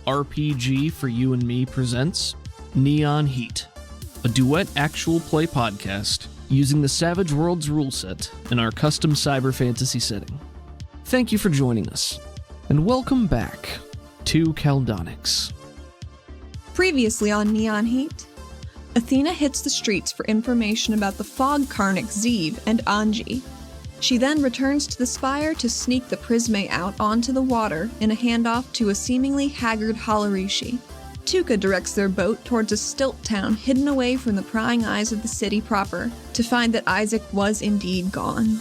RPG for You and Me presents Neon Heat, a duet actual play podcast using the Savage Worlds rule set in our custom cyber fantasy setting. Thank you for joining us, and welcome back to Caldonix. Previously on Neon Heat, Athena hits the streets for information about the Fog Karnic Zeev and Anji. She then returns to the spire to sneak the Prisme out onto the water in a handoff to a seemingly haggard Halarishi. Tuka directs their boat towards a stilt town hidden away from the prying eyes of the city proper, to find that Isaac was indeed gone.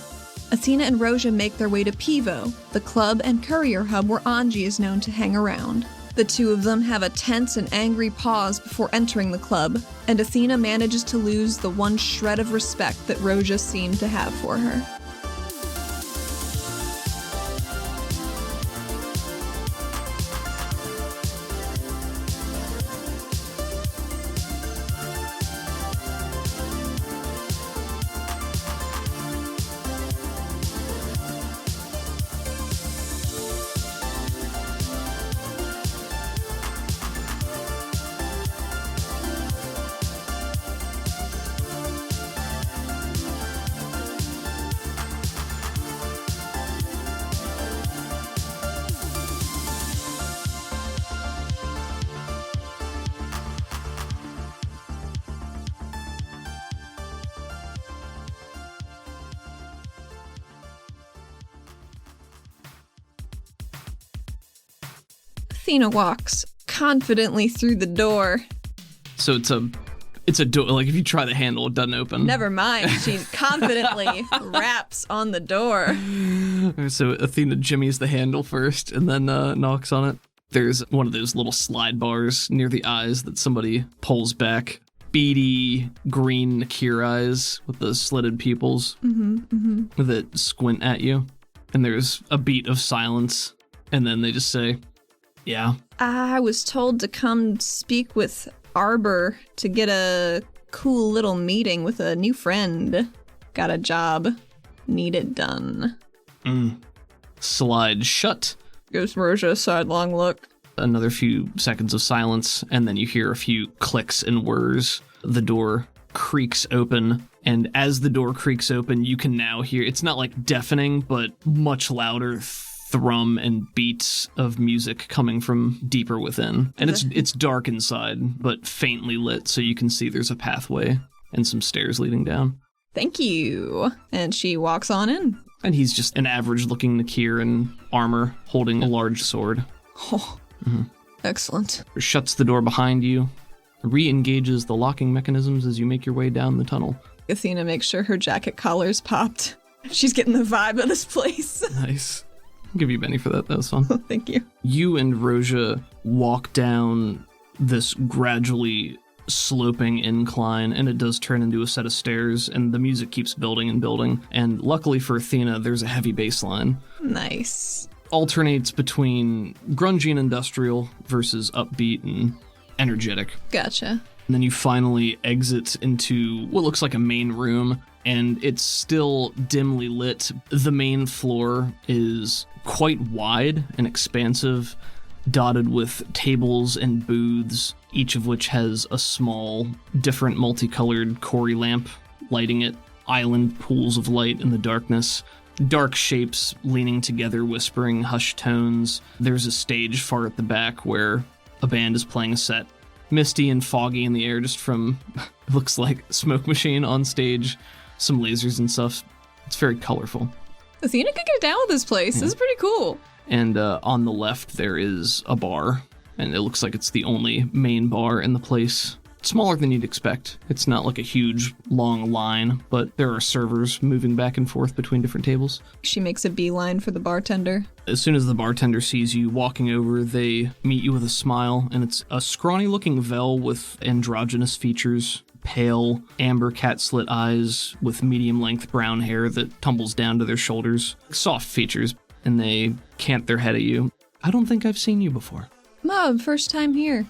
Athena and Roja make their way to Pivo, the club and courier hub where Anji is known to hang around. The two of them have a tense and angry pause before entering the club, and Athena manages to lose the one shred of respect that Roja seemed to have for her. Athena walks confidently through the door. So it's a door, like if you try the handle, it doesn't open. Never mind, she confidently raps on the door. So Athena jimmies the handle first and then knocks on it. There's one of those little slide bars near the eyes that somebody pulls back. Beady green Nakir eyes with the slitted pupils that squint at you. And there's a beat of silence, and then they just say, "Yeah." I was told to come speak with Arbor to get a cool little meeting with a new friend. Got a job. Need it done. Slide shut. Gives Roja a sidelong look. Another few seconds of silence, and then you hear a few clicks and whirs. The door creaks open, and as the door creaks open, you can now hear, it's not like deafening, but much louder thrum and beats of music coming from deeper within. And it's dark inside, but faintly lit, so you can see there's a pathway and some stairs leading down. Thank you. And she walks on in. And he's just an average-looking Nakir in armor, holding a large sword. Oh, excellent. Shuts the door behind you, re-engages the locking mechanisms as you make your way down the tunnel. Athena makes sure her jacket collar's popped. She's getting the vibe of this place. Nice. I'll give you Benny for that. That was fun. Thank you. You and Roja walk down this gradually sloping incline, and it does turn into a set of stairs, and the music keeps building and building. And luckily for Athena, there's a heavy bass line. Nice. Alternates between grungy and industrial versus upbeat and energetic. Gotcha. And then you finally exit into what looks like a main room, and it's still dimly lit. The main floor is quite wide and expansive, dotted with tables and booths, each of which has a small, different multicolored Cori lamp lighting it, island pools of light in the darkness, dark shapes leaning together, whispering hushed tones. There's a stage far at the back where a band is playing a set. Misty and foggy in the air just from, looks like smoke machine on stage, some lasers and stuff. It's very colorful. Athena could get down with this place. Yeah. This is pretty cool. And on the left, there is a bar, and it looks like it's the only main bar in the place. It's smaller than you'd expect. It's not like a huge, long line, but there are servers moving back and forth between different tables. She makes a beeline for the bartender. As soon as the bartender sees you walking over, they meet you with a smile, and it's a scrawny-looking Vel with androgynous features, pale, amber cat-slit eyes with medium-length brown hair that tumbles down to their shoulders. Soft features, and they cant their head at you. "I don't think I've seen you before." "Mom, first time here."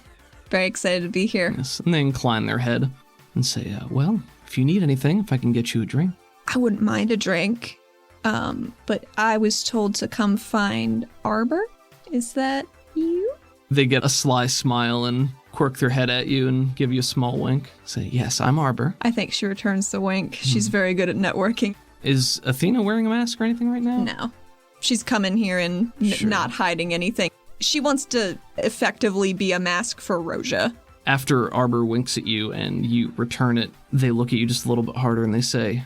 Very excited to be here. Yes, and they incline their head and say, well, if you need anything, if I can get you a drink. I wouldn't mind a drink. But I was told to come find Arbor. Is that you? They get a sly smile and quirk their head at you and give you a small wink. Say, yes, I'm Arbor. I think she returns the wink. She's very good at networking. Is Athena wearing a mask or anything right now? No. She's come in here and not hiding anything. She wants to effectively be a mask for Roja. After Arbor winks at you and you return it, they look at you just a little bit harder and they say,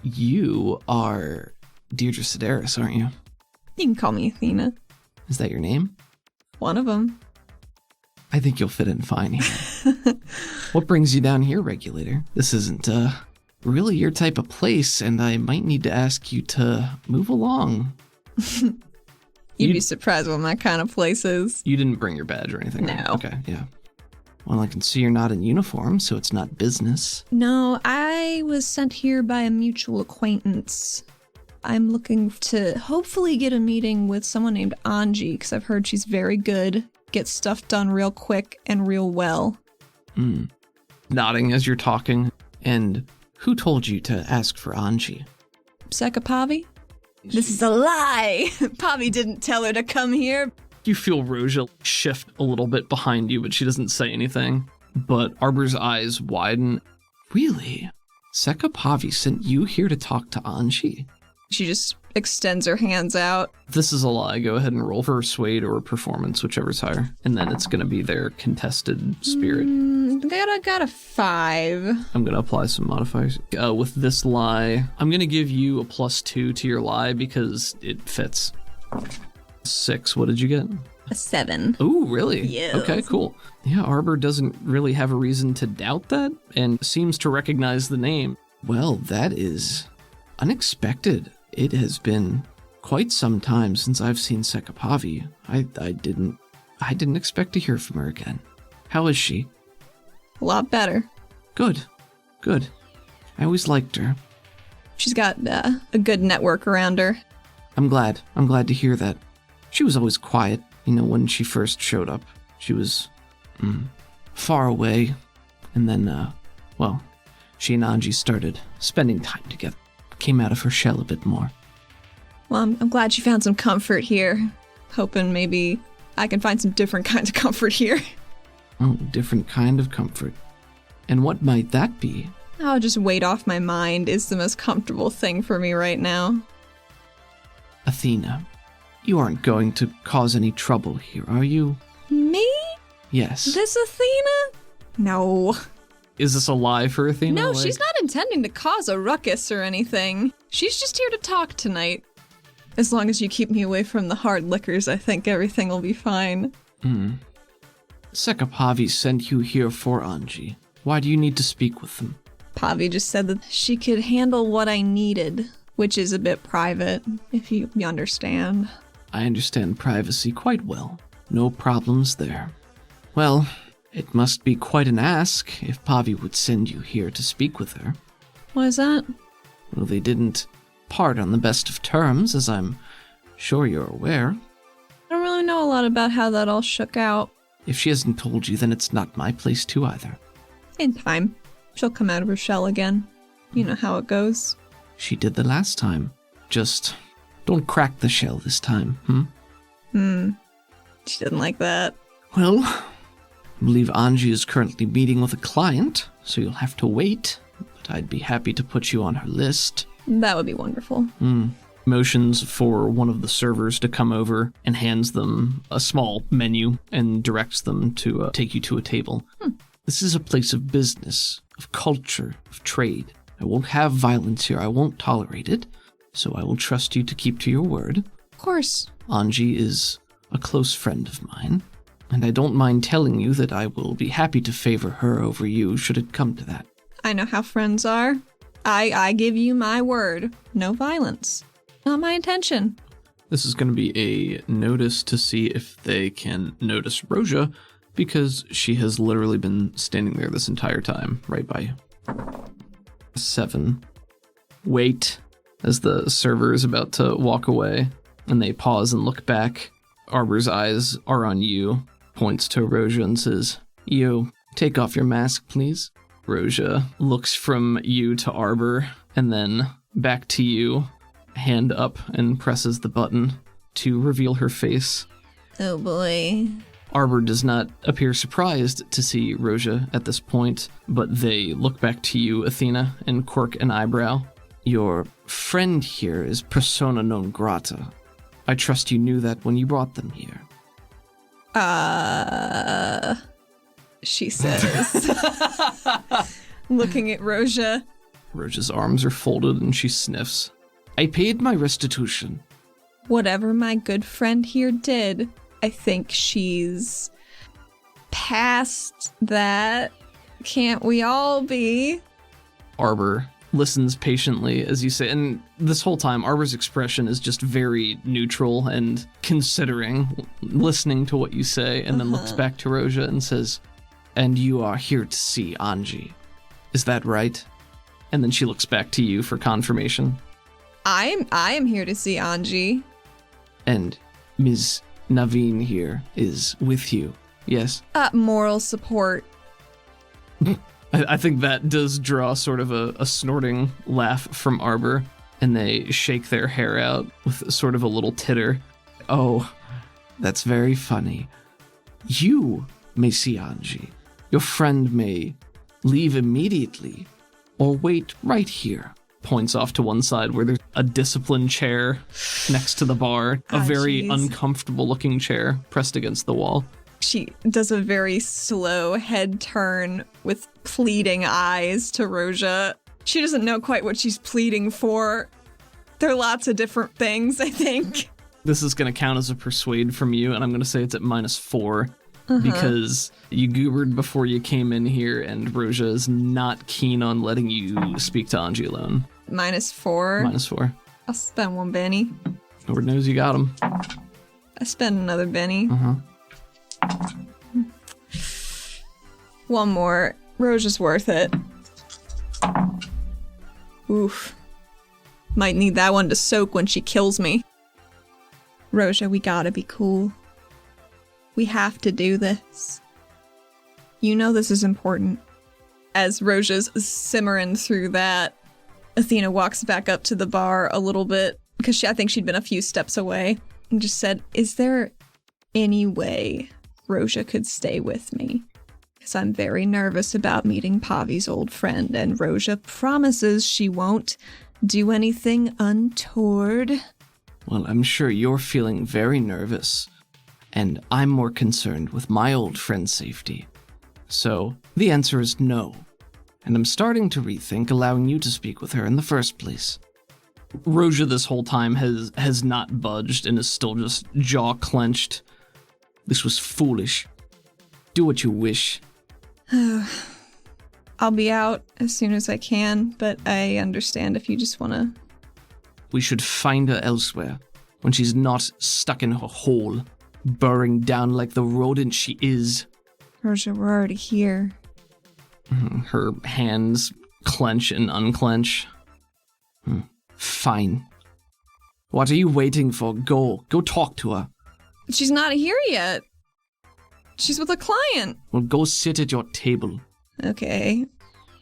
you are Deirdre Sedaris, aren't you? You can call me Athena. Is that your name? One of them. I think you'll fit in fine here. What brings you down here, Regulator? This isn't, really your type of place, and I might need to ask you to move along. You'd be surprised what my kind of place is. You didn't bring your badge or anything, right? No. Okay, yeah. Well, I can see you're not in uniform, so it's not business. No, I was sent here by a mutual acquaintance. I'm looking to hopefully get a meeting with someone named Anji, because I've heard she's very good, gets stuff done real quick and real well. Nodding as you're talking. And who told you to ask for Anji? Pavi? This is a lie! Pavi didn't tell her to come here. You feel Roja shift a little bit behind you, but she doesn't say anything. But Arbor's eyes widen. Really? Pavi sent you here to talk to Anji? She just extends her hands out. This is a lie. Go ahead and roll for Persuade or Performance, whichever's higher. And then it's going to be their contested spirit. Got a 5. I'm going to apply some modifiers. With this lie, I'm going to give you a +2 to your lie because it fits. 6. What did you get? A 7. Ooh, really? Yes. Okay, cool. Yeah, Arbor doesn't really have a reason to doubt that and seems to recognize the name. Well, that is unexpected. It has been quite some time since I've seen Pavi. I didn't expect to hear from her again. How is she? A lot better. Good. I always liked her. She's got a good network around her. I'm glad to hear that. She was always quiet, when she first showed up. She was far away, and then, she and Anji started spending time together. Came out of her shell a bit more. Well, I'm glad she found some comfort here. Hoping maybe I can find some different kinds of comfort here. Oh, different kind of comfort. And what might that be? Oh, just weight off my mind is the most comfortable thing for me right now. Athena, you aren't going to cause any trouble here, are you? Me? Yes. This Athena? No. Is this a lie for Athena? No, she's not intending to cause a ruckus or anything. She's just here to talk tonight. As long as you keep me away from the hard liquors, I think everything will be fine. Pavi sent you here for Anji. Why do you need to speak with them? Pavi just said that she could handle what I needed, which is a bit private, if you understand. I understand privacy quite well. No problems there. Well, it must be quite an ask if Pavi would send you here to speak with her. Why is that? Well, they didn't part on the best of terms, as I'm sure you're aware. I don't really know a lot about how that all shook out. If she hasn't told you, then it's not my place to either. In time. She'll come out of her shell again. You know how it goes. She did the last time. Just don't crack the shell this time, She didn't like that. Well, I believe Anji is currently meeting with a client, so you'll have to wait. But I'd be happy to put you on her list. That would be wonderful. Motions for one of the servers to come over and hands them a small menu and directs them to take you to a table. This is a place of business, of culture, of trade. I won't have violence here. I won't tolerate it. So I will trust you to keep to your word. Of course. Anji is a close friend of mine, and I don't mind telling you that I will be happy to favor her over you should it come to that. I know how friends are. I give you my word. No violence. Not my intention. This is going to be a notice to see if they can notice Roja, because she has literally been standing there this entire time, right by you. 7. Wait, as the server is about to walk away, and they pause and look back. Arbor's eyes are on you, points to Roja and says, "You, take off your mask, please." Roja looks from you to Arbor, and then back to you, hand up, and presses the button to reveal her face. Oh boy. Arbor does not appear surprised to see Roja at this point, but they look back to you, Athena, and quirk an eyebrow. Your friend here is persona non grata. I trust you knew that when you brought them here. She says, looking at Roja. Roja's arms are folded and she sniffs. I paid my restitution. Whatever my good friend here did, I think she's past that. Can't we all be? Arbor listens patiently as you say, and this whole time Arbor's expression is just very neutral and considering, listening to what you say, and then looks back to Roja and says, and you are here to see Anji. Is that right? And then she looks back to you for confirmation. I am here to see Anji. And Ms. Naveen here is with you, yes? Moral support. I think that does draw sort of a snorting laugh from Arbor, and they shake their hair out with sort of a little titter. Oh, that's very funny. You may see Anji. Your friend may leave immediately or wait right here. Points off to one side where there's a discipline chair next to the bar, a very uncomfortable looking chair pressed against the wall. She does a very slow head turn with pleading eyes to Roja. She doesn't know quite what she's pleading for. There are lots of different things, I think. This is going to count as a persuade from you, and I'm going to say it's at -4 because you goobered before you came in here, and Roja is not keen on letting you speak to Anji alone. -4? -4. I'll spend 1 Benny. Lord knows you got him. I spend another Benny. 1 more. Roja's worth it. Oof. Might need that one to soak when she kills me. Roja, we gotta be cool. We have to do this. You know this is important. As Roja's simmering through that, Athena walks back up to the bar a little bit, because I think she'd been a few steps away, and just said, is there any way Roja could stay with me? Because I'm very nervous about meeting Pavi's old friend, and Roja promises she won't do anything untoward. Well, I'm sure you're feeling very nervous, and I'm more concerned with my old friend's safety. So, the answer is no. And I'm starting to rethink allowing you to speak with her in the first place. Roja this whole time has not budged and is still just jaw clenched. This was foolish. Do what you wish. I'll be out as soon as I can, but I understand if you just want to... We should find her elsewhere, when she's not stuck in her hole, burrowing down like the rodent she is. Roja, we're already here. Her hands clench and unclench. Fine. What are you waiting for? Go talk to her. She's not here yet. She's with a client. Well, go sit at your table. Okay.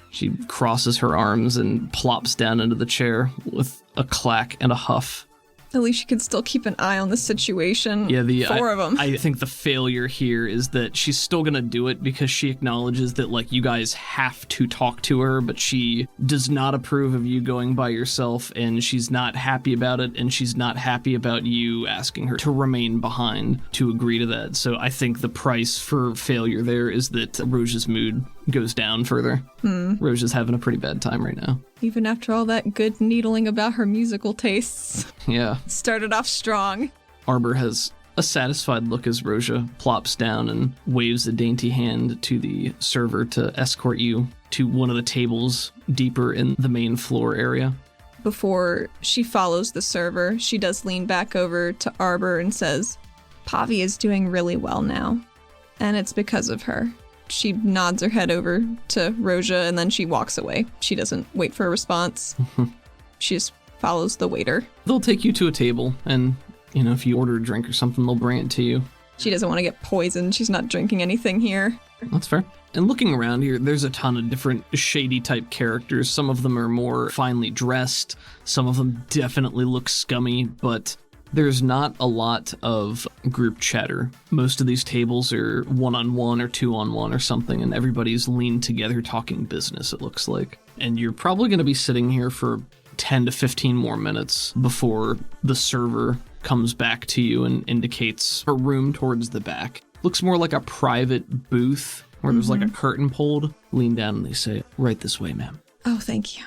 She crosses her arms and plops down into the chair with a clack and a huff. At least you can still keep an eye on the situation. Yeah, 4 of them. I think the failure here is that she's still gonna do it because she acknowledges that, like, you guys have to talk to her, but she does not approve of you going by yourself, and she's not happy about it, and she's not happy about you asking her to remain behind to agree to that. So I think the price for failure there is that Roja's mood goes down further. Roja's having a pretty bad time right now. Even after all that good needling about her musical tastes. Yeah. Started off strong. Arbor has a satisfied look as Roja plops down and waves a dainty hand to the server to escort you to one of the tables deeper in the main floor area. Before she follows the server, she does lean back over to Arbor and says, Pavi is doing really well now, and it's because of her. She nods her head over to Roja and then she walks away. She doesn't wait for a response. She just follows the waiter. They'll take you to a table, and, you know, if you order a drink or something, they'll bring it to you. She doesn't want to get poisoned. She's not drinking anything here. That's fair. And looking around here, there's a ton of different shady type characters. Some of them are more finely dressed. Some of them definitely look scummy, but There's not a lot of group chatter. Most of these tables are one-on-one or two-on-one or something, and everybody's leaned together talking business, it looks like. And you're probably going to be sitting here for 10 to 15 more minutes before the server comes back to you and indicates a room towards the back. Looks more like a private booth where there's like a curtain pulled. Lean down and they say, "Right this way, ma'am." Oh, thank you.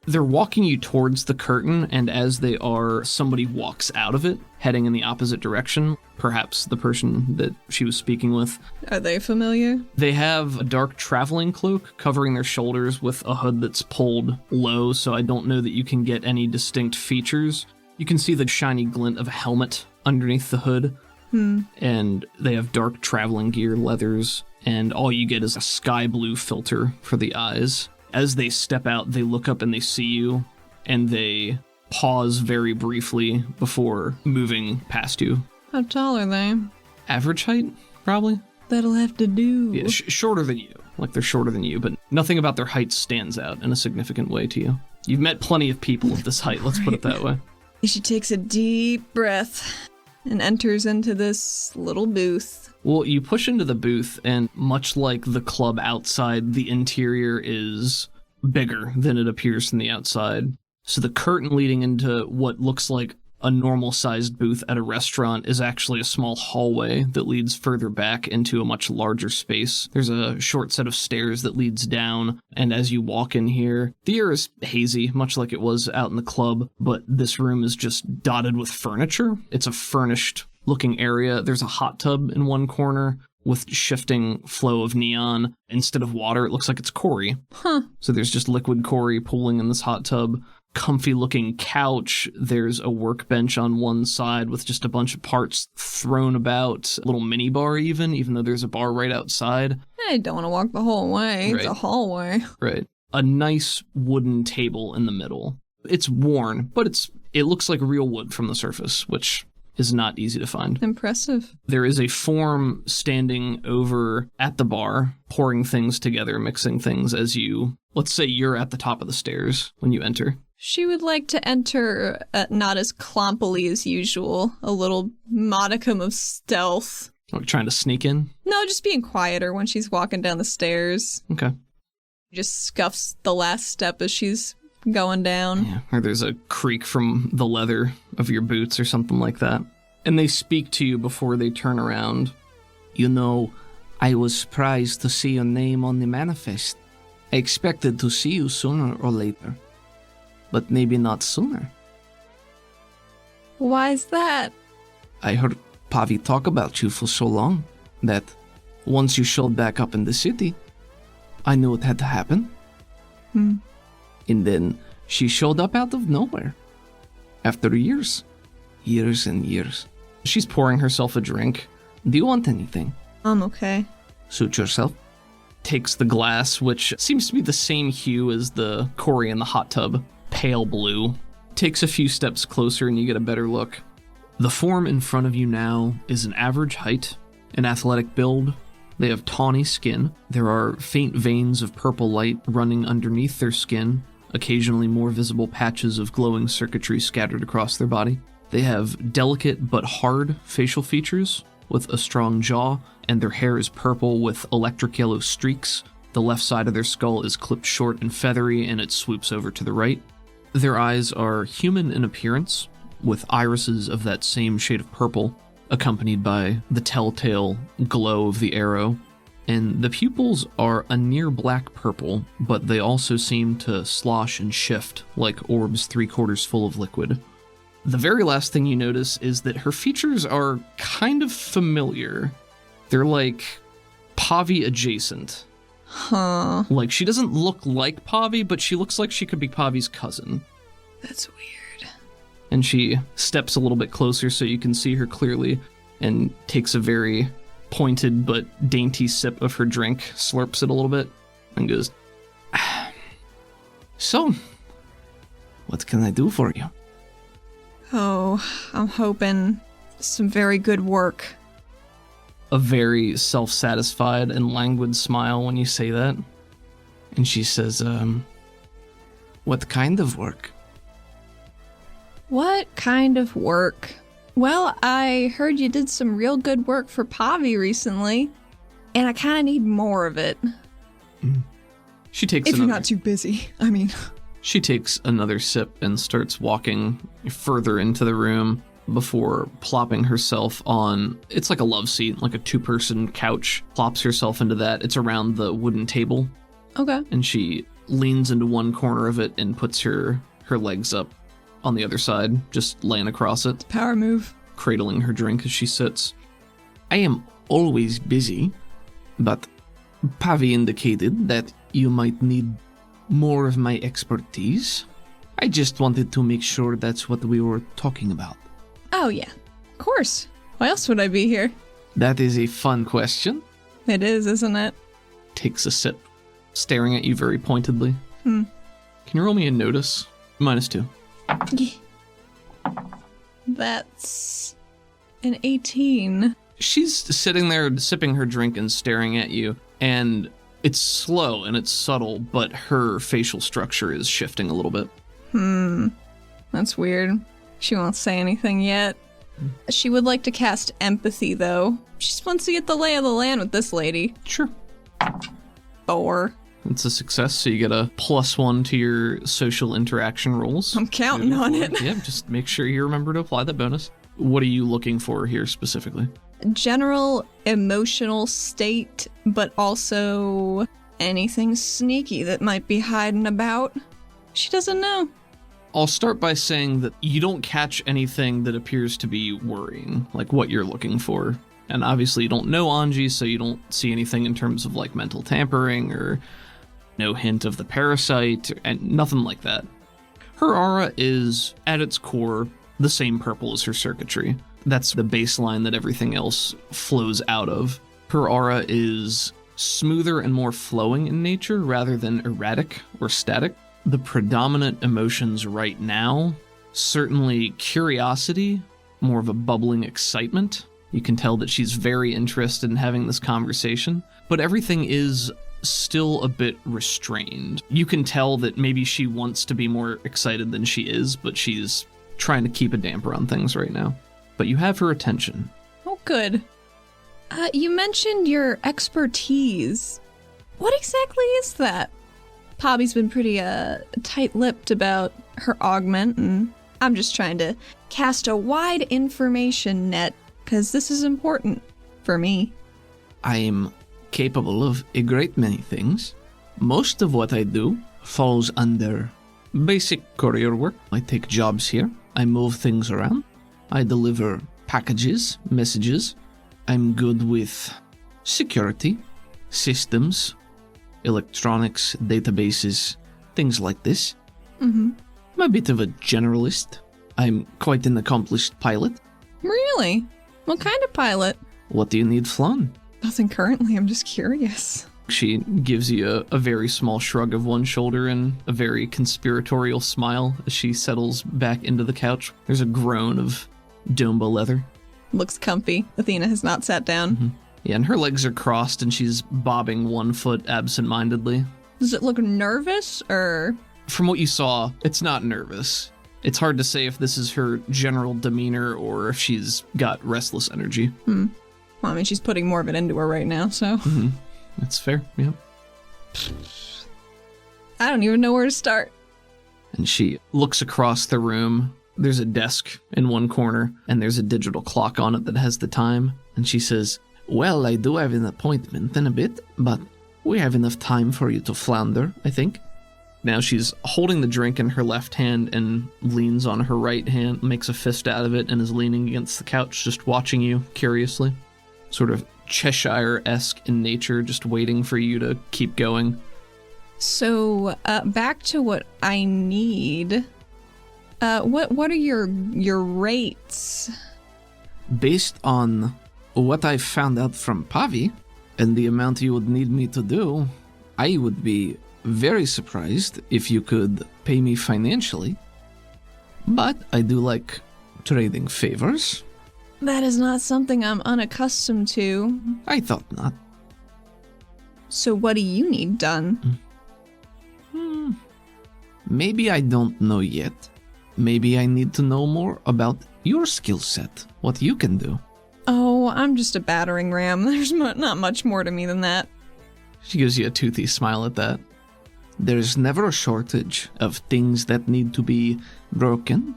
They're walking you towards the curtain, and as they are, somebody walks out of it, heading in the opposite direction. Perhaps the person that she was speaking with. Are they familiar? They have a dark traveling cloak covering their shoulders with a hood that's pulled low, so I don't know that you can get any distinct features. You can see the shiny glint of a helmet underneath the hood, and they have dark traveling gear, leathers, and all you get is a sky blue filter for the eyes. As they step out, they look up and they see you, and they pause very briefly before moving past you. How tall are they? Average height, probably? That'll have to do. Yeah, shorter than you. Like, they're shorter than you, but nothing about their height stands out in a significant way to you. You've met plenty of people of this height, let's put it that way. She takes a deep breath and enters into this little booth. Well, you push into the booth, and much like the club outside, the interior is bigger than it appears from the outside. So the curtain leading into what looks like a normal-sized booth at a restaurant is actually a small hallway that leads further back into a much larger space. There's a short set of stairs that leads down, and as you walk in here, the air is hazy, much like it was out in the club, but this room is just dotted with furniture. It's a furnished-looking area. There's a hot tub in one corner with shifting flow of neon. Instead of water, it looks like it's Cory. So there's just liquid Cory pooling in this hot tub. Comfy looking couch. There's a workbench on one side with just a bunch of parts thrown about. A little mini bar even though there's a bar right outside. I don't want to walk the whole way. It's a hallway. Right. A nice wooden table in the middle. It's worn, but it looks like real wood from the surface, which is not easy to find. Impressive. There is a form standing over at the bar, pouring things together, mixing things as you, let's say you're at the top of the stairs when you enter. She would like to enter not as clompily as usual, a little modicum of stealth. Like trying to sneak in? No, just being quieter when she's walking down the stairs. Okay. Just scuffs the last step as she's going down. Yeah, or there's a creak from the leather of your boots or something like that. And they speak to you before they turn around. "You know, I was surprised to see your name on the manifest. I expected to see you sooner or later, but maybe not sooner." Why's that? "I heard Pavi talk about you for so long that once you showed back up in the city, I knew it had to happen. And then she showed up out of nowhere. After years and years." She's pouring herself a drink. "Do you want anything?" I'm okay. "Suit yourself." Takes the glass, which seems to be the same hue as the Cory in the hot tub, pale blue. Takes a few steps closer and you get a better look. The form in front of you now is an average height, an athletic build. They have tawny skin. There are faint veins of purple light running underneath their skin, occasionally more visible patches of glowing circuitry scattered across their body. They have delicate but hard facial features with a strong jaw, and their hair is purple with electric yellow streaks. The left side of their skull is clipped short and feathery, and it swoops over to the right. Their eyes are human in appearance, with irises of that same shade of purple, accompanied by the telltale glow of the arrow. And the pupils are a near black purple, but they also seem to slosh and shift like orbs 3/4 full of liquid. The very last thing you notice is that her features are kind of familiar. They're like Pavi adjacent. Huh. Like, she doesn't look like Pavi, but she looks like she could be Pavi's cousin. That's weird. And she steps a little bit closer so you can see her clearly and takes a very pointed but dainty sip of her drink, slurps it a little bit, and goes, "So, what can I do for you?" Oh, I'm hoping some very good work. a very self-satisfied and languid smile when you say that. And she says, "What kind of work?" What kind of work? Well, I heard you did some real good work for Pavi recently, and I kind of need more of it. She takes If you're not too busy, I mean. She takes another sip and starts walking further into the room before plopping herself on, it's like a love seat, like a 2-person couch, plops herself into that. It's around the wooden table. Okay. And she leans into one corner of it and puts her legs up on the other side, just laying across it, Power move. cradling her drink as she sits. I am always busy, but Pavi indicated that you might need more of my expertise. I just wanted to make sure that's what we were talking about. Oh, yeah. Of course. Why else would I be here? That is a fun question. It is, isn't it? Takes a sip, staring at you very pointedly. Hmm. Can you roll me a notice? -2. Yeah. That's an 18. She's sitting there sipping her drink and staring at you, and it's slow and it's subtle, but her facial structure is shifting a little bit. That's weird. She won't say anything yet. She would like to cast empathy, though. She just wants to get the lay of the land with this lady. Sure. 4. It's a success, so you get a +1 to your social interaction rolls. I'm counting on it. Yeah, just make sure you remember to apply that bonus. What are you looking for here specifically? General emotional state, but also anything sneaky that might be hiding about. She doesn't know. I'll start by saying that you don't catch anything that appears to be worrying, like what you're looking for. And obviously you don't know Anji, so you don't see anything in terms of like mental tampering or no hint of the parasite, and nothing like that. Her aura is, at its core, the same purple as her circuitry. That's the baseline that everything else flows out of. Her aura is smoother and more flowing in nature rather than erratic or static. The predominant emotions right now, certainly curiosity, more of a bubbling excitement. You can tell that she's very interested in having this conversation, but everything is still a bit restrained. You can tell that maybe she wants to be more excited than she is, but she's trying to keep a damper on things right now. But you have her attention. Oh, good. You mentioned your expertise. What exactly is that? Pobby's been pretty tight-lipped about her augment, and I'm just trying to cast a wide information net, because this is important for me. I am capable of a great many things. Most of what I do falls under basic courier work. I take jobs here. I move things around. I deliver packages, messages. I'm good with security, systems, electronics, databases, things like this. I'm a bit of a generalist. I'm quite an accomplished pilot. Really? What kind of pilot? What do you need flown? Nothing currently, I'm just curious. She gives you a very small shrug of one shoulder and a very conspiratorial smile as she settles back into the couch. There's a groan of Domba leather. Looks comfy. Athena has not sat down. Yeah, and her legs are crossed and she's bobbing one foot absentmindedly. Does it look nervous, or...? From what you saw, it's not nervous. It's hard to say if this is her general demeanor or if she's got restless energy. Well, I mean, she's putting more of it into her right now, so... That's fair, yeah. I don't even know where to start. And she looks across the room. There's a desk in one corner, and there's a digital clock on it that has the time. And she says, "Well, I do have an appointment in a bit, but we have enough time for you to flounder, I think." Now she's holding the drink in her left hand and leans on her right hand, makes a fist out of it, and is leaning against the couch, just watching you curiously. Sort of Cheshire-esque in nature, just waiting for you to keep going. So, back to what I need. What are your rates? Based on what I found out from Pavi and the amount you would need me to do, I would be very surprised if you could pay me financially. But I do like trading favors. That is not something I'm unaccustomed to. I thought not. So what do you need done? Maybe I don't know yet. maybe I need to know more about your skill set, what you can do. Oh, I'm just a battering ram. There's not much more to me than that. She gives you a toothy smile at that. There's never a shortage of things that need to be broken.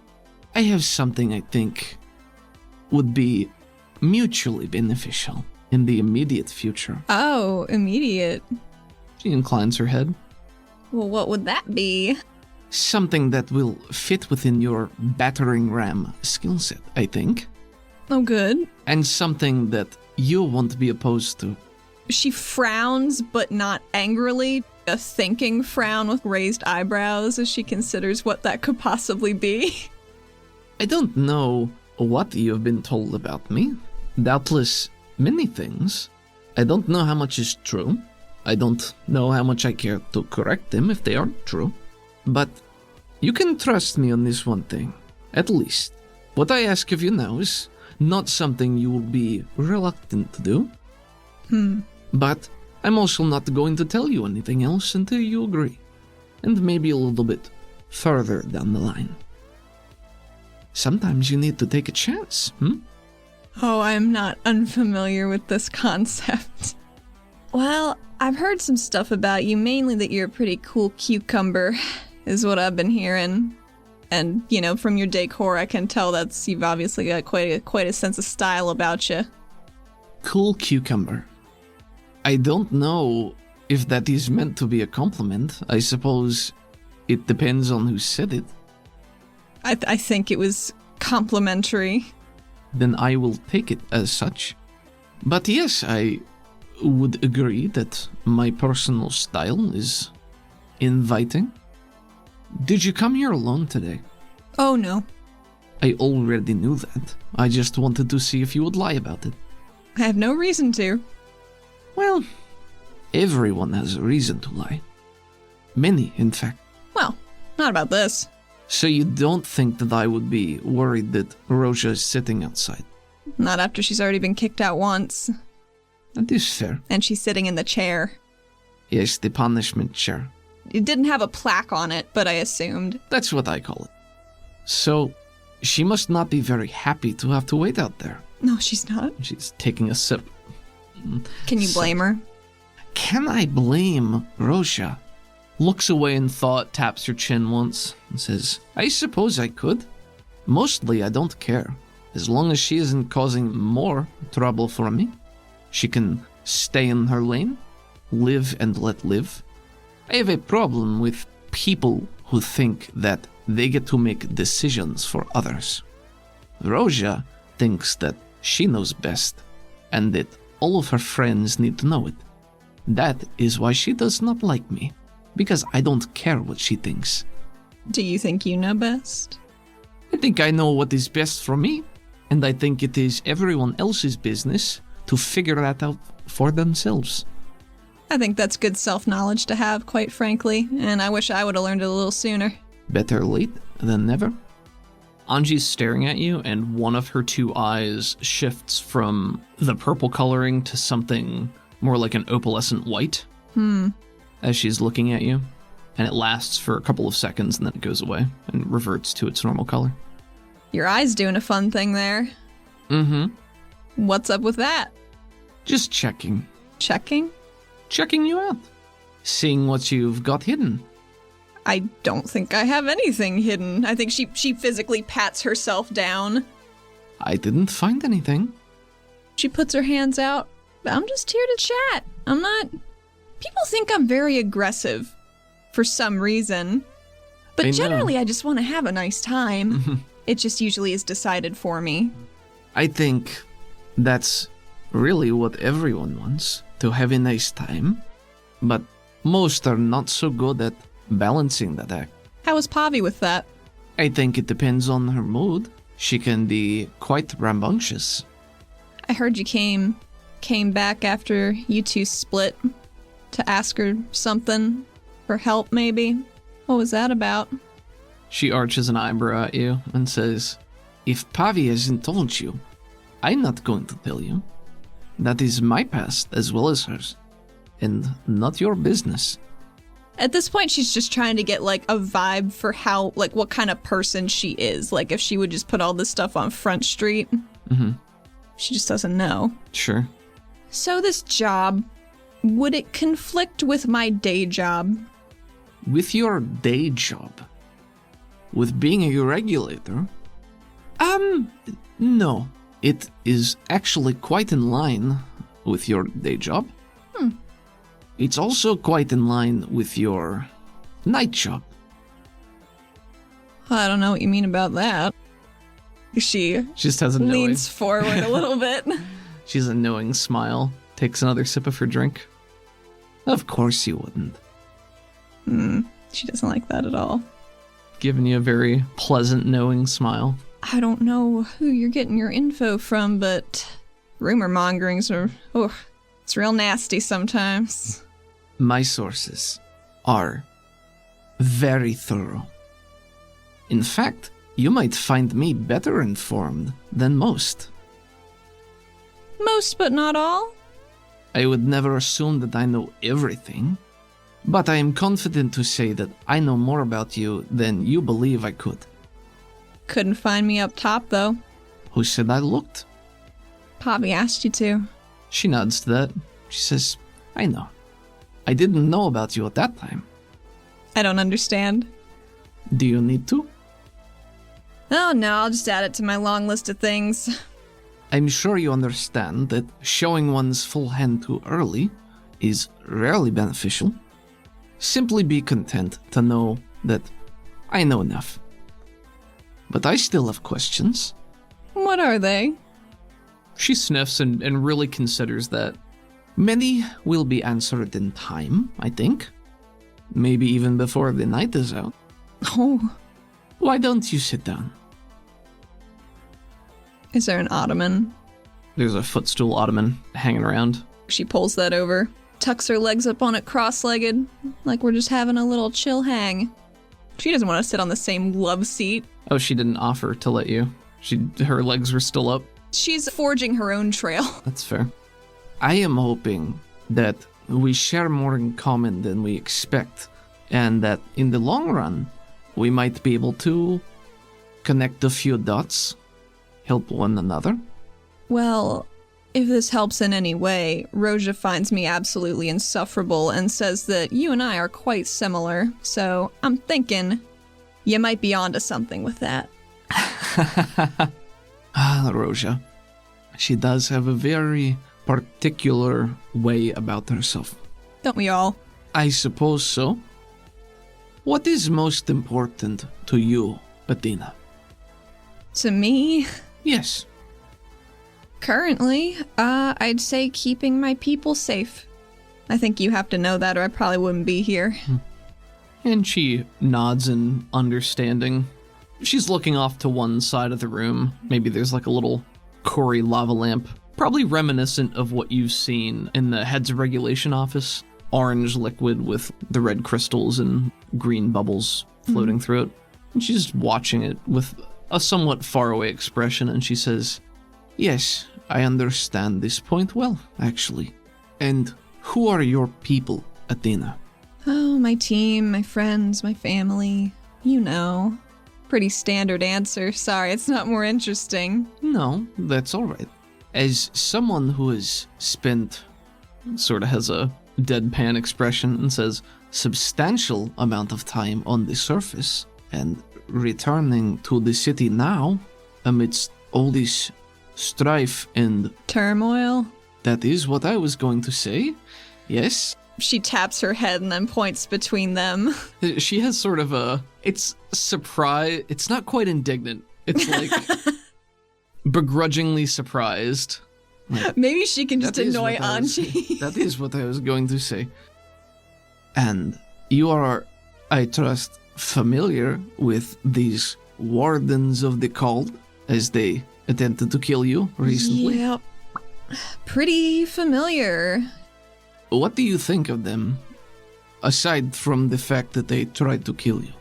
I have something I think would be mutually beneficial in the immediate future. Oh, immediate. She inclines her head. Well, what would that be? Something that will fit within your battering ram skill set, I think. Oh, good. And something that you won't be opposed to. She frowns, but not angrily. A thinking frown with raised eyebrows as she considers what that could possibly be. I don't know what you've been told about me. Doubtless many things. I don't know how much is true. I don't know how much I care to correct them if they aren't true. But you can trust me on this one thing, at least. What I ask of you now is not something you will be reluctant to do. But I'm also not going to tell you anything else until you agree. And maybe a little bit further down the line. Sometimes you need to take a chance, Oh, I'm not unfamiliar with this concept. Well, I've heard some stuff about you, mainly that you're a pretty cool cucumber, is what I've been hearing. And, from your decor, I can tell you've obviously got quite a sense of style about you. Cool cucumber. I don't know if that is meant to be a compliment. I suppose it depends on who said it. I think it was complimentary. Then I will take it as such. But yes, I would agree that my personal style is inviting. Did you come here alone today? Oh, no. I already knew that. I just wanted to see if you would lie about it. I have no reason to. Well, everyone has a reason to lie. Many, in fact. Well, not about this. So you don't think that I would be worried that Roja is sitting outside? Not after she's already been kicked out once. That is fair. And she's sitting in the chair. Yes, the punishment chair. It didn't have a plaque on it, but I assumed. That's what I call it. So, she must not be very happy to have to wait out there. No, she's not. She's taking a sip. Can you blame her? Can I blame Roja? Looks away in thought, taps her chin once, and says, I suppose I could. Mostly I don't care. As long as she isn't causing more trouble for me. She can stay in her lane, live and let live. I have a problem with people who think that they get to make decisions for others. Roja thinks that she knows best, and that all of her friends need to know it. That is why she does not like me, because I don't care what she thinks. Do you think you know best? I think I know what is best for me, and I think it is everyone else's business to figure that out for themselves. I think that's good self-knowledge to have, quite frankly, and I wish I would have learned it a little sooner. Better late than never. Anji's staring at you, and one of her two eyes shifts from the purple coloring to something more like an opalescent white. As she's looking at you, and it lasts for a couple of seconds, and then it goes away and reverts to its normal color. Your eye's doing a fun thing there. What's up with that? Just checking. Checking? Checking you out. Seeing what you've got hidden. I don't think I have anything hidden. I think she physically pats herself down. I didn't find anything. She puts her hands out. I'm just here to chat. I'm not... People think I'm very aggressive for some reason. But generally, I just want to have a nice time. It just usually is decided for me. I think that's really what everyone wants, to have a nice time. But most are not so good at balancing that act. How is Pavi with that? I think it depends on her mood. She can be quite rambunctious. I heard you came back after you two split to ask her something for help, maybe. What was that about? She arches an eyebrow at you and says, If Pavi hasn't told you, I'm not going to tell you. That is my past as well as hers, and not your business. At this point, she's just trying to get, like, a vibe for how, like, what kind of person she is. Like, if she would just put all this stuff on Front Street. Mm-hmm. She just doesn't know. Sure. So this job, would it conflict with my day job? With your day job? With being a regulator? No. It is actually quite in line with your day job. It's also quite in line with your night job. I don't know what you mean about that. She just has a leans forward a little bit. She's a knowing smile, takes another sip of her drink. Of course you wouldn't. She doesn't like that at all. Giving you a very pleasant, knowing smile. I don't know who you're getting your info from, but rumor mongerings are, it's real nasty sometimes. My sources are very thorough. In fact, you might find me better informed than most. Most, but not all? I would never assume that I know everything, but I am confident to say that I know more about you than you believe I could. Couldn't find me up top, though. Who said I looked? Poppy asked you to. She nods to that. She says, I know. I didn't know about you at that time. I don't understand. Do you need to? Oh no, I'll just add it to my long list of things. I'm sure you understand that showing one's full hand too early is rarely beneficial. Simply be content to know that I know enough. But I still have questions. What are they? She sniffs and really considers that. Many will be answered in time, I think. Maybe even before the night is out. Oh. Why don't you sit down? Is there an ottoman? There's a footstool ottoman hanging around. She pulls that over, tucks her legs up on it cross-legged, like we're just having a little chill hang. She doesn't want to sit on the same love seat. Oh, she didn't offer to let you. Her legs were still up. She's forging her own trail. That's fair. I am hoping that we share more in common than we expect, and that in the long run, we might be able to connect a few dots, help one another. Well, if this helps in any way, Roja finds me absolutely insufferable and says that you and I are quite similar, so I'm thinking you might be onto something with that. Roja. She does have a very particular way about herself. Don't we all? I suppose so. What is most important to you, Athena? To me? Yes. Currently, I'd say keeping my people safe. I think you have to know that or I probably wouldn't be here. And she nods in understanding. She's looking off to one side of the room. Maybe there's like a little Corey lava lamp, probably reminiscent of what you've seen in the Heads of Regulation office. Orange liquid with the red crystals and green bubbles floating through it. And she's watching it with a somewhat faraway expression, and she says, Yes, I understand this point well, actually. And who are your people, Athena? Oh, my team, my friends, my family. You know. Pretty standard answer. Sorry, it's not more interesting. No, that's all right. As someone who has spent, sort of has a deadpan expression and says, substantial amount of time on the surface and returning to the city now amidst all this strife and turmoil. That is what I was going to say. Yes. She taps her head and then points between them. She has sort of it's surprise. It's not quite indignant. It's like begrudgingly surprised. Like, maybe she can just annoy Anji. That is what I was going to say. And you are, I trust, familiar with these wardens of the cult as they attempted to kill you recently? Yep. Pretty familiar. What do you think of them, aside from the fact that they tried to kill you?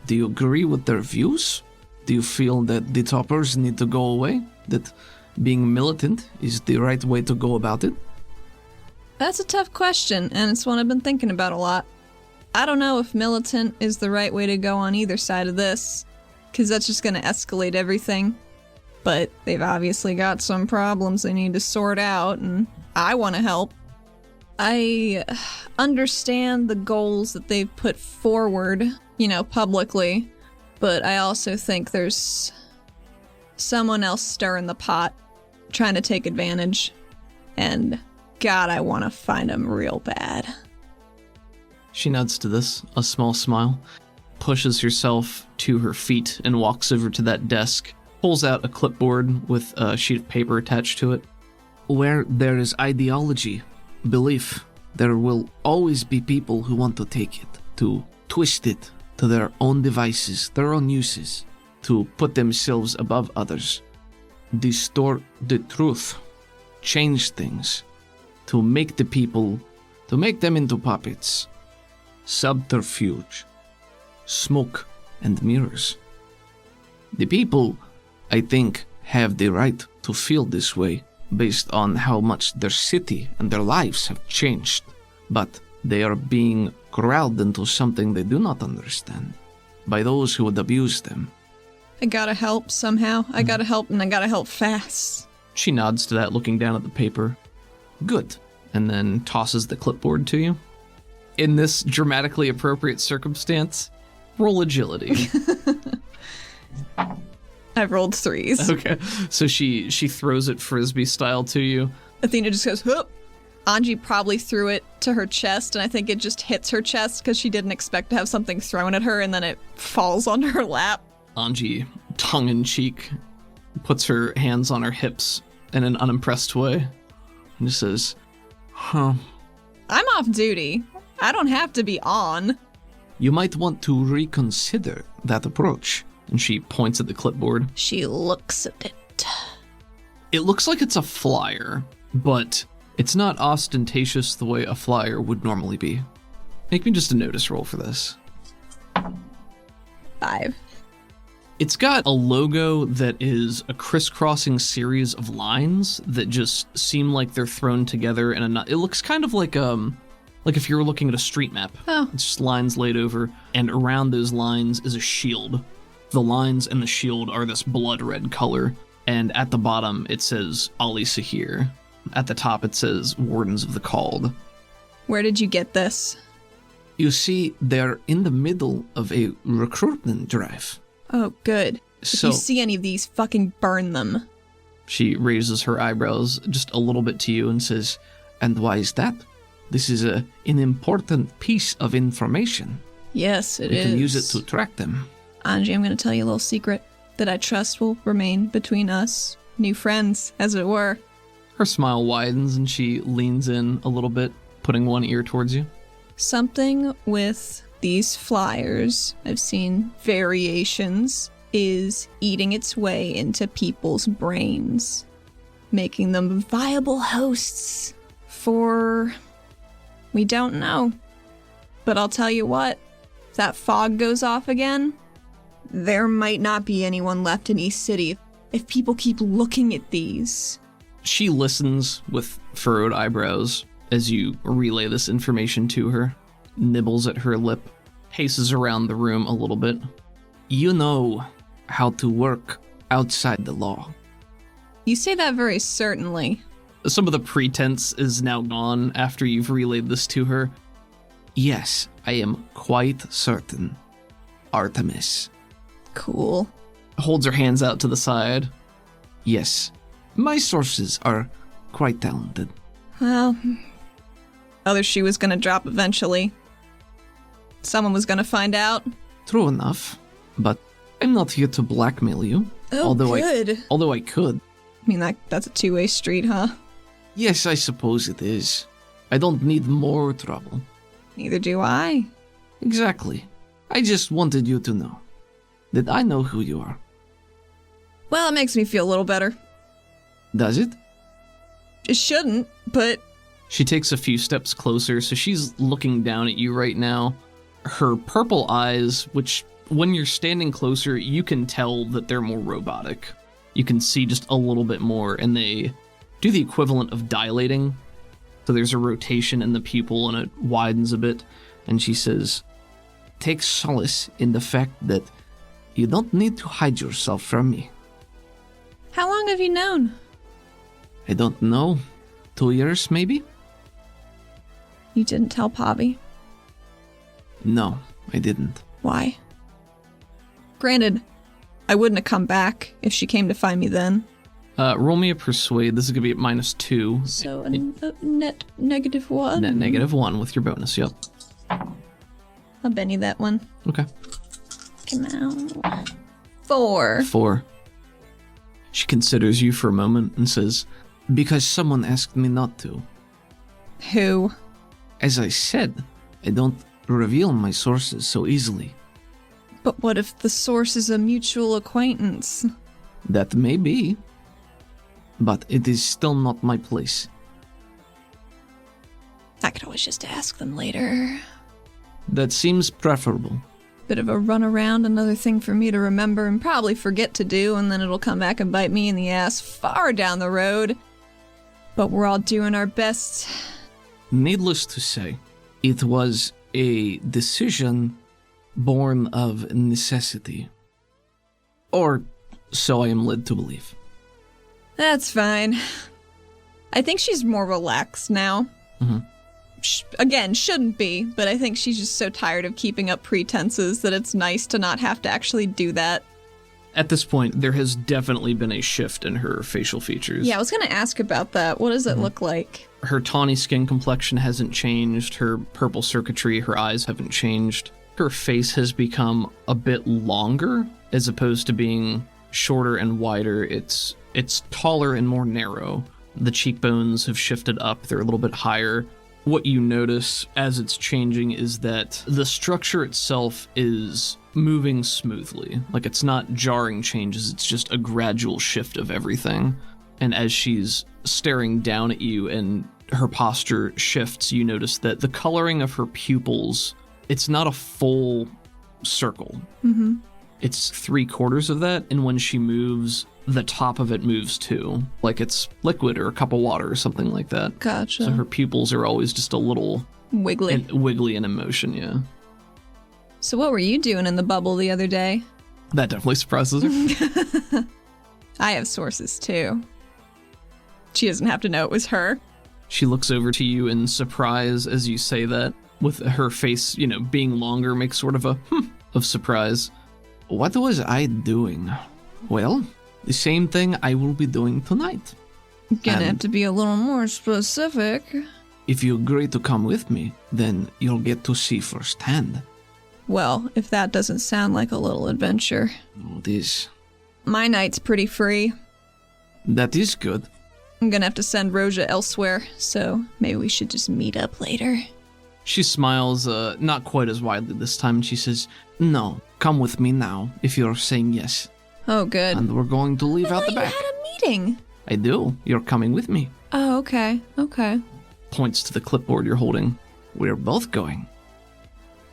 Do you agree with their views? Do you feel that the toppers need to go away? That being militant is the right way to go about it? That's a tough question, and it's one I've been thinking about a lot. I don't know if militant is the right way to go on either side of this, because that's just going to escalate everything. But they've obviously got some problems they need to sort out, and I want to help. I understand the goals that they've put forward, publicly, but I also think there's someone else stirring the pot, trying to take advantage, and God, I want to find him real bad. She nods to this, a small smile, pushes herself to her feet and walks over to that desk, pulls out a clipboard with a sheet of paper attached to it. Where there is ideology, belief, there will always be people who want to take it, to twist it to their own devices, their own uses, to put themselves above others, distort the truth, change things, to make the people, to make them into puppets. Subterfuge, smoke, and mirrors. The people, I think, have the right to feel this way based on how much their city and their lives have changed, but they are being corralled into something they do not understand by those who would abuse them. I gotta help somehow. I gotta help, and I gotta help fast. She nods to that, looking down at the paper. Good. And then tosses the clipboard to you. In this dramatically appropriate circumstance, roll agility. I've rolled 3s. Okay, so she throws it frisbee style to you. Athena just goes, whoop. Anji probably threw it to her chest, and I think it just hits her chest because she didn't expect to have something thrown at her, and then it falls onto her lap. Anji, tongue-in-cheek, puts her hands on her hips in an unimpressed way and just says, Huh. I'm off duty. I don't have to be on. You might want to reconsider that approach. And she points at the clipboard. She looks at it. It looks like it's a flyer, but it's not ostentatious the way a flyer would normally be. Make me just a notice roll for this. 5. It's got a logo that is a crisscrossing series of lines that just seem like they're thrown together in a... It looks kind of like if you were looking at a street map. Oh. It's just lines laid over, and around those lines is a shield. The lines and the shield are this blood red color, and at the bottom it says Ali Sahir. At the top it says Wardens of the Called. Where did you get this? You see, they're in the middle of a recruitment drive. Oh, good. So, if you see any of these, fucking burn them. She raises her eyebrows just a little bit to you and says, and why is that? This is an important piece of information. Yes, it is. We can use it to track them. Anji, I'm going to tell you a little secret that I trust will remain between us. New friends, as it were. Her smile widens and she leans in a little bit, putting one ear towards you. Something with these flyers, I've seen variations, is eating its way into people's brains, making them viable hosts for... we don't know. But I'll tell you what, if that fog goes off again, there might not be anyone left in East City if people keep looking at these. She listens with furrowed eyebrows as you relay this information to her, nibbles at her lip, paces around the room a little bit. You know how to work outside the law. You say that very certainly. Some of the pretense is now gone after you've relayed this to her. Yes, I am quite certain. Artemis. Cool. Holds her hands out to the side. Yes, my sources are quite talented. Well, other shoe was gonna drop eventually. Someone was gonna find out. True enough, but I'm not here to blackmail you. Oh, good. Although I could. I mean, that's a two-way street, huh? Yes, I suppose it is. I don't need more trouble. Neither do I. Exactly. I just wanted you to know that I know who you are. Well, it makes me feel a little better. Does it? It shouldn't, but... She takes a few steps closer, so she's looking down at you right now. Her purple eyes, which when you're standing closer, you can tell that they're more robotic. You can see just a little bit more, and they do the equivalent of dilating. So there's a rotation in the pupil, and it widens a bit. and she says, "Take solace in the fact that you don't need to hide yourself from me." How long have you known? I don't know. 2 years, maybe? You didn't tell Pavi. No, I didn't. Why? Granted, I wouldn't have come back if she came to find me then. Roll me a persuade. This is going to be at -2. So a net -1. Net -1 with your bonus, yep. I'll Benny that one. Okay. Come on. 4. 4. She considers you for a moment and says, Because someone asked me not to. Who? As I said, I don't reveal my sources so easily. But what if the source is a mutual acquaintance? That may be. But it is still not my place. I could always just ask them later. That seems preferable. Bit of a runaround, another thing for me to remember and probably forget to do, and then it'll come back and bite me in the ass far down the road. But we're all doing our best. Needless to say, it was a decision born of necessity. Or so I am led to believe. That's fine. I think she's more relaxed now. Mm-hmm. Again, shouldn't be, but I think she's just so tired of keeping up pretenses that it's nice to not have to actually do that. at this point, there has definitely been a shift in her facial features. Yeah, I was going to ask about that. What does it look like? Her tawny skin complexion hasn't changed. Her purple circuitry, her eyes haven't changed. Her face has become a bit longer as opposed to being shorter and wider. It's taller and more narrow. The cheekbones have shifted up. They're a little bit higher. What you notice as it's changing is that the structure itself is moving smoothly. Like, it's not jarring changes, it's just a gradual shift of everything. And as she's staring down at you and her posture shifts, you notice that the coloring of her pupils, it's not a full circle. Mm-hmm. It's 3/4 of that, and when she moves, the top of it moves too. Like it's liquid or a cup of water or something like that. Gotcha. So her pupils are always just a little wiggly in emotion, yeah. So what were you doing in the bubble the other day? That definitely surprises her. I have sources too. She doesn't have to know it was her. She looks over to you in surprise as you say that, with her face, being longer, makes sort of a of surprise. What was I doing? Well, the same thing I will be doing tonight. Gonna have to be a little more specific. If you agree to come with me, then you'll get to see firsthand. Well, if that doesn't sound like a little adventure. Oh, it is. My night's pretty free. That is good. I'm gonna have to send Roja elsewhere, so maybe we should just meet up later. She smiles, not quite as widely this time, and she says, No, come with me now, if you're saying yes. Oh, good. And we're going to leave out the back. You had a meeting. I do. You're coming with me. Oh, okay. Points to the clipboard you're holding. We're both going.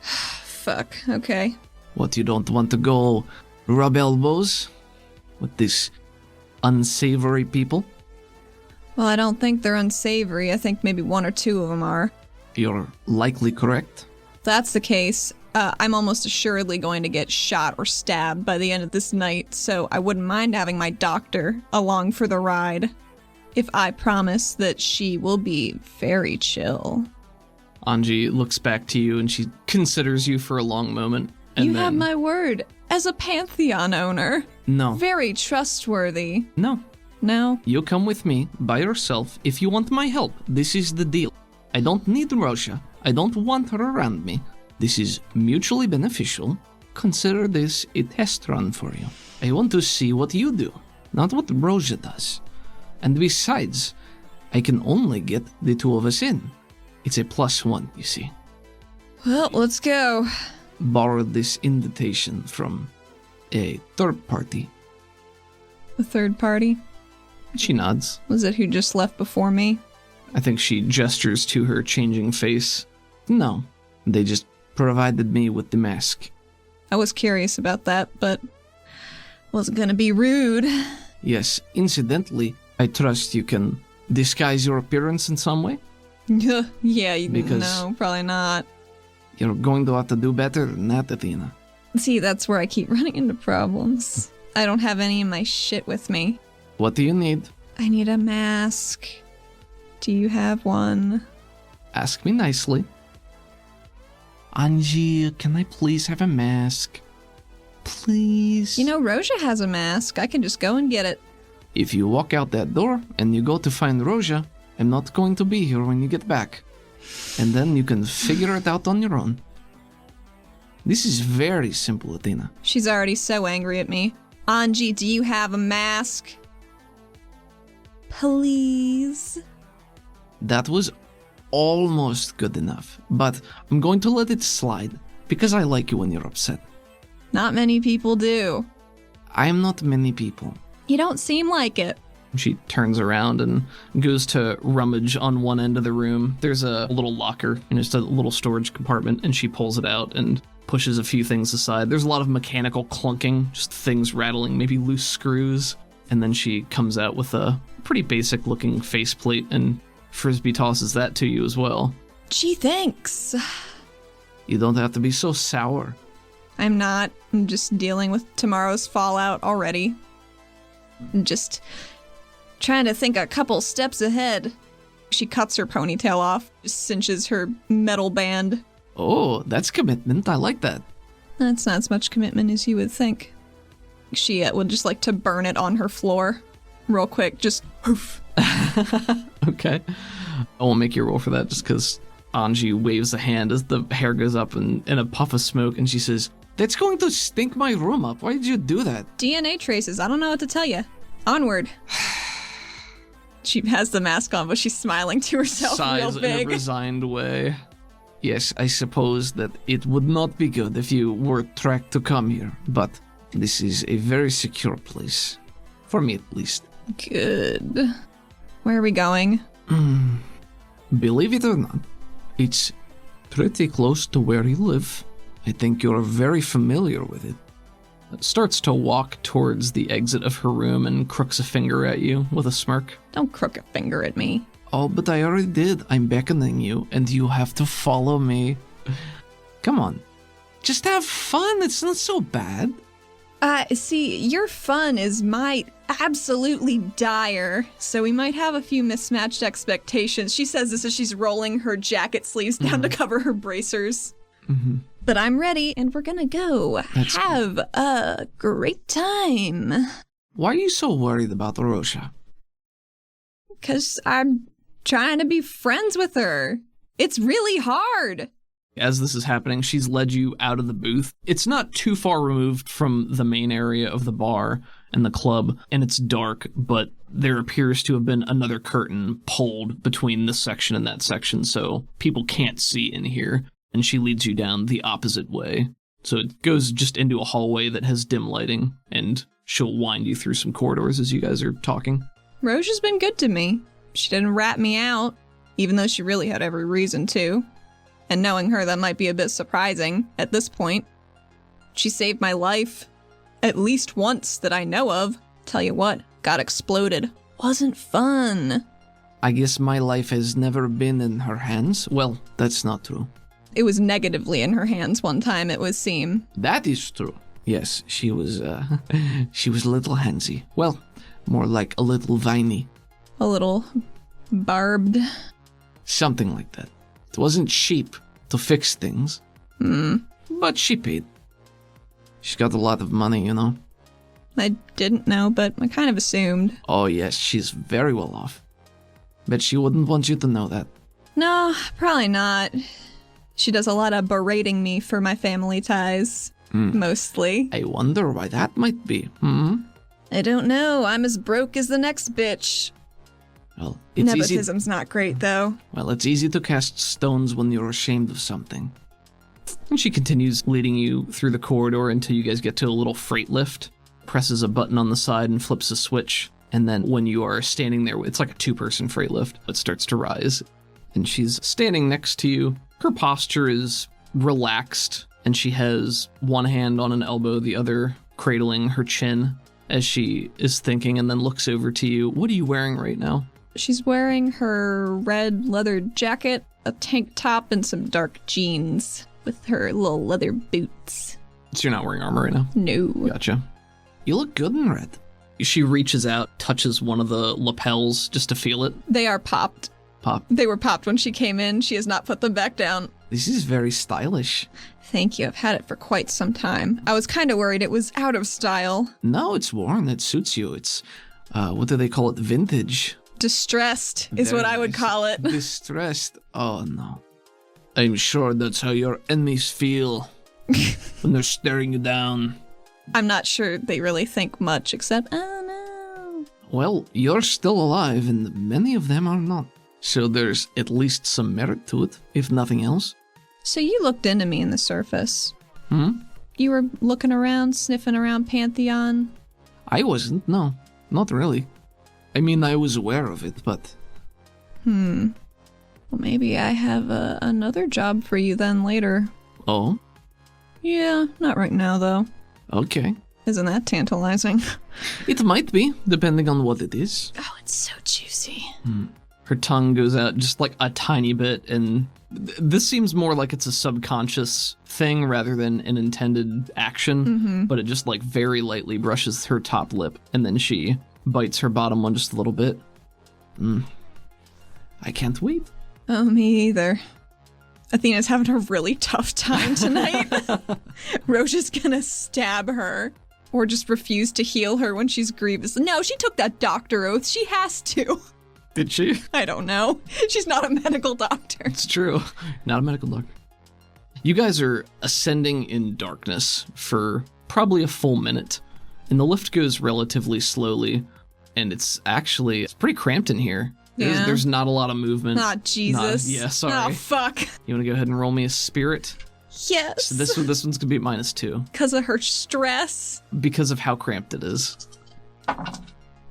Fuck, okay. What, you don't want to go rub elbows with these unsavory people? Well, I don't think they're unsavory. I think maybe one or two of them are. You're likely correct. If that's the case, I'm almost assuredly going to get shot or stabbed by the end of this night, so I wouldn't mind having my doctor along for the ride, if I promise that she will be very chill. Anji looks back to you and she considers you for a long moment. And you then, have my word, as a Pantheon owner. No. Very trustworthy. No. No? You come with me by yourself if you want my help. This is the deal. I don't need Roja. I don't want her around me. This is mutually beneficial. Consider this a test run for you. I want to see what you do, not what Roja does. And besides, I can only get the two of us in. It's a +1, you see. Well, let's go. Borrowed this invitation from a third party. The third party? She nods. Was it who just left before me? I think she gestures to her changing face. No, they just provided me with the mask. I was curious about that, but wasn't gonna be rude. Yes, incidentally, I trust you can disguise your appearance in some way? Yeah, Because- no, probably not. You're going to have to do better than that, Athena. See, that's where I keep running into problems. I don't have any of my shit with me. What do you need? I need a mask. Do you have one? Ask me nicely. Anji, can I please have a mask? Please? You know, Roja has a mask. I can just go and get it. If you walk out that door and you go to find Roja, I'm not going to be here when you get back. And then you can figure it out on your own. This is very simple, Athena. She's already so angry at me. Anji, do you have a mask? Please? That was almost good enough, but I'm going to let it slide because I like you when you're upset. Not many people do. I'm not many people. You don't seem like it. She turns around and goes to rummage on one end of the room. There's a little locker and just a little storage compartment, and she pulls it out and pushes a few things aside. There's a lot of mechanical clunking, just things rattling, maybe loose screws. And then she comes out with a pretty basic looking faceplate and frisbee tosses that to you as well. Gee, thanks. You don't have to be so sour. I'm not. I'm just dealing with tomorrow's fallout already. I'm just trying to think a couple steps ahead. She cuts her ponytail off, just cinches her metal band. Oh, that's commitment. I like that. That's not as much commitment as you would think. She would just like to burn it on her floor real quick, just poof. Okay. I won't make you roll for that just because Anji waves a hand as the hair goes up in a puff of smoke, and she says, "That's going to stink my room up. Why did you do that?" DNA traces. I don't know what to tell you. Onward. She has the mask on, but she's smiling to herself sighs real big. in a resigned way. Yes, I suppose that it would not be good if you were tracked to come here, but this is a very secure place. For me, at least. Good. Where are we going? Believe it or not, it's pretty close to where you live. I think you're very familiar with it. Starts to walk towards the exit of her room and crooks a finger at you with a smirk. Don't crook a finger at me. Oh, but I already did. I'm beckoning you, and you have to follow me. Come on. Just have fun. It's not so bad. See, your fun is my absolutely dire, so we might have a few mismatched expectations. She says this as she's rolling her jacket sleeves down to cover her bracers. Mm-hmm. But I'm ready, and we're gonna go That's have a great time. Why are you so worried about Roja? Because I'm trying to be friends with her. It's really hard. As this is happening, she's led you out of the booth. It's not too far removed from the main area of the bar and the club, and it's dark, but there appears to have been another curtain pulled between this section and that section, so people can't see in here. And she leads you down the opposite way. So it goes just into a hallway that has dim lighting, and she'll wind you through some corridors as you guys are talking. Roja's been good to me. She didn't rat me out, even though she really had every reason to. And knowing her, that might be a bit surprising at this point. She saved my life. At least once that I know of. Tell you what, got exploded. Wasn't fun. I guess my life has never been in her hands. Well, that's not true. It was negatively in her hands one time, it would seem. That is true. Yes, she was she was a little handsy. Well, more like a little viney. A little barbed. Something like that. It wasn't cheap to fix things. But she paid. She's got a lot of money, you know. I didn't know, but I kind of assumed. Oh yes, she's very well off. Bet she wouldn't want you to know that. No, probably not. She does a lot of berating me for my family ties. Mostly. I wonder why that might be. I don't know. I'm as broke as the next bitch. Well, it's easy. Nepotism's not great, though. Well, it's easy to cast stones when you're ashamed of something. And she continues leading you through the corridor until you guys get to a little freight lift, presses a button on the side and flips a switch. And then when you are standing there, it's like a two-person freight lift. It starts to rise. And she's standing next to you. Her posture is relaxed, and she has one hand on an elbow, the other cradling her chin as she is thinking, and then looks over to you. What are you wearing right now? She's wearing her red leather jacket, a tank top, and some dark jeans. with her little leather boots. So you're not wearing armor right now? No. Gotcha. You look good in red. She reaches out, touches one of the lapels just to feel it. They are popped. Pop. They were popped when she came in. She has not put them back down. This is very stylish. Thank you. I've had it for quite some time. I was kind of worried it was out of style. No, it's worn. It suits you. It's, what do they call it? Vintage. Distressed is Very what I would nice. call it. Distressed. Oh, no. I'm sure that's how your enemies feel when they're staring you down. I'm not sure they really think much except, oh no. Well, you're still alive, and many of them are not. So there's at least some merit to it, if nothing else. So you looked into me in the surface. Hmm? You were looking around, sniffing around Pantheon. I wasn't, no. Not really. I mean, I was aware of it, but... Well, maybe I have another job for you then later. Oh? Yeah, not right now though. Okay. Isn't that tantalizing? It might be, depending on what it is. Oh, it's so juicy. Her tongue goes out just like a tiny bit, and this seems more like it's a subconscious thing rather than an intended action, but it just like very lightly brushes her top lip, and then she bites her bottom one just a little bit. I can't wait. Oh, me either. Athena's having a really tough time tonight. Roche is gonna stab her. Or just refuse to heal her when she's grievous. No, she took that doctor oath. She has to. Did she? I don't know. She's not a medical doctor. It's true. Not a medical doctor. You guys are ascending in darkness for probably a full minute, and the lift goes relatively slowly, and it's pretty cramped in here. Yeah. There's not a lot of movement. Ah, Jesus. Yeah, sorry. Oh, fuck. You want to go ahead and roll me a spirit? Yes. So this one's gonna be -2 Because of her stress. because of how cramped it is.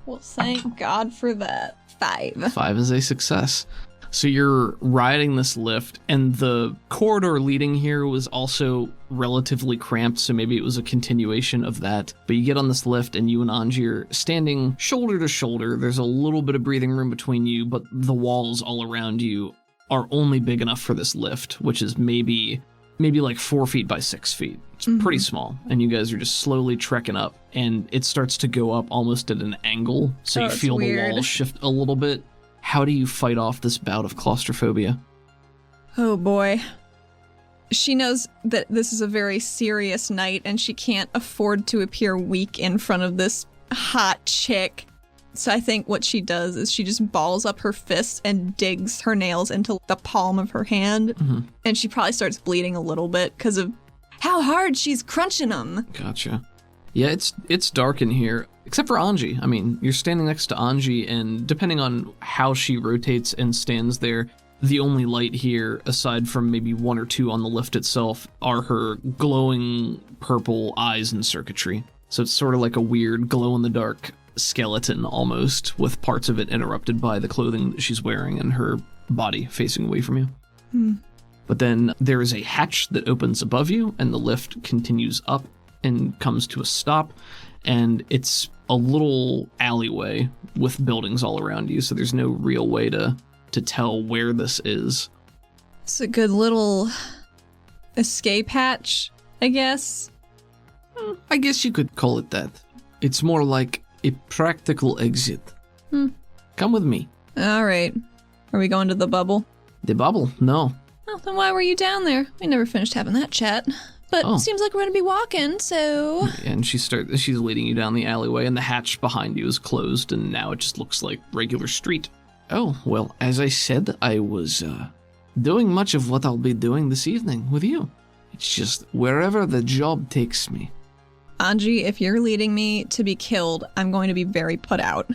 Well, thank God for that. 5. 5 is a success. So you're riding this lift, and the corridor leading here was also relatively cramped, so maybe it was a continuation of that. But you get on this lift, and you and Anji are standing shoulder to shoulder. There's a little bit of breathing room between you, but the walls all around you are only big enough for this lift, which is maybe like 4 feet by 6 feet. It's pretty small, and you guys are just slowly trekking up, and it starts to go up almost at an angle, so you it's feel weird. the walls shift a little bit. How do you fight off this bout of claustrophobia? Oh, boy. She knows that this is a very serious night, and she can't afford to appear weak in front of this hot chick. So I think what she does is she just balls up her fists and digs her nails into the palm of her hand. And she probably starts bleeding a little bit because of how hard she's crunching them. Gotcha. Yeah, it's dark in here, except for Anji. I mean, you're standing next to Anji, and depending on how she rotates and stands there, the only light here, aside from maybe 1 or 2 on the lift itself, are her glowing purple eyes and circuitry. So it's sort of like a weird glow-in-the-dark skeleton almost, with parts of it interrupted by the clothing that she's wearing and her body facing away from you. But then there is a hatch that opens above you, and the lift continues up and comes to a stop, and it's a little alleyway with buildings all around you, so there's no real way to tell where this is. It's a good little escape hatch, I guess. I guess you could call it that. It's more like a practical exit. Come with me. All right. Are we going to the bubble? The bubble? No. Oh, then why were you down there? We never finished having that chat. But Oh. it seems like we're going to be walking, so... And she's leading you down the alleyway, and the hatch behind you is closed, and now it just looks like regular street. Oh, well, as I said, I was doing much of what I'll be doing this evening with you. It's just wherever the job takes me. Anji, if you're leading me to be killed, I'm going to be very put out.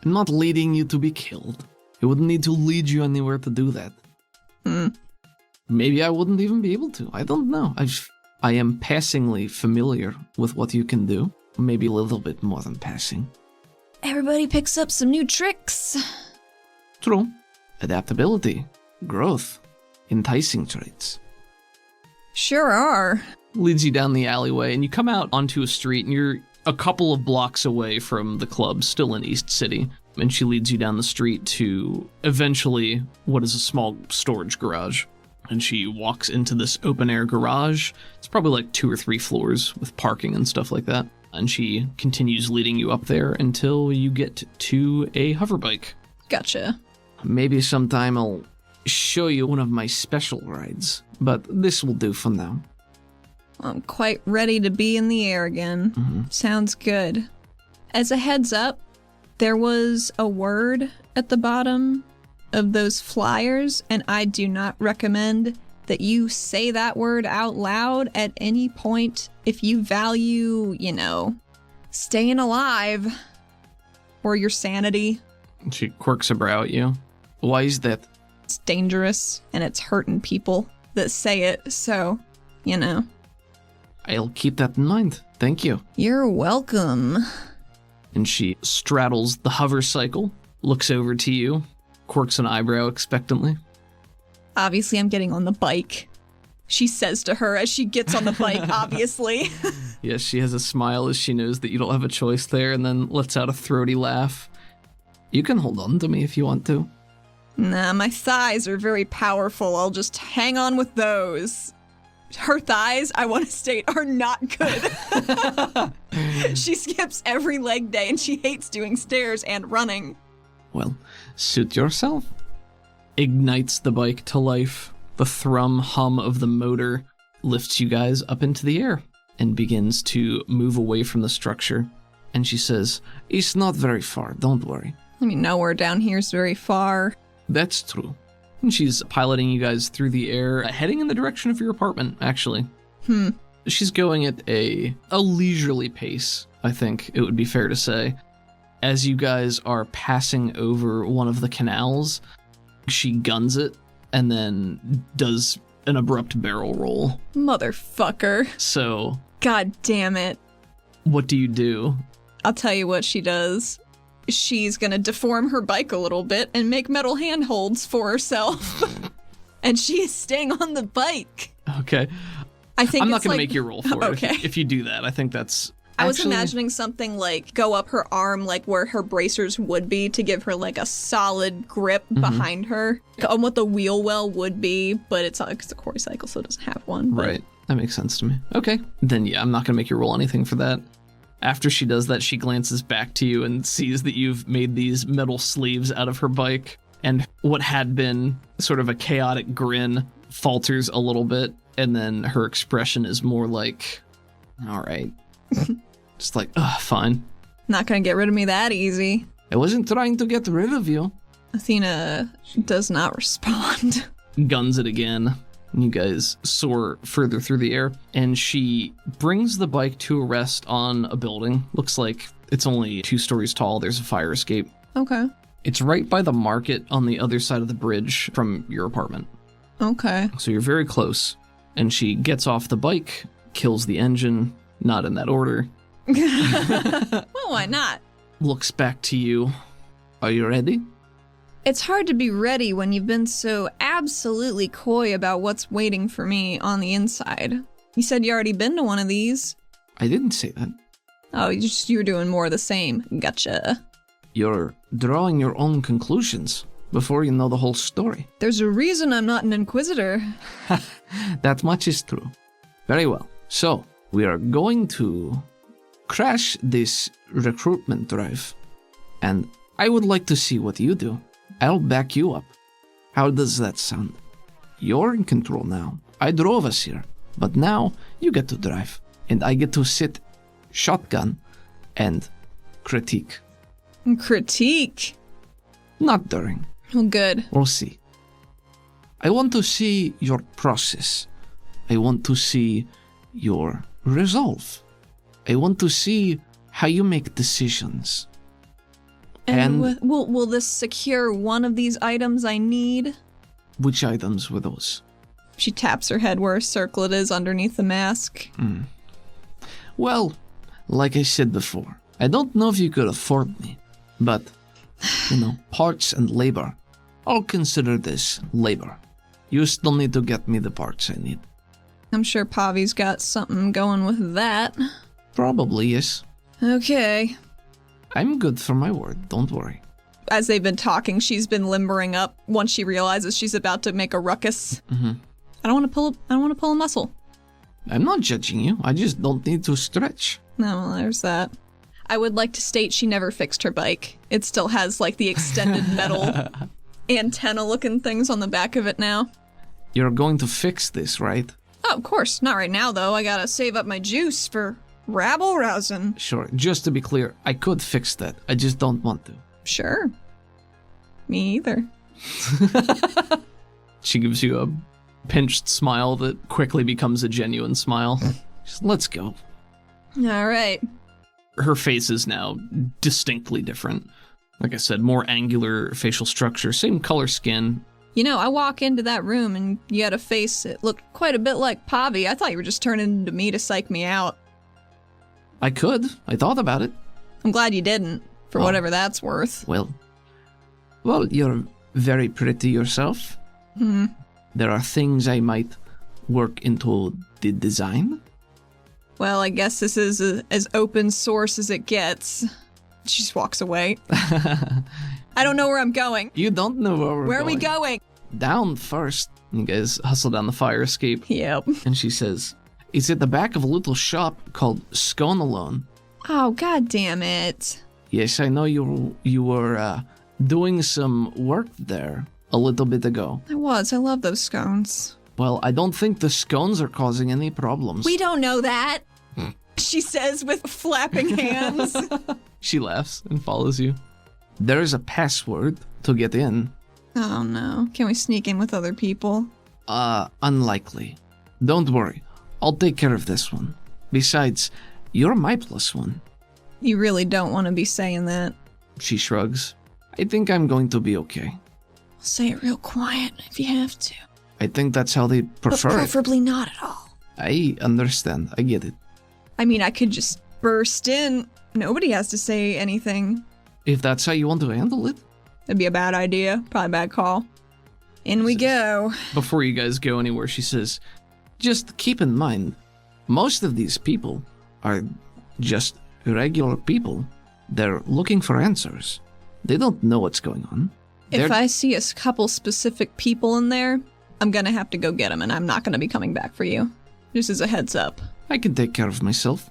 I'm not leading you to be killed. I wouldn't need to lead you anywhere to do that. Maybe I wouldn't even be able to. I don't know. I am passingly familiar with what you can do. Maybe a little bit more than passing. Everybody picks up some new tricks. True. Adaptability, growth, enticing traits. Sure are. Leads you down the alleyway, and you come out onto a street, and you're a couple of blocks away from the club, still in East City. And she leads you down the street to eventually what is a small storage garage. And she walks into this open-air garage. It's probably like 2 or 3 floors with parking and stuff like that. And she continues leading you up there until you get to a hoverbike. Gotcha. Maybe sometime I'll show you one of my special rides, but this will do for now. I'm quite ready to be in the air again. Sounds good. As a heads up, there was a word at the bottom of those flyers, and I do not recommend that you say that word out loud at any point if you value, staying alive or your sanity. She quirks a brow at you. Why is that? It's dangerous and it's hurting people that say it, so, I'll keep that in mind. Thank you. You're welcome. And she straddles the hover cycle, looks over to you, quirks an eyebrow expectantly. Obviously, I'm getting on the bike. She says to her as she gets on the bike, obviously. Yes, she has a smile as she knows that you don't have a choice there, and then lets out a throaty laugh. You can hold on to me if you want to. Nah, my thighs are very powerful. I'll just hang on with those. Her thighs, I want to state, are not good. She skips every leg day, and she hates doing stairs and running. Well, suit yourself. Ignites the bike to life. The thrum hum of the motor lifts you guys up into the air and begins to move away from the structure. And she says, "It's not very far, don't worry." I mean, nowhere down here is very far. That's true. And she's piloting you guys through the air, heading in the direction of your apartment, actually. She's going at a leisurely pace, I think it would be fair to say. As you guys are passing over one of the canals, she guns it and then does an abrupt barrel roll. Motherfucker. So, God damn it. what do you do? I'll tell you what she does. She's gonna deform her bike a little bit and make metal handholds for herself. And she is staying on the bike. Okay. I think I'm not it's going to like- make you roll for it Okay. if you do that. I think that's... I was actually- imagining something like go up her arm, like where her bracers would be, to give her like a solid grip behind her. What the wheel well would be, but it's not because the quarry cycle, so it doesn't have one. But Right. That makes sense to me. Okay. Then yeah, I'm not going to make you roll anything for that. After she does that, she glances back to you and sees that you've made these metal sleeves out of her bike. And what had been sort of a chaotic grin falters a little bit. And then her expression is more like, all right. Just like, fine. Not gonna get rid of me that easy. I wasn't trying to get rid of you. Athena does not respond. Guns it again. You guys soar further through the air, and she brings the bike to a rest on a building. Looks like it's only 2 stories tall. There's a fire escape. Okay. It's right by the market on the other side of the bridge from your apartment. Okay. So you're very close. And she gets off the bike, kills the engine, not in that order, Well, why not? looks back to you. Are you ready? It's hard to be ready when you've been so absolutely coy about what's waiting for me on the inside. You said you already been to one of these. I didn't say that. Oh, you were doing more of the same. Gotcha. You're drawing your own conclusions before you know the whole story. There's a reason I'm not an inquisitor. That much is true. Very well. So, we are going to crash this recruitment drive. And I would like to see what you do. I'll back you up. How does that sound? You're in control now. I drove us here. But now, you get to drive. And I get to sit shotgun and critique. Critique? Not during. Well, good. We'll see. I want to see your process. I want to see your resolve. I want to see how you make decisions. And- will this secure one of these items I need? Which items were those? She taps her head where a circlet is underneath the mask. Well, like I said before, I don't know if you could afford me, but, parts and labor. I'll consider this labor. You still need to get me the parts I need. I'm sure Pavi's got something going with that. Probably, yes. Okay. I'm good for my word, don't worry. As they've been talking, she's been limbering up once she realizes she's about to make a ruckus. I don't want to pull a muscle. I'm not judging you. I just don't need to stretch. No, well, there's that. I would like to state she never fixed her bike. It still has, like, the extended metal antenna-looking things on the back of it now. You're going to fix this, right? Oh, of course. Not right now, though. I gotta save up my juice for rabble-rousing. Sure. Just to be clear, I could fix that. I just don't want to. Sure. Me either. She gives you a pinched smile that quickly becomes a genuine smile. Just let's go. All right. Her face is now distinctly different. Like I said, more angular facial structure, same color skin. You know, I walk into that room and you had a face that looked quite a bit like Pavi. I thought you were just turning into me to psych me out. I could. I thought about it. I'm glad you didn't, for whatever that's worth. Well, you're very pretty yourself. There are things I might work into the design. Well, I guess this is as open source as it gets. She just walks away. I don't know where I'm going. You don't know where we're going. Where are we going? Down first. You guys hustle down the fire escape. Yep. And she says, it's at the back of a little shop called Scone Alone. Oh, god damn it. Yes, I know you were doing some work there a little bit ago. I was. I love those scones. Well, I don't think the scones are causing any problems. We don't know that, she says with flapping hands. She laughs and follows you. There is a password to get in. Oh no. Can we sneak in with other people? Unlikely. Don't worry. I'll take care of this one. Besides, you're my +1. You really don't want to be saying that. She shrugs. I think I'm going to be okay. Say it real quiet if you have to. I think that's how they prefer But preferably not at all. I understand. I get it. I mean, I could just burst in. Nobody has to say anything. If that's how you want to handle it. That'd be a bad idea. Probably a bad call. In we go. Before you guys go anywhere, she says, Just keep in mind, most of these people are just regular people. They're looking for answers. They don't know what's going on. If I see a couple specific people in there, I'm gonna have to go get them, and I'm not gonna be coming back for you. Just as a heads up. I can take care of myself.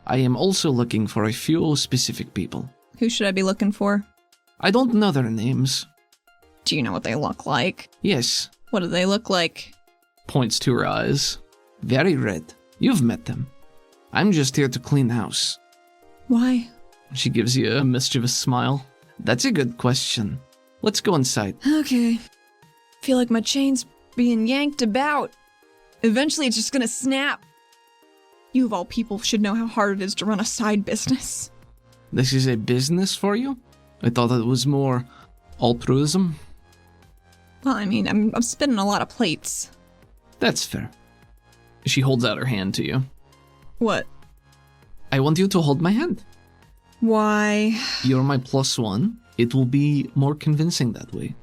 I am also looking for a few specific people. Who should I be looking for? I don't know their names. Do you know what they look like? Yes, What do they look like? points to her eyes. very red. You've met them. I'm just here to clean house. Why? She gives you a mischievous smile. That's a good question. Let's go inside. Okay. Feel like my chain's being yanked about. Eventually it's just gonna snap. You of all people should know how hard it is to run a side business. This is a business for you? I thought it was more altruism. Well, I mean, I'm spinning a lot of plates. That's fair. She holds out her hand to you. What? I want you to hold my hand. Why? You're my +1. It will be more convincing that way.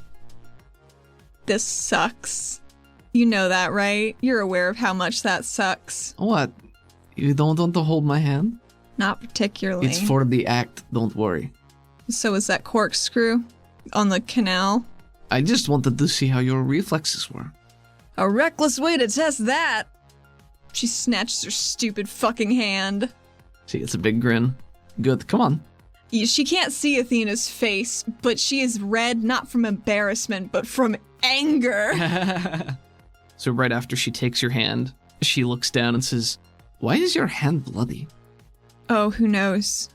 This sucks. You know that, right? You're aware of how much that sucks. What? You don't want to hold my hand? Not particularly. It's for the act, don't worry. So is that corkscrew on the canal? I just wanted to see how your reflexes were. A reckless way to test that. She snatches her stupid fucking hand. She gets a big grin. Good, come on. She can't see Athena's face, but she is red not from embarrassment, but from anger. So right after she takes your hand, she looks down and says, Why is your hand bloody? Oh, who knows?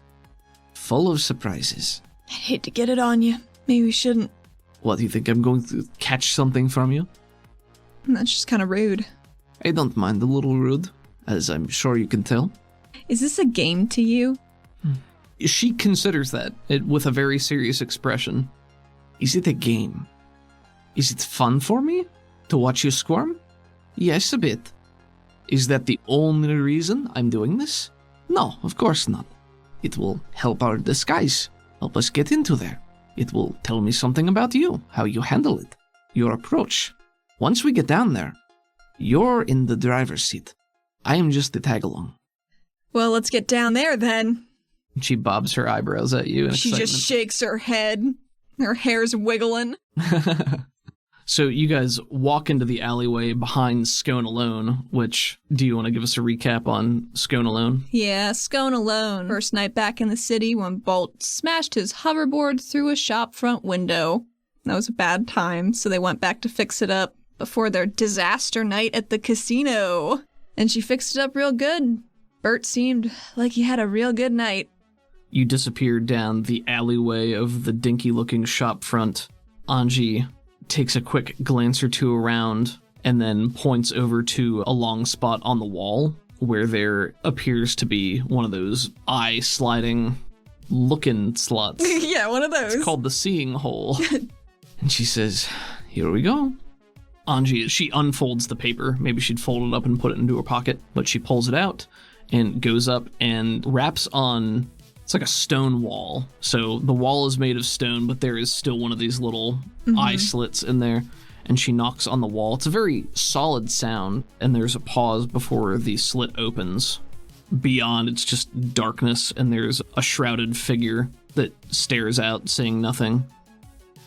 Full of surprises. I'd hate to get it on you. Maybe we shouldn't. What, do you think I'm going to catch something from you? That's just kind of rude. I don't mind a little rude, as I'm sure you can tell. Is this a game to you? She considers that, with a very serious expression. Is it a game? Is it fun for me? To watch you squirm? Yes, a bit. Is that the only reason I'm doing this? No, of course not. It will help our disguise, help us get into there. It will tell me something about you, how you handle it, your approach. Once we get down there, you're in the driver's seat. I am just the tag-along. Well, let's get down there then. She bobs her eyebrows at you in She excitement. just shakes her head. Her hair's wiggling. So you guys walk into the alleyway behind Scone Alone, which, do you want to give us a recap on Scone Alone? Yeah, Scone Alone. First night back in the city when Bolt smashed his hoverboard through a shop front window. That was a bad time, so they went back to fix it up before their disaster night at the casino. And she fixed it up real good. Bert seemed like he had a real good night. You disappear down the alleyway of the dinky-looking shop front. Anji takes a quick glance or two around and then points over to a long spot on the wall where there appears to be one of those eye-sliding looking slots. Yeah, one of those. It's called the seeing hole. And she says, "Here we go." Anji, she unfolds the paper. Maybe she'd fold it up and put it into her pocket, but she pulls it out and goes up and wraps on, it's like a stone wall. So the wall is made of stone, but there is still one of these little eye slits in there. And she knocks on the wall. It's a very solid sound, and there's a pause before the slit opens. Beyond, it's just darkness, and there's a shrouded figure that stares out, saying nothing.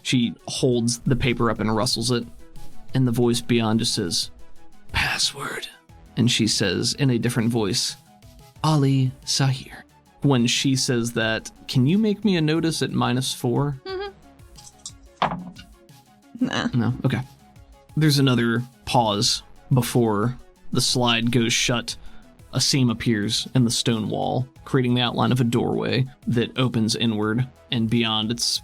She holds the paper up and rustles it, and the voice beyond just says, "Password." And she says in a different voice, "Ali Sahir." When she says that, can you make me a notice at -4? Nah. No? Okay. There's another pause before the slide goes shut. A seam appears in the stone wall, creating the outline of a doorway that opens inward, and beyond it's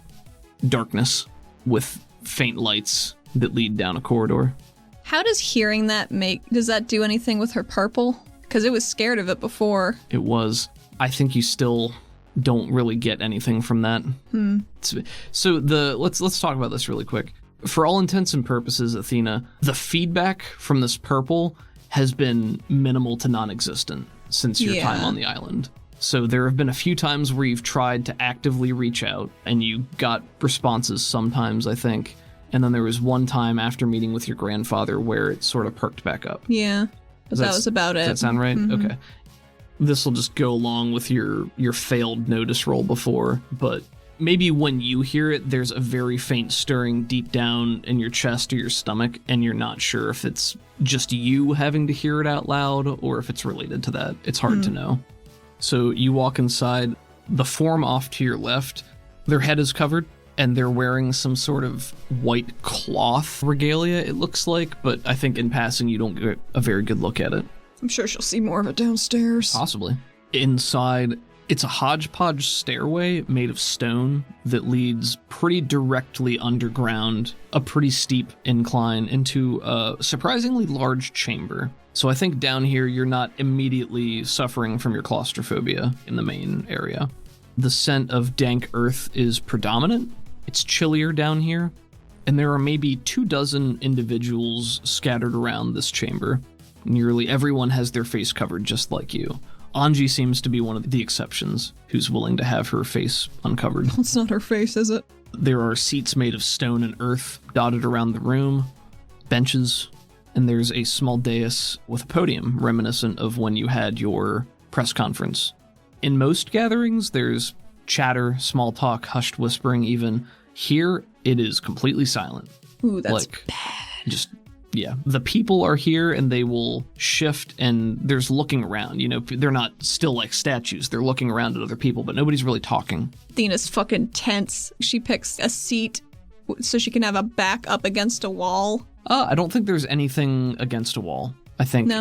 darkness with faint lights that lead down a corridor. How does hearing that does that do anything with her purple? Because it was scared of it before. It was. I think you still don't really get anything from that. So let's talk about this really quick. For all intents and purposes, Athena, the feedback from this purple has been minimal to non-existent since your time on the island. So there have been a few times where you've tried to actively reach out, and you got responses sometimes, I think. And then there was one time after meeting with your grandfather where it sort of perked back up. Yeah, but that was about it. Does that sound right? Okay. This will just go along with your failed notice roll before, but maybe when you hear it, there's a very faint stirring deep down in your chest or your stomach, and you're not sure if it's just you having to hear it out loud or if it's related to that. It's hard to know. So you walk inside. The form off to your left, their head is covered, and they're wearing some sort of white cloth regalia, it looks like, but I think in passing you don't get a very good look at it. I'm sure she'll see more of it downstairs. Possibly. Inside, it's a hodgepodge stairway made of stone that leads pretty directly underground, a pretty steep incline into a surprisingly large chamber. So I think down here you're not immediately suffering from your claustrophobia in the main area. The scent of dank earth is predominant. It's chillier down here, and there are maybe 24 individuals scattered around this chamber. Nearly everyone has their face covered just like you. Anji seems to be one of the exceptions who's willing to have her face uncovered. It's not her face, is it? There are seats made of stone and earth dotted around the room, benches, and there's a small dais with a podium reminiscent of when you had your press conference. In most gatherings, there's chatter, small talk, hushed whispering even. Here, it is completely silent. Ooh, that's bad. Yeah, the people are here and they will shift, and there's looking around. You know, they're not still like statues. They're looking around at other people, but nobody's really talking. Athena's fucking tense. She picks a seat so she can have a back up against a wall. I don't think there's anything against a wall. I think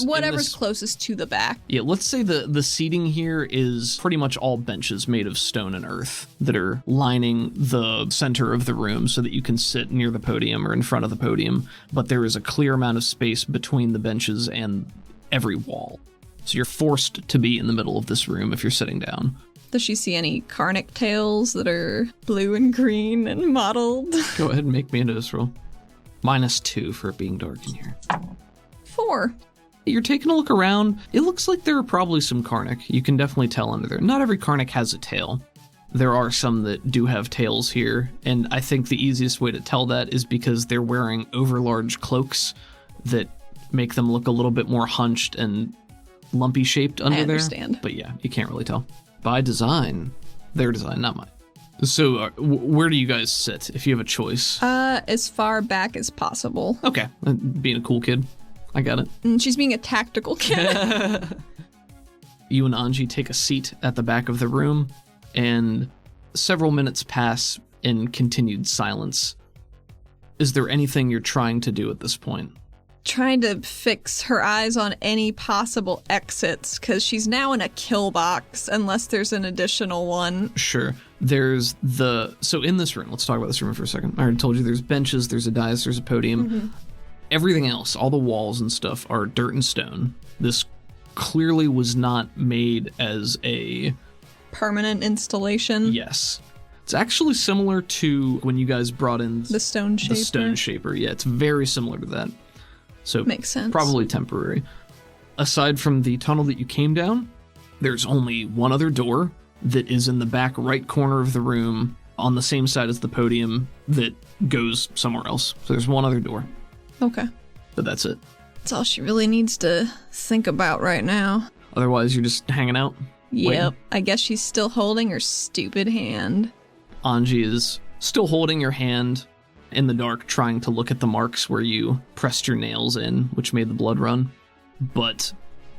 whatever's closest to the back. Yeah, let's say the seating here is pretty much all benches made of stone and earth that are lining the center of the room so that you can sit near the podium or in front of the podium, but there is a clear amount of space between the benches and every wall. So you're forced to be in the middle of this room if you're sitting down. Does she see any Karnak tails that are blue and green and mottled? Go ahead and make me a notice roll. -2 for it being dark in here. 4. You're taking a look around. It looks like there are probably some Karnak. You can definitely tell under there. Not every Karnak has a tail. There are some that do have tails here, and I think the easiest way to tell that is because they're wearing overlarge cloaks that make them look a little bit more hunched and lumpy shaped under there. I understand. But yeah, you can't really tell. By design. Their design, not mine. So where do you guys sit if you have a choice? As far back as possible. Okay, being a cool kid. I got it. And she's being a tactical kid. You and Anji take a seat at the back of the room, and several minutes pass in continued silence. Is there anything you're trying to do at this point? Trying to fix her eyes on any possible exits, because she's now in a kill box, unless there's an additional one. Sure. So in this room, let's talk about this room for a second. I already told you there's benches, there's a dais, there's a podium. Mm-hmm. Everything else, all the walls and stuff, are dirt and stone. This clearly was not made as a permanent installation. Yes. It's actually similar to when you guys brought in the stone shaper. The stone shaper. Yeah, it's very similar to that. So makes sense. Probably temporary. Aside from the tunnel that you came down, there's only one other door that is in the back right corner of the room on the same side as the podium that goes somewhere else. So there's one other door. Okay. But that's it. That's all she really needs to think about right now. Otherwise, you're just hanging out? Yep. Waiting. I guess she's still holding her stupid hand. Anji is still holding your hand in the dark, trying to look at the marks where you pressed your nails in, which made the blood run. But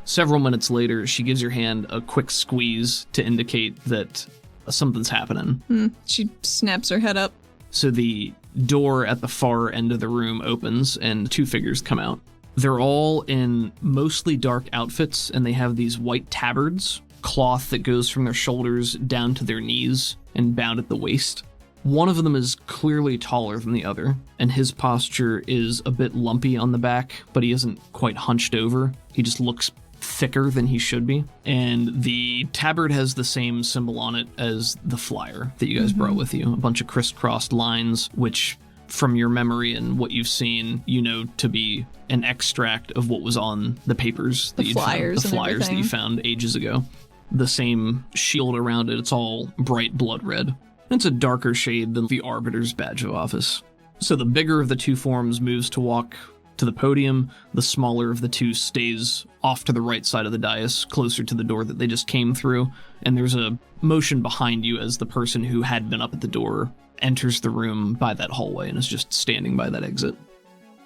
several minutes later, she gives your hand a quick squeeze to indicate that something's happening. She snaps her head up. So the door at the far end of the room opens and two figures come out. They're all in mostly dark outfits, and they have these white tabards, cloth that goes from their shoulders down to their knees and bound at the waist. One of them is clearly taller than the other, and his posture is a bit lumpy on the back, but he isn't quite hunched over. He just looks thicker than he should be. And the tabard has the same symbol on it as the flyer that you guys brought with you. A bunch of crisscrossed lines, which from your memory and what you've seen, you know to be an extract of what was on the papers that you found. The flyers that you found ages ago. The same shield around it, it's all bright blood red. It's a darker shade than the Arbiter's badge of office. So the bigger of the two forms moves to walk to the podium, the smaller of the two stays off to the right side of the dais, closer to the door that they just came through, and there's a motion behind you as the person who had been up at the door enters the room by that hallway and is just standing by that exit.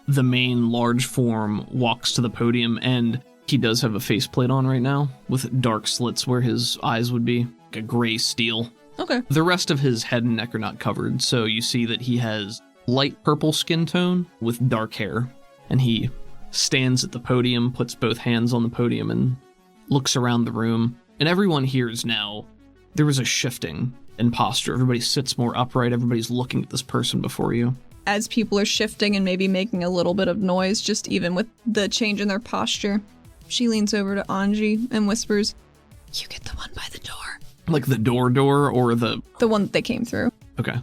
The main large form walks to the podium, and he does have a faceplate on right now, with dark slits where his eyes would be, like a gray steel. Okay. The rest of his head and neck are not covered, so you see that he has light purple skin tone with dark hair. And he stands at the podium, puts both hands on the podium, and looks around the room. And everyone hears now, there was a shifting in posture. Everybody sits more upright. Everybody's looking at this person before you. As people are shifting and maybe making a little bit of noise, just even with the change in their posture, she leans over to Anji and whispers, "You get the one by the door." Like the door or the... The one that they came through. Okay.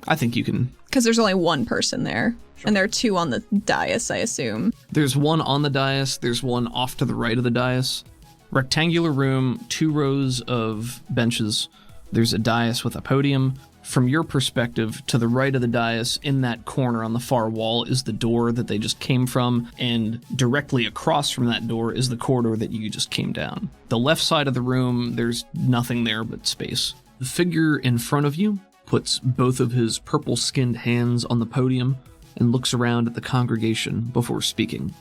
I think you can... Because there's only one person there. Sure. And there are two on the dais, I assume. There's one on the dais. There's one off to the right of the dais. Rectangular room, 2 rows of benches. There's a dais with a podium. From your perspective, to the right of the dais, in that corner on the far wall, is the door that they just came from, and directly across from that door is the corridor that you just came down. The left side of the room, there's nothing there but space. The figure in front of you puts both of his purple-skinned hands on the podium and looks around at the congregation before speaking.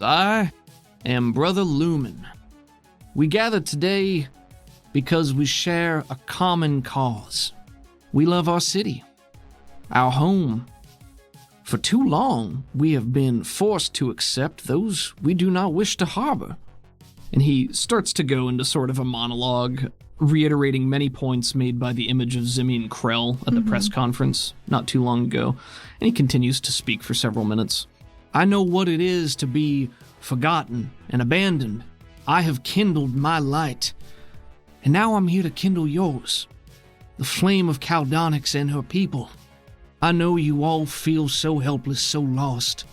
"I am Brother Lumen. We gather today because we share a common cause. We love our city, our home. For too long, we have been forced to accept those we do not wish to harbor." And he starts to go into sort of a monologue, reiterating many points made by the image of Zimian Krell at the press conference not too long ago, and he continues to speak for several minutes. "I know what it is to be forgotten and abandoned. I have kindled my light, and now I'm here to kindle yours. The flame of Caldonix and her people. I know you all feel so helpless, so lost,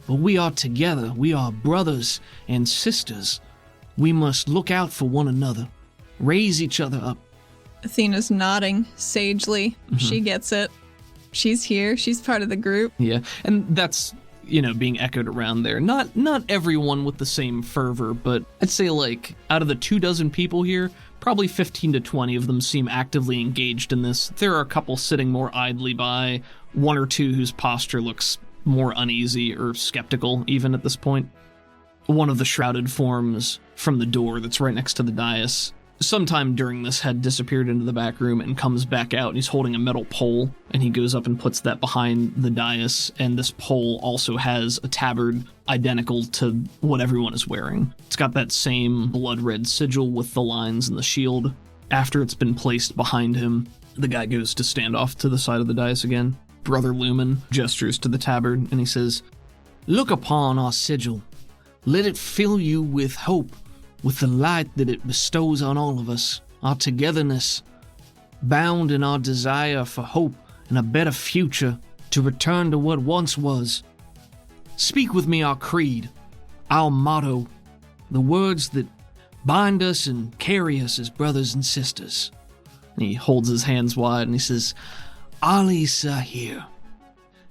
but we are together. We are brothers and sisters. We must look out for one another, raise each other up." Athena's nodding sagely. She gets it. She's here. She's part of the group. Yeah, and that's, being echoed around there. Not everyone with the same fervor, but I'd say, like, out of the 24 people here, Probably 15 to 20 of them seem actively engaged in this. There are a couple sitting more idly by, one or two whose posture looks more uneasy or skeptical even at this point. One of the shrouded forms from the door that's right next to the dais sometime during this had disappeared into the back room and comes back out, and he's holding a metal pole, and he goes up and puts that behind the dais, and this pole also has a tabard identical to what everyone is wearing. It's got that same blood-red sigil with the lines and the shield. After it's been placed behind him, the guy goes to stand off to the side of the dais again. Brother Lumen gestures to the tabard, and he says, "Look upon our sigil. Let it fill you with hope, with the light that it bestows on all of us, our togetherness, bound in our desire for hope and a better future to return to what once was. Speak with me our creed, our motto, the words that bind us and carry us as brothers and sisters." And he holds his hands wide and he says, Ali Sahir.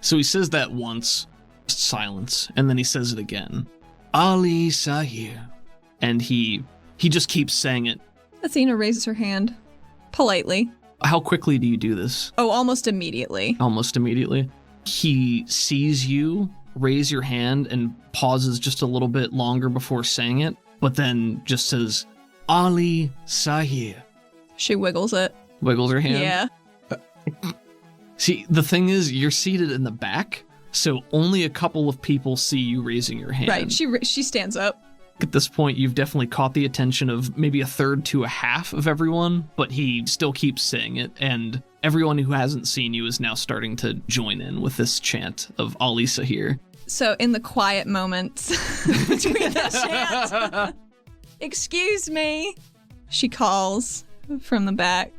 So he says that once, silence, and then he says it again. Ali Sahir. And he just keeps saying it. Athena raises her hand, politely. How quickly do you do this? Oh, almost immediately. Almost immediately. He sees you raise your hand and pauses just a little bit longer before saying it, but then just says, Ali Sahir. She wiggles it. Wiggles her hand? Yeah. See, the thing is, you're seated in the back, so only a couple of people see you raising your hand. Right, she stands up. At this point, you've definitely caught the attention of maybe a third to a half of everyone, but he still keeps saying it, and everyone who hasn't seen you is now starting to join in with this chant of Ali Sahir. So in the quiet moments between the chant, "Excuse me," she calls from the back.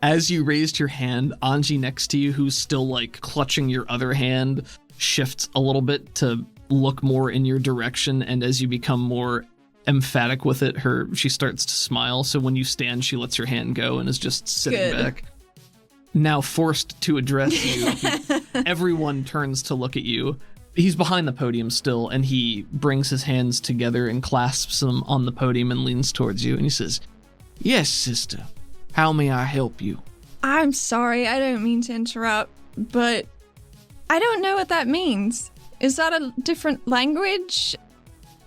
As you raised your hand, Anji next to you, who's still like clutching your other hand, shifts a little bit to look more in your direction, and as you become more emphatic with it, she starts to smile. So when you stand, she lets your hand go and is just sitting back. Now forced to address you, everyone turns to look at you. He's behind the podium still, and he brings his hands together and clasps them on the podium and leans towards you, and he says, "Yes, sister. How may I help you?" I'm sorry, I don't mean to interrupt, but I don't know what that means. Is that a different language?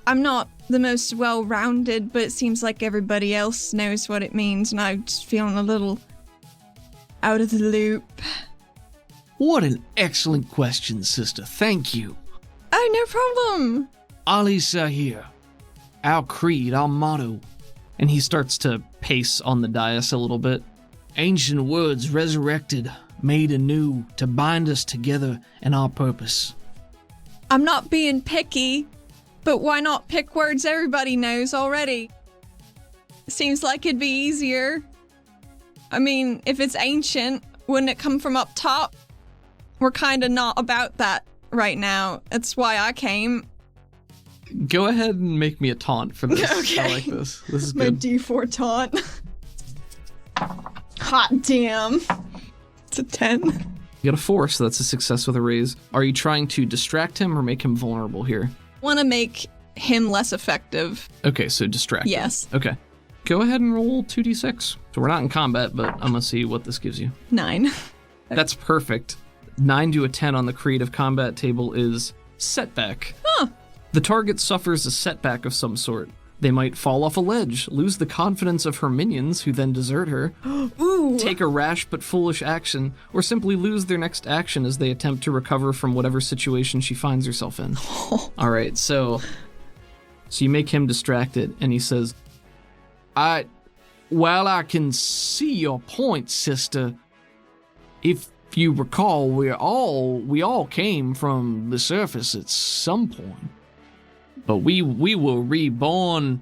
I'm not the most well-rounded, but it seems like everybody else knows what it means, and I'm just feeling a little out of the loop. What an excellent question, sister. Thank you. Oh, no problem. Ali Sahir. Our creed, our motto. And he starts to pace on the dais a little bit. Ancient words resurrected, made anew, to bind us together in our purpose. I'm not being picky, but why not pick words everybody knows already? Seems like it'd be easier. I mean, if it's ancient, wouldn't it come from up top? We're kind of not about that right now. That's why I came. Go ahead and make me a taunt for this. Okay. I like this. This is My good. D4 taunt. Hot damn. It's a 10. You got a 4, so that's a success with a raise. Are you trying to distract him or make him vulnerable here? Want to make him less effective. Okay, so distract him. Yes. Okay. Go ahead and roll 2d6. So we're not in combat, but I'm going to see what this gives you. 9. That's perfect. 9 to a 10 on the creative combat table is setback. Huh. The target suffers a setback of some sort. They might fall off a ledge, lose the confidence of her minions, who then desert her, Ooh. take a rash but foolish action, or simply lose their next action as they attempt to recover from whatever situation she finds herself in. All right, so you make him distracted, and he says, Well, I can see your point, sister. If you recall, we all came from the surface at some point. But we were reborn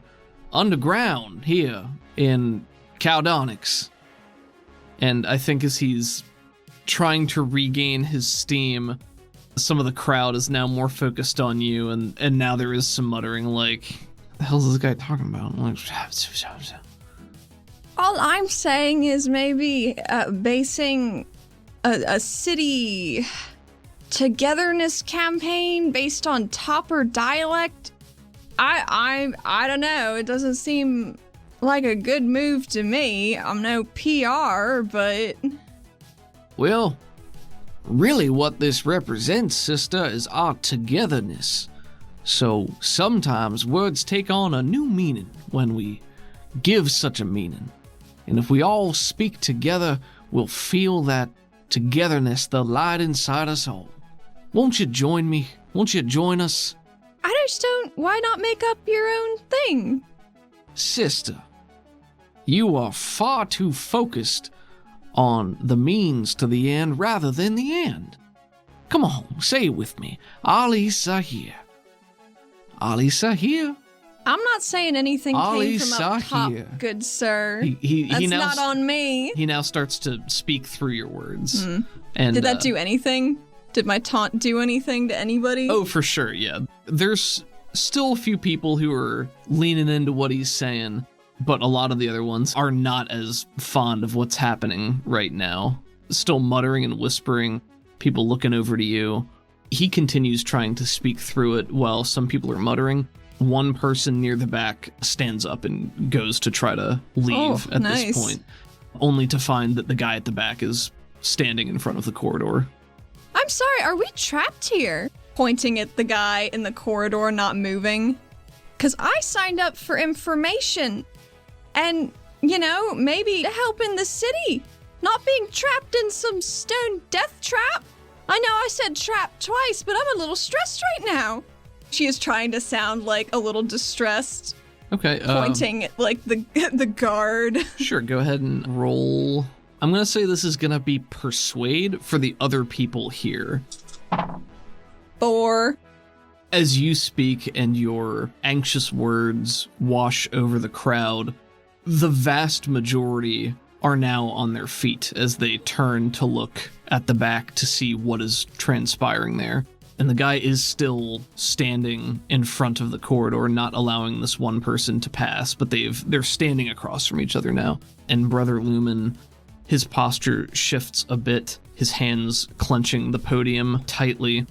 underground here in Caldonix. And I think as he's trying to regain his steam, some of the crowd is now more focused on you, and now there is some muttering like, "What the hell's this guy talking about?" I'm like, All I'm saying is maybe basing a city togetherness campaign based on Topper dialect. I don't know. It doesn't seem like a good move to me. I'm no PR, but... Well, really what this represents, sister, is our togetherness. So sometimes words take on a new meaning when we give such a meaning. And if we all speak together, we'll feel that togetherness, the light inside us all. Won't you join me? Won't you join us? I just don't... Why not make up your own thing? Sister, you are far too focused on the means to the end rather than the end. Come on, say it with me. Ali Sahir. Ali Sahir. I'm not saying anything Ali came from up top, Sahir. good sir. That's not on me. He now starts to speak through your words. And Did that do anything? Did my taunt do anything to anybody? Oh, for sure, yeah. There's still a few people who are leaning into what he's saying, but a lot of the other ones are not as fond of what's happening right now. Still muttering and whispering, people looking over to you. He continues trying to speak through it while some people are muttering. One person near the back stands up and goes to try to leave at this point, only to find that the guy at the back is standing in front of the corridor. I'm sorry, are we trapped here? Pointing at the guy in the corridor not moving. Because I signed up for information. And, maybe to help in the city. Not being trapped in some stone death trap. I know I said trap twice, but I'm a little stressed right now. She is trying to sound like a little distressed. Okay. Pointing at like the guard. Sure, go ahead and roll. I'm going to say this is going to be persuade for the other people here. 4. As you speak and your anxious words wash over the crowd, the vast majority are now on their feet as they turn to look at the back to see what is transpiring there. And the guy is still standing in front of the corridor, not allowing this one person to pass, but they're standing across from each other now. And Brother Lumen, his posture shifts a bit, his hands clenching the podium tightly.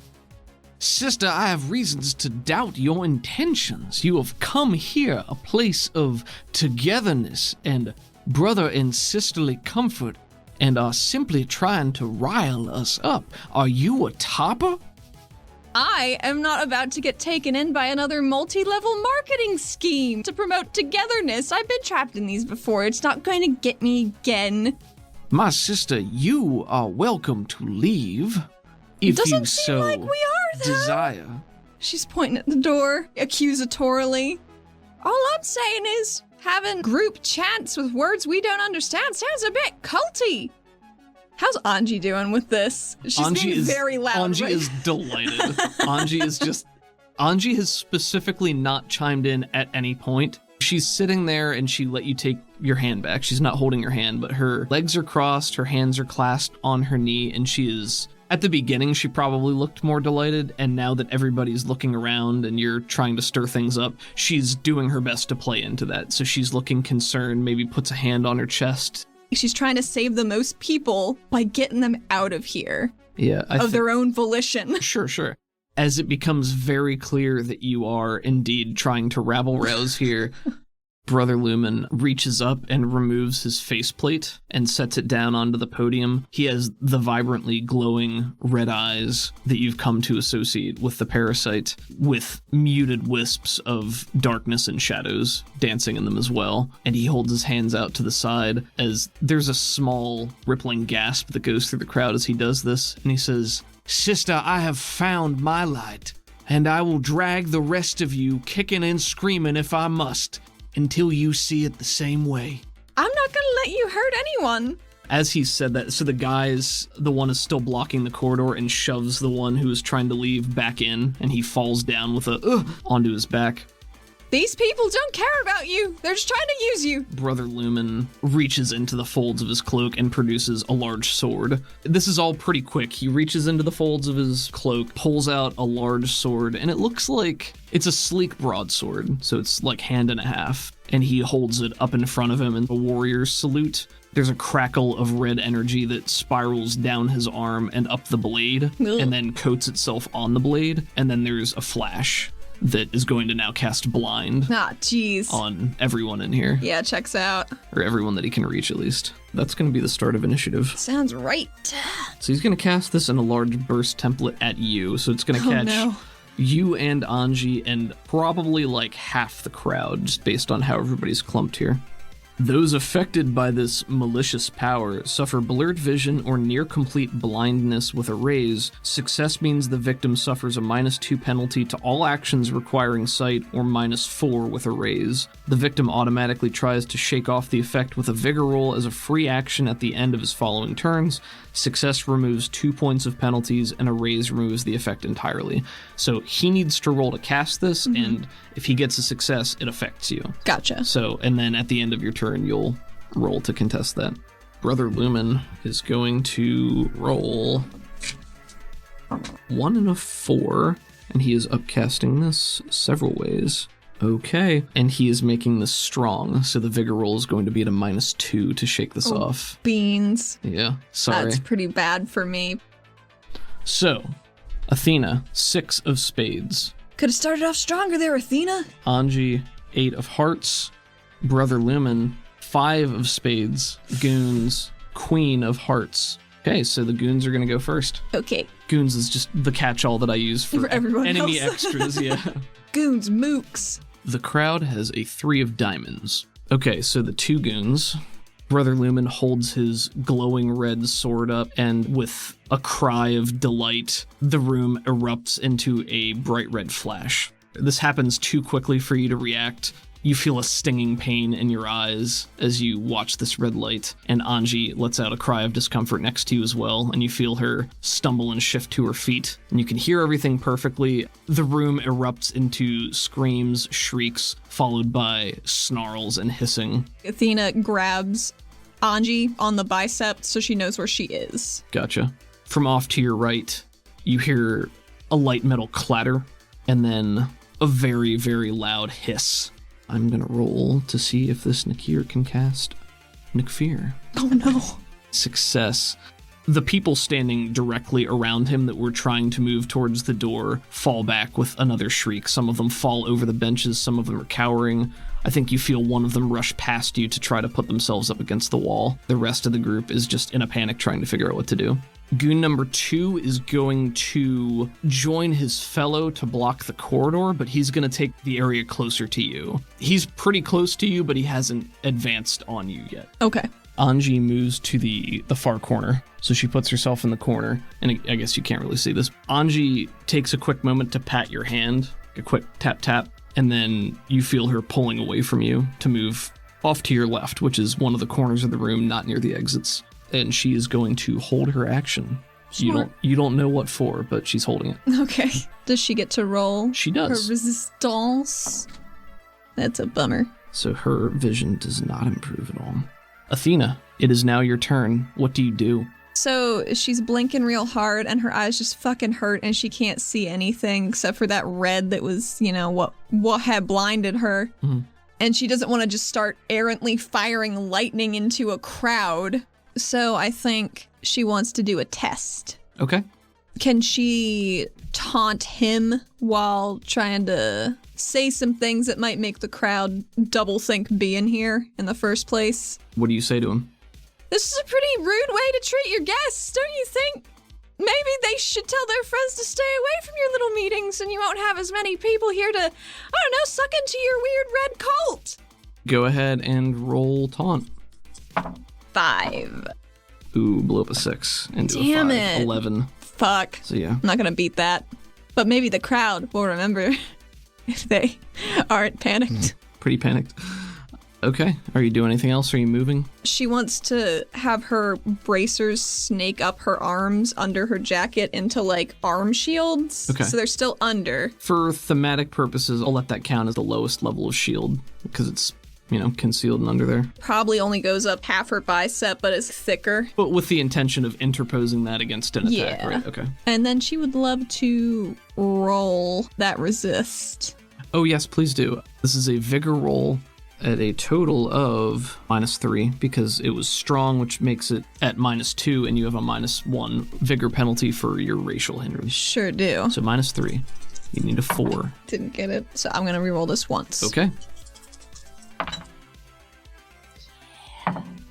Sister, I have reasons to doubt your intentions. You have come here, a place of togetherness and brother and sisterly comfort, and are simply trying to rile us up. Are you a topper? I am not about to get taken in by another multi-level marketing scheme to promote togetherness. I've been trapped in these before. It's not going to get me again. My sister, you are welcome to leave if Doesn't you seem so like we are, though. desire. She's pointing at the door, accusatorily. All I'm saying is, having group chants with words we don't understand sounds a bit culty. How's Anji doing with this? She's being very loud. Anji is delighted. Anji has specifically not chimed in at any point. She's sitting there and she let you take your hand back. She's not holding your hand, but her legs are crossed, her hands are clasped on her knee, and she is... At the beginning, she probably looked more delighted, and now that everybody's looking around and you're trying to stir things up, she's doing her best to play into that. So she's looking concerned, maybe puts a hand on her chest. She's trying to save the most people by getting them out of here. Yeah. Of their own volition. Sure. As it becomes very clear that you are indeed trying to rabble-rouse here, Brother Lumen reaches up and removes his faceplate and sets it down onto the podium. He has the vibrantly glowing red eyes that you've come to associate with the parasite, with muted wisps of darkness and shadows dancing in them as well. And he holds his hands out to the side as there's a small rippling gasp that goes through the crowd as he does this. And he says, Sister, I have found my light, and I will drag the rest of you kicking and screaming if I must, until you see it the same way. I'm not gonna let you hurt anyone. As he said that, so the one is still blocking the corridor and shoves the one who is trying to leave back in, and he falls down with a onto his back. These people don't care about you. They're just trying to use you. Brother Lumen reaches into the folds of his cloak and produces a large sword. This is all pretty quick. He reaches into the folds of his cloak, pulls out a large sword, and it looks like it's a sleek broadsword, so it's like hand and a half. And he holds it up in front of him in a warrior's salute. There's a crackle of red energy that spirals down his arm and up the blade, and then coats itself on the blade, and then there's a flash. that is going to now cast blind Ah, jeez. on everyone in here. Yeah, checks out. Or everyone that he can reach, at least. That's going to be the start of initiative. Sounds right. So he's going to cast this in a large burst template at you. So it's going to catch you and Anji and probably like half the crowd, just based on how everybody's clumped here. Those affected by this malicious power suffer blurred vision or near complete blindness with a raise. Success means the victim suffers a -2 penalty to all actions requiring sight, or -4 with a raise. The victim automatically tries to shake off the effect with a vigor roll as a free action at the end of his following turns. Success removes 2 points of penalties, and a raise removes the effect entirely. So he needs to roll to cast this, and if he gets a success, it affects you. Gotcha. So, and then at the end of your turn, you'll roll to contest that. Brother Lumen is going to roll 1 and a 4, and he is upcasting this several ways. Okay, and he is making this strong, so the vigor roll is going to be at a -2 to shake this off. Beans. Yeah, sorry. That's pretty bad for me. So, Athena, 6 of spades. Could have started off stronger there, Athena. Anji, 8 of hearts. Brother Lumen, 5 of spades. Goons, queen of hearts. Okay, so the goons are going to go first. Okay. Goons is just the catch-all that I use for everyone enemy else. extras, yeah. Goons, mooks. The crowd has a 3 of diamonds. Okay, so the 2 goons. Brother Lumen holds his glowing red sword up, and with a cry of delight, the room erupts into a bright red flash. This happens too quickly for you to react. You feel a stinging pain in your eyes as you watch this red light, and Anji lets out a cry of discomfort next to you as well, and you feel her stumble and shift to her feet, and you can hear everything perfectly. The room erupts into screams, shrieks, followed by snarls and hissing. Athena grabs Anji on the bicep so she knows where she is. Gotcha. From off to your right, you hear a light metal clatter, and then a very, very loud hiss. I'm gonna roll to see if this Nakir can cast Nakfir. Oh no. Success. The people standing directly around him that were trying to move towards the door fall back with another shriek. Some of them fall over the benches, some of them are cowering. I think you feel one of them rush past you to try to put themselves up against the wall. The rest of the group is just in a panic trying to figure out what to do. Goon number 2 is going to join his fellow to block the corridor, but he's going to take the area closer to you. He's pretty close to you, but he hasn't advanced on you yet. Okay. Anji moves to the far corner, so she puts herself in the corner, and I guess you can't really see this. Anji takes a quick moment to pat your hand, a quick tap, and then you feel her pulling away from you to move off to your left, which is one of the corners of the room, not near the exits. And she is going to hold her action. Smart. You don't know what for, but she's holding it. Okay. Does she get to roll? She does. Her resistance? That's a bummer. So her vision does not improve at all. Athena, it is now your turn. What do you do? So she's blinking real hard and her eyes just fucking hurt and she can't see anything except for that red that was, what had blinded her. Mm-hmm. And she doesn't want to just start errantly firing lightning into a crowd. So I think she wants to do a test. Okay. Can she taunt him while trying to say some things that might make the crowd double think being here in the first place? What do you say to him? This is a pretty rude way to treat your guests, don't you think? Maybe they should tell their friends to stay away from your little meetings and you won't have as many people here to, suck into your weird red cult. Go ahead and roll taunt. 5. Ooh, blow up a 6 into Damn a 5. it. 11. Fuck. So yeah. I'm not gonna beat that. But maybe the crowd will remember if they aren't panicked. Pretty panicked. Okay. Are you doing anything else? Are you moving? She wants to have her bracers snake up her arms under her jacket into arm shields. Okay. So they're still under. For thematic purposes, I'll let that count as the lowest level of shield because it's, concealed and under there. Probably only goes up half her bicep, but is thicker. But with the intention of interposing that against an attack, Yeah. right? Okay. And then she would love to roll that resist. Oh, yes, please do. This is a vigor roll at a total of -3 because it was strong, which makes it at -2, and you have a -1 vigor penalty for your racial hindrance. Sure do. So -3. You need a 4. Didn't get it, so I'm gonna reroll this once. Okay.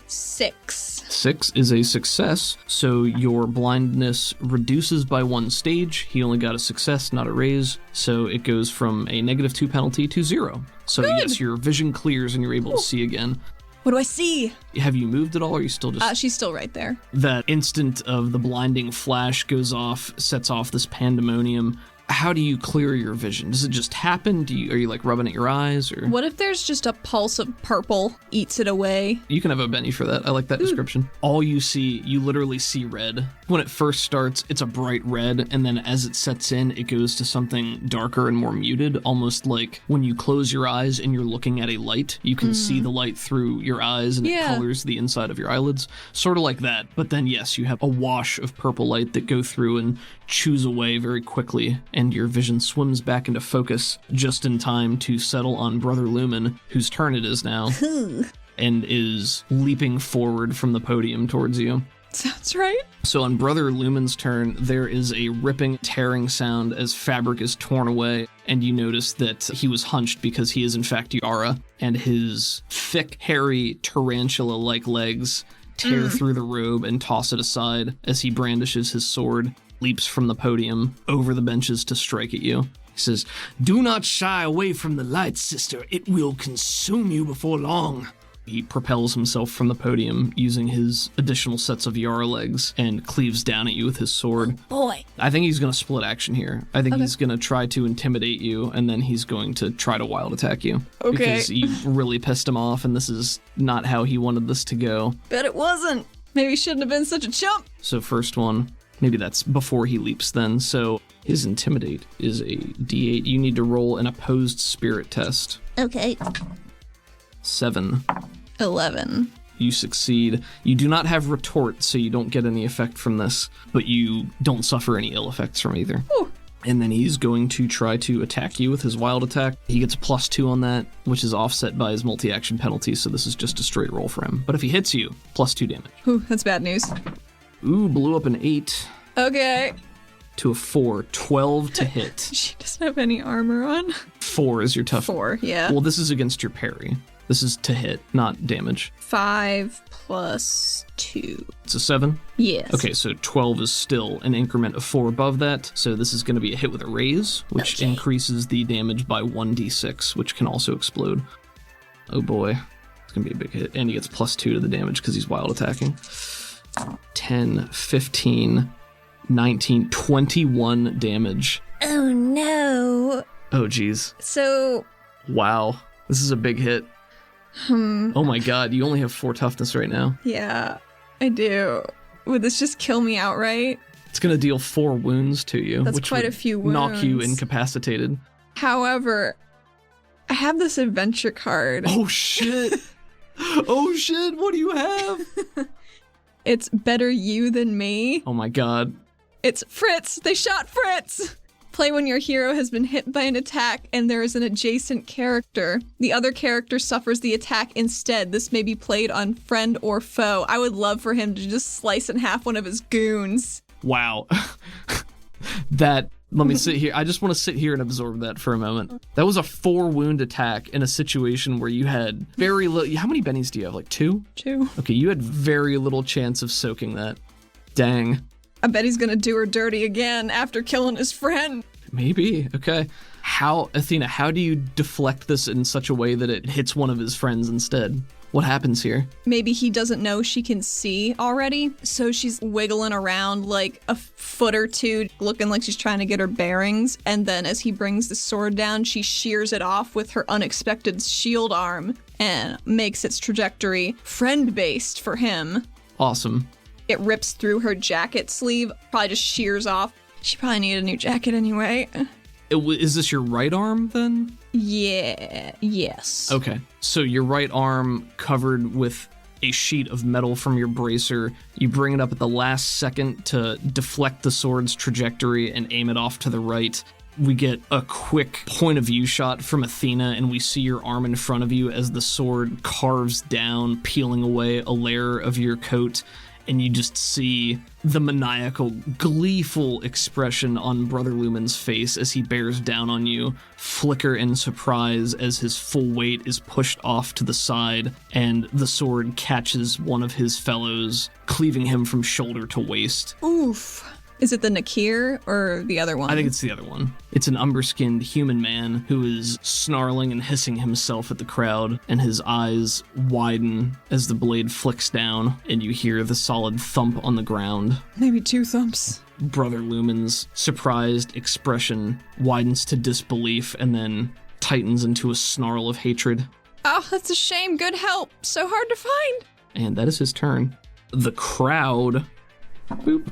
6. 6 is a success, so your blindness reduces by 1 stage. He only got a success, not a raise, so it goes from a -2 penalty to 0. So yes, your vision clears and you're able to see again. What do I see? Have you moved at all, or are you still just... She's still right there. That instant of the blinding flash goes off, sets off this pandemonium. How do you clear your vision? Does it just happen? Are you like rubbing at your eyes, or? What if there's just a pulse of purple eats it away? You can have a Benny for that. I like that description. All you literally see red. When it first starts, it's a bright red, and then as it sets in, it goes to something darker and more muted, almost like when you close your eyes and you're looking at a light, you can see the light through your eyes and it colors the inside of your eyelids. Sort of like that. But then, yes, you have a wash of purple light that go through and chews away very quickly, and your vision swims back into focus just in time to settle on Brother Lumen, whose turn it is now, and is leaping forward from the podium towards you. Sounds right. So on Brother Lumen's turn, there is a ripping, tearing sound as fabric is torn away, and you notice that he was hunched because he is in fact Yara, and his thick, hairy, tarantula-like legs tear through the robe and toss it aside as he brandishes his sword, leaps from the podium over the benches to strike at you. He says, "Do not shy away from the light, sister. It will consume you before long." He propels himself from the podium using his additional sets of Yara legs and cleaves down at you with his sword. Boy. I think he's going to split action here. I think he's going to try to intimidate you, and then he's going to try to wild attack you. Okay. Because you really pissed him off, and this is not how he wanted this to go. Bet it wasn't. Maybe he shouldn't have been such a chump. So first one, maybe that's before he leaps then. So his intimidate is a D8. You need to roll an opposed spirit test. Okay. 7. 11. You succeed. You do not have retort, so you don't get any effect from this, but you don't suffer any ill effects from either. Ooh. And then he's going to try to attack you with his wild attack. He gets a +2 on that, which is offset by his multi-action penalty, so this is just a straight roll for him. But if he hits you, +2 damage. Ooh, that's bad news. Ooh, blew up an 8 Okay. to a 4. 12 to hit. She doesn't have any armor on. 4 is your tough. 4, yeah. Well, this is against your parry. This is to hit, not damage. 5 plus 2. It's a 7? Yes. Okay, so 12 is still an increment of 4 above that, so this is going to be a hit with a raise, which increases the damage by 1d6, which can also explode. Oh boy, it's going to be a big hit. And he gets +2 to the damage because he's wild attacking. 10, 15, 19, 21 damage. Oh no. Oh geez. So... Wow, this is a big hit. Oh my god, you only have 4 toughness right now. Yeah, I do. Would this just kill me outright? It's going to deal 4 wounds to you. That's which quite would a few wounds. knock you incapacitated. However, I have this adventure card. Oh shit! Oh shit, what do you have? It's better you than me. Oh my god. It's Fritz! They shot Fritz! Play when your hero has been hit by an attack and there is an adjacent character. The other character suffers the attack instead. This may be played on friend or foe. I would love for him to just slice in half one of his goons. Wow. Let me sit here. I just want to sit here and absorb that for a moment. That was a 4 wound attack in a situation where you had very little. How many bennies do you have? Like 2? 2. Okay, you had very little chance of soaking that. Dang. I bet he's gonna do her dirty again after killing his friend. Maybe. Okay. Athena, how do you deflect this in such a way that it hits one of his friends instead? What happens here? Maybe he doesn't know she can see already, so she's wiggling around like a foot or two, looking like she's trying to get her bearings, and then as he brings the sword down, she shears it off with her unexpected shield arm and makes its trajectory friend-based for him. Awesome. It rips through her jacket sleeve, probably just shears off. She probably needed a new jacket anyway. Is this your right arm then? Yeah, yes. Okay, so your right arm covered with a sheet of metal from your bracer. You bring it up at the last second to deflect the sword's trajectory and aim it off to the right. We get a quick point of view shot from Athena, and we see your arm in front of you as the sword carves down, peeling away a layer of your coat. and you just see the maniacal, gleeful expression on Brother Lumen's face as he bears down on you, flicker in surprise as his full weight is pushed off to the side, and the sword catches one of his fellows, cleaving him from shoulder to waist. Oof. Is it the Nakir or the other one? I think it's the other one. It's an umber-skinned human man who is snarling and hissing himself at the crowd, and his eyes widen as the blade flicks down, and you hear the solid thump on the ground. Maybe 2 thumps. Brother Lumen's surprised expression widens to disbelief and then tightens into a snarl of hatred. Oh, that's a shame. Good help. So hard to find. And that is his turn. The crowd... Boop.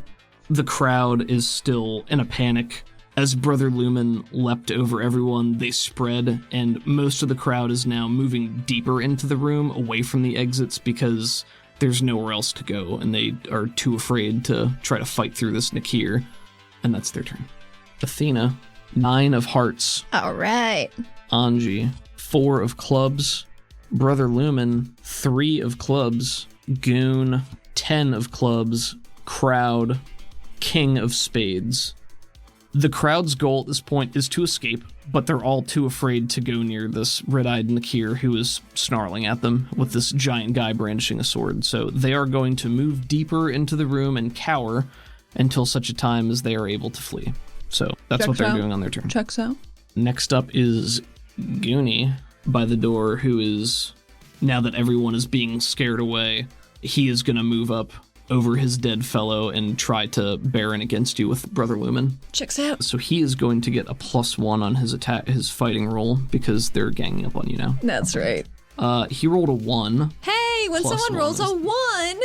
The crowd is still in a panic. As Brother Lumen leapt over everyone, they spread, and most of the crowd is now moving deeper into the room, away from the exits, because there's nowhere else to go, and they are too afraid to try to fight through this Nakir. And that's their turn. Athena, 9 of hearts. All right. Anji, 4 of clubs. Brother Lumen, 3 of clubs. Goon, 10 of clubs. Crowd, King of spades. The crowd's goal at this point is to escape, but they're all too afraid to go near this red-eyed Nakir who is snarling at them with this giant guy brandishing a sword. So they are going to move deeper into the room and cower until such a time as they are able to flee. So that's what they're doing on their turn. Checks out. Next up is Goonie by the door, who is, now that everyone is being scared away, he is going to move up over his dead fellow and try to bear in against you with Brother Lumen. Checks out. So he is going to get a +1 on his attack, his fighting roll, because they're ganging up on you now. That's right. He rolled a 1. Hey, when someone rolls a 1,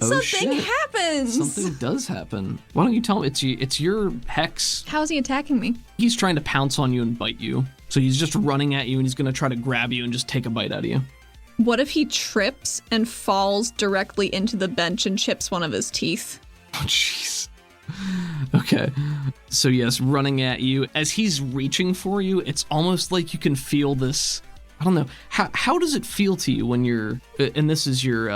something happens. Something does happen. Why don't you tell him it's your hex? How is he attacking me? He's trying to pounce on you and bite you. So he's just running at you and he's going to try to grab you and just take a bite out of you. What if he trips and falls directly into the bench and chips one of his teeth? Oh, jeez. Okay. So yes, running at you. As he's reaching for you, it's almost like you can feel this... I don't know. How does it feel to you when you're... And this is your...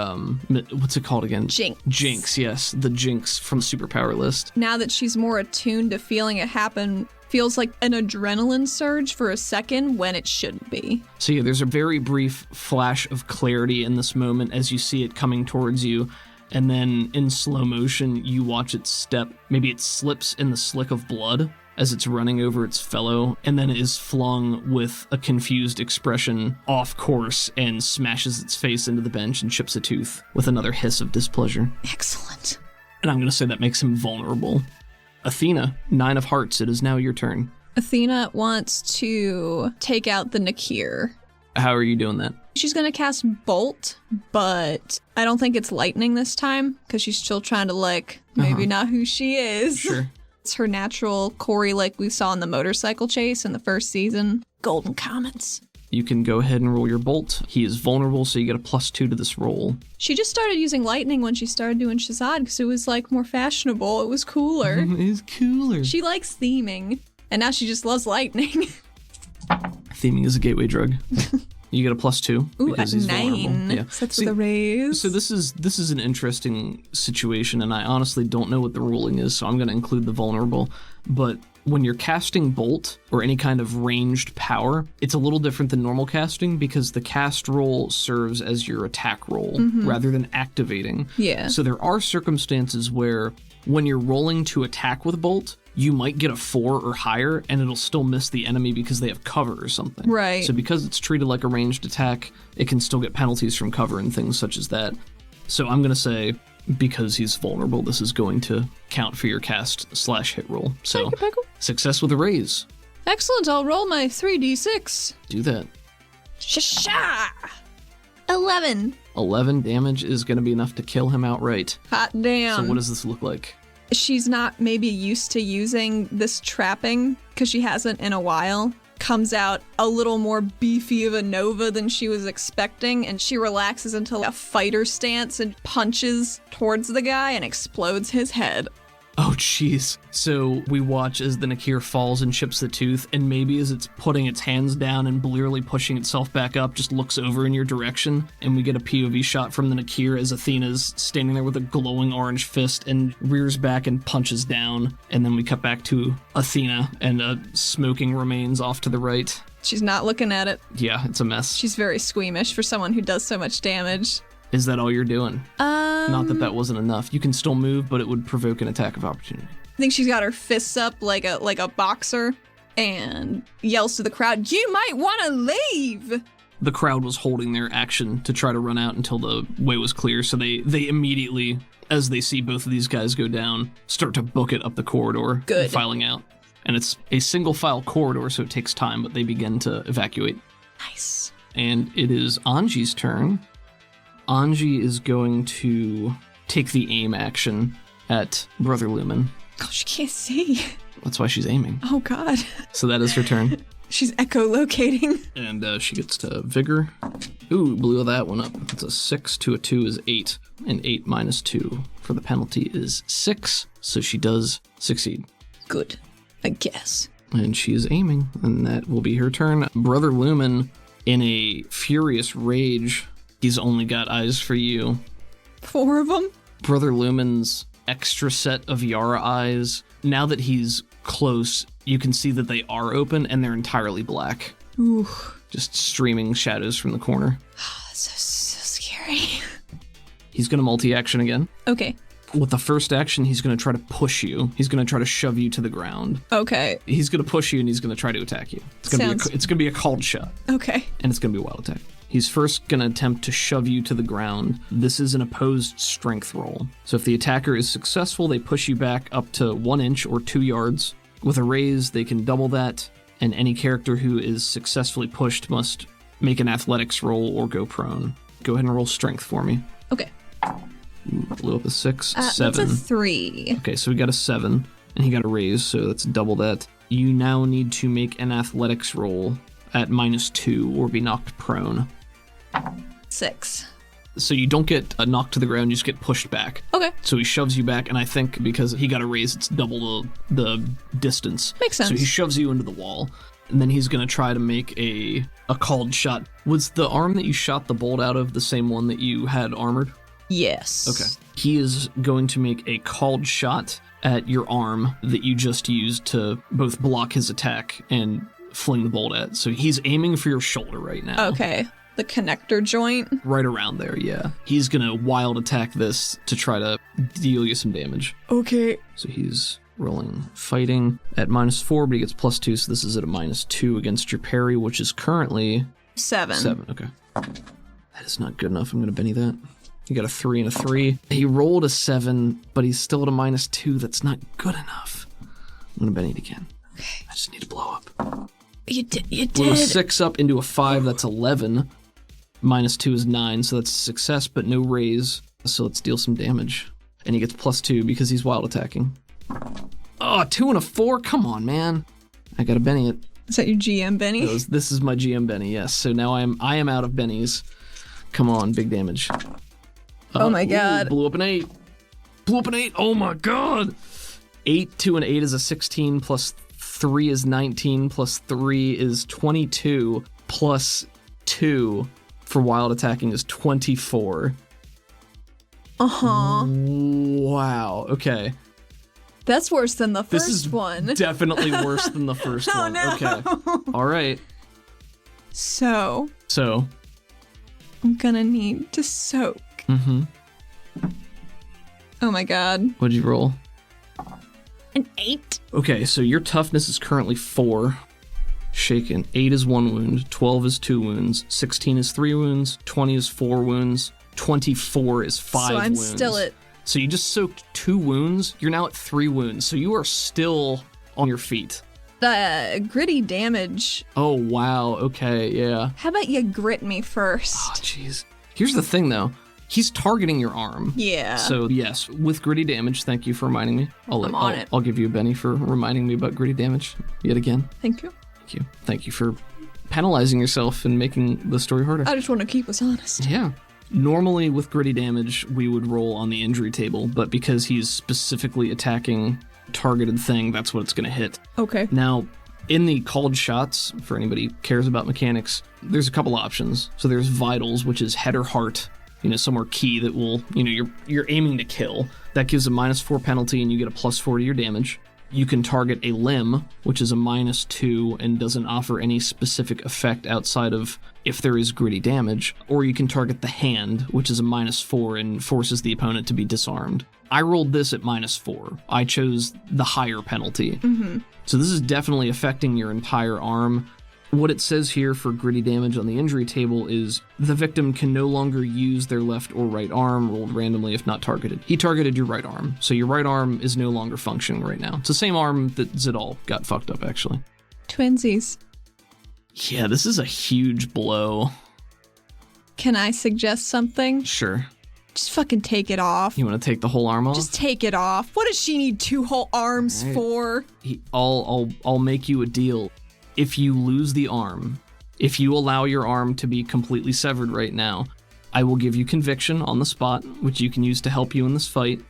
what's it called again? Jinx. Jinx, yes. The Jinx from Superpower list. Now that she's more attuned to feeling it happen... feels like an adrenaline surge for a second when it shouldn't be. So yeah, there's a very brief flash of clarity in this moment as you see it coming towards you, and then in slow motion, you watch it step. Maybe it slips in the slick of blood as it's running over its fellow, and then it is flung with a confused expression off course and smashes its face into the bench and chips a tooth with another hiss of displeasure. Excellent. And I'm going to say that makes him vulnerable. Athena, 9 of hearts, it is now your turn. Athena wants to take out the Nakir. How are you doing that? She's going to cast Bolt, but I don't think it's lightning this time, because she's still trying to, maybe not who she is. Sure. It's her natural Corey like we saw in the motorcycle chase in the first season. Golden Comets. You can go ahead and roll your bolt. He is vulnerable, so you get a +2 to this roll. She just started using lightning when she started doing Shazad because it was more fashionable. It was cooler. It's cooler. She likes theming, and now she just loves lightning. Theming is a gateway drug. You get a +2 because he's 9. vulnerable. Yeah. So that's with a raise. So this is an interesting situation, and I honestly don't know what the ruling is, so I'm going to include the vulnerable. But when you're casting Bolt or any kind of ranged power, it's a little different than normal casting because the cast roll serves as your attack roll rather than activating. Yeah. So there are circumstances where when you're rolling to attack with Bolt, you might get a 4 or higher and it'll still miss the enemy because they have cover or something. Right. So because it's treated like a ranged attack, it can still get penalties from cover and things such as that. So I'm going to say, because he's vulnerable, this is going to count for your cast/hit roll. So success with a raise. Excellent. I'll roll my 3d6. Do that. Shasha! 11. 11 damage is going to be enough to kill him outright. Hot damn. So what does this look like? She's not maybe used to using this trapping because she hasn't in a while. Comes out a little more beefy of a Nova than she was expecting, and she relaxes into a fighter stance and punches towards the guy and explodes his head. Oh, jeez. So we watch as the Nakir falls and chips the tooth, and maybe as it's putting its hands down and blearily pushing itself back up, just looks over in your direction, and we get a POV shot from the Nakir as Athena's standing there with a glowing orange fist and rears back and punches down, and then we cut back to Athena and smoking remains off to the right. She's not looking at it. Yeah, it's a mess. She's very squeamish for someone who does so much damage. Is that all you're doing? Not that wasn't enough. You can still move, but it would provoke an attack of opportunity. I think she's got her fists up like a boxer and yells to the crowd, "You might want to leave!" The crowd was holding their action to try to run out until the way was clear, so they immediately, as they see both of these guys go down, start to book it up the corridor. Good. Filing out. And it's a single file corridor, so it takes time, but they begin to evacuate. Nice. And it is Anji's turn. Anji is going to take the aim action at Brother Lumen. Oh, she can't see. That's why she's aiming. Oh, God. So that is her turn. She's echolocating. And she gets to Vigor. Ooh, blew that one up. It's a 6 to a 2 is 8. And 8 minus 2 for the penalty is 6. So she does succeed. Good, I guess. And she is aiming. And that will be her turn. Brother Lumen, in a furious rage, he's only got eyes for you. 4 of them? Brother Lumen's extra set of Yara eyes, now that he's close, you can see that they are open and they're entirely black. Ooh. Just streaming shadows from the corner. So scary. He's going to multi-action again. Okay. With the first action, he's going to try to push you. He's going to try to shove you to the ground. Okay. He's going to push you and he's going to try to attack you. It's going to be a called shot. Okay. And it's going to be a wild attack. He's first going to attempt to shove you to the ground. This is an opposed strength roll. So if the attacker is successful, they push you back up to 1 inch or 2 yards. With a raise, they can double that, and any character who is successfully pushed must make an athletics roll or go prone. Go ahead and roll strength for me. Okay. Ooh, blew up a 6, 7. That's a 3. Okay, so we got a 7, and he got a raise, so that's double that. You now need to make an athletics roll at -2 or be knocked prone. 6. So you don't get knocked to the ground, you just get pushed back. Okay. So he shoves you back, and I think because he got a raise, it's double the distance. Makes sense. So he shoves you into the wall, and then he's going to try to make a called shot. Was the arm that you shot the bolt out of the same one that you had armored? Yes. Okay. He is going to make a called shot at your arm that you just used to both block his attack and fling the bolt at. So he's aiming for your shoulder right now. Okay. The connector joint? Right around there, yeah. He's gonna wild attack this to try to deal you some damage. Okay. So he's rolling fighting at -4, but he gets +2, so this is at a -2 against your parry, which is currently 7. 7, okay. That is not good enough, I'm gonna Benny that. He got a 3 and a 3. He rolled a 7, but he's still at a -2, that's not good enough. I'm gonna Benny it again. Okay. I just need to blow up. You did. Blew a 6 up into a 5, that's 11. -2 is 9, so that's a success, but no raise. So let's deal some damage. And he gets +2 because he's wild attacking. Oh, 2 and a 4? Come on, man. I gotta Benny it. Is that your GM Benny? This is my GM Benny, yes. So now I am out of Bennies. Come on, big damage. Oh my god. Ooh, blew up an 8. Blew up an 8. Oh my god. 8, 2 and 8 is a 16, plus 3 is 19, plus 3 is 22, plus 2 for wild attacking is 24. Uh-huh. Wow, okay. That's worse than the This first is one. definitely worse than the first Oh, one. no. Okay. All right. So, So, I'm gonna need to soak. Oh my god. what'd you roll? An 8? Okay, so your toughness is currently 4. Shaken. 8 is 1 wound, 12 is 2 wounds, 16 is 3 wounds, 20 is 4 wounds, 24 is 5 So I'm wounds. still at... So you just soaked 2 wounds, you're now at 3 wounds, so you are still on your feet. Gritty damage. Oh, wow, okay, yeah. How about you grit me first? Oh, jeez. Here's the thing, though. He's targeting your arm. Yeah. So, yes, with gritty damage, thank you for reminding me. I'm on it. I'll give you a Benny for reminding me about gritty damage yet again. Thank you. Thank you. Thank you for penalizing yourself and making the story harder. I just want to keep us honest. Yeah. Normally with gritty damage, we would roll on the injury table, but because he's specifically attacking targeted thing, that's what it's going to hit. Okay. Now, in the called shots, for anybody who cares about mechanics, there's a couple options. So there's vitals, which is head or heart, somewhere key that will, you're aiming to kill. That gives a -4 penalty and you get a +4 to your damage. You can target a limb, which is a -2 and doesn't offer any specific effect outside of if there is gritty damage. Or you can target the hand, which is a -4 and forces the opponent to be disarmed. I rolled this at -4. I chose the higher penalty. So this is definitely affecting your entire arm. What it says here for gritty damage on the injury table is the victim can no longer use their left or right arm, rolled randomly if not targeted. He targeted your right arm, so your right arm is no longer functioning right now. It's the same arm that Zidal got fucked up, actually. Twinsies. Yeah, this is a huge blow. Can I suggest something? Sure. Just fucking take it off. You want to take the whole arm off? Just take it off. What does she need 2 whole arms for? I'll make you a deal. If you lose the arm, if you allow your arm to be completely severed right now, I will give you conviction on the spot, which you can use to help you in this fight.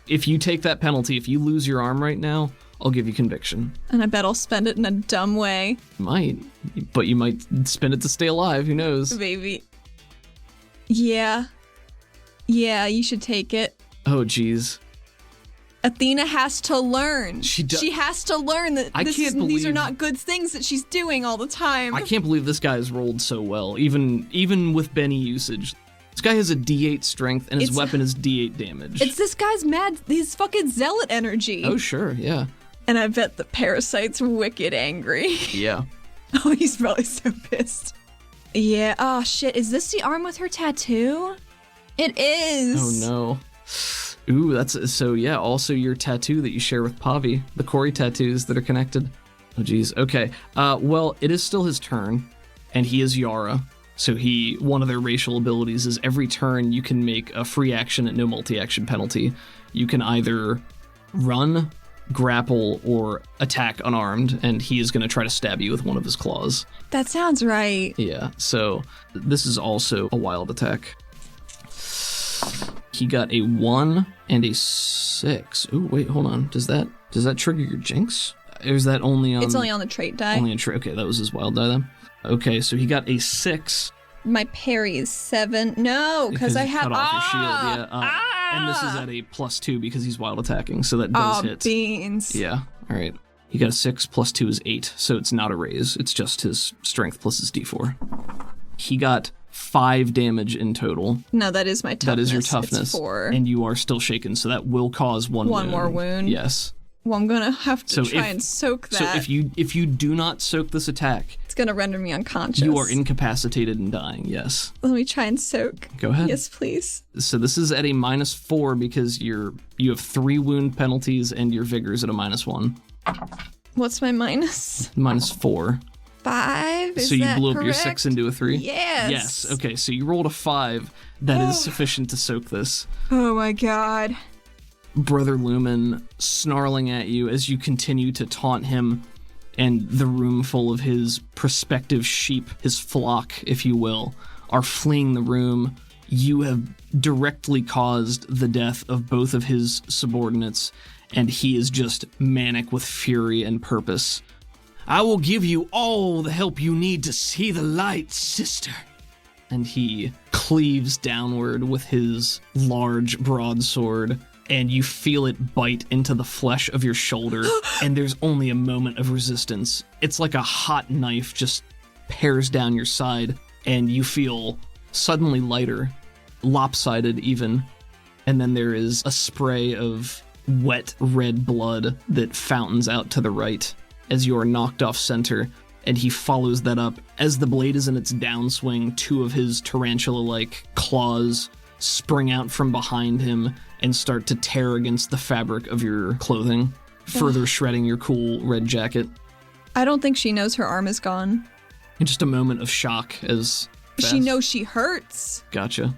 If you take that penalty, if you lose your arm right now, I'll give you conviction. And I bet I'll spend it in a dumb way. You might, but you might spend it to stay alive, who knows? Baby. Yeah, you should take it. Oh, jeez. Athena has to learn. She has to learn that these are not good things that she's doing all the time. I can't believe this guy has rolled so well, even with Benny usage. This guy has a D8 strength, and his weapon is D8 damage. It's this guy's his fucking zealot energy. Oh, sure, yeah. And I bet the parasite's wicked angry. Yeah. Oh, he's probably so pissed. Yeah, oh shit, is this the arm with her tattoo? It is. Oh no. Ooh, also your tattoo that you share with Pavi, the Cory tattoos that are connected. Oh, geez. Okay. Well, it is still his turn, and he is Yara. So one of their racial abilities is every turn you can make a free action at no multi-action penalty. You can either run, grapple, or attack unarmed, and he is going to try to stab you with one of his claws. That sounds right. Yeah, so this is also a wild attack. He got a 1 and a 6. Ooh, wait, hold on. Does that trigger your jinx? Or is that only on... It's only on the trait die. Only on trait. Okay, that was his wild die then. Okay, so he got a 6. My parry is 7. No, because I have... cut off your shield, yeah. And this is at a +2 because he's wild attacking, so that does hit. Beans. Yeah, all right. He got a 6, +2 is 8, so it's not a raise. It's just his strength plus his d4. He got 5 damage in total. No, that is my toughness. That is your toughness. It's 4. And you are still shaken, so that will cause one more wound. Yes. Well, I'm gonna have to try and soak that. So if you do not soak this attack, it's gonna render me unconscious. You are incapacitated and dying, yes. Let me try and soak. Go ahead. Yes, please. So this is at a -4 because you have 3 wound penalties and your vigor is at a -1. What's my minus? -4. 5? Is so you that blew up correct? your 6 into a 3? Yes. Yes. Okay, so you rolled a 5. That is sufficient to soak this. Oh my god. Brother Lumen snarling at you as you continue to taunt him, and the room full of his prospective sheep, his flock, if you will, are fleeing the room. You have directly caused the death of both of his subordinates, and he is just manic with fury and purpose. I will give you all the help you need to see the light, sister. And he cleaves downward with his large broadsword, and you feel it bite into the flesh of your shoulder, and there's only a moment of resistance. It's like a hot knife just tears down your side, and you feel suddenly lighter, lopsided even, and then there is a spray of wet red blood that fountains out to the right as you are knocked off center, and he follows that up. As the blade is in its downswing, 2 of his tarantula-like claws spring out from behind him and start to tear against the fabric of your clothing, further shredding your cool red jacket. I don't think she knows her arm is gone. In just a moment of shock as fast. She knows she hurts. Gotcha.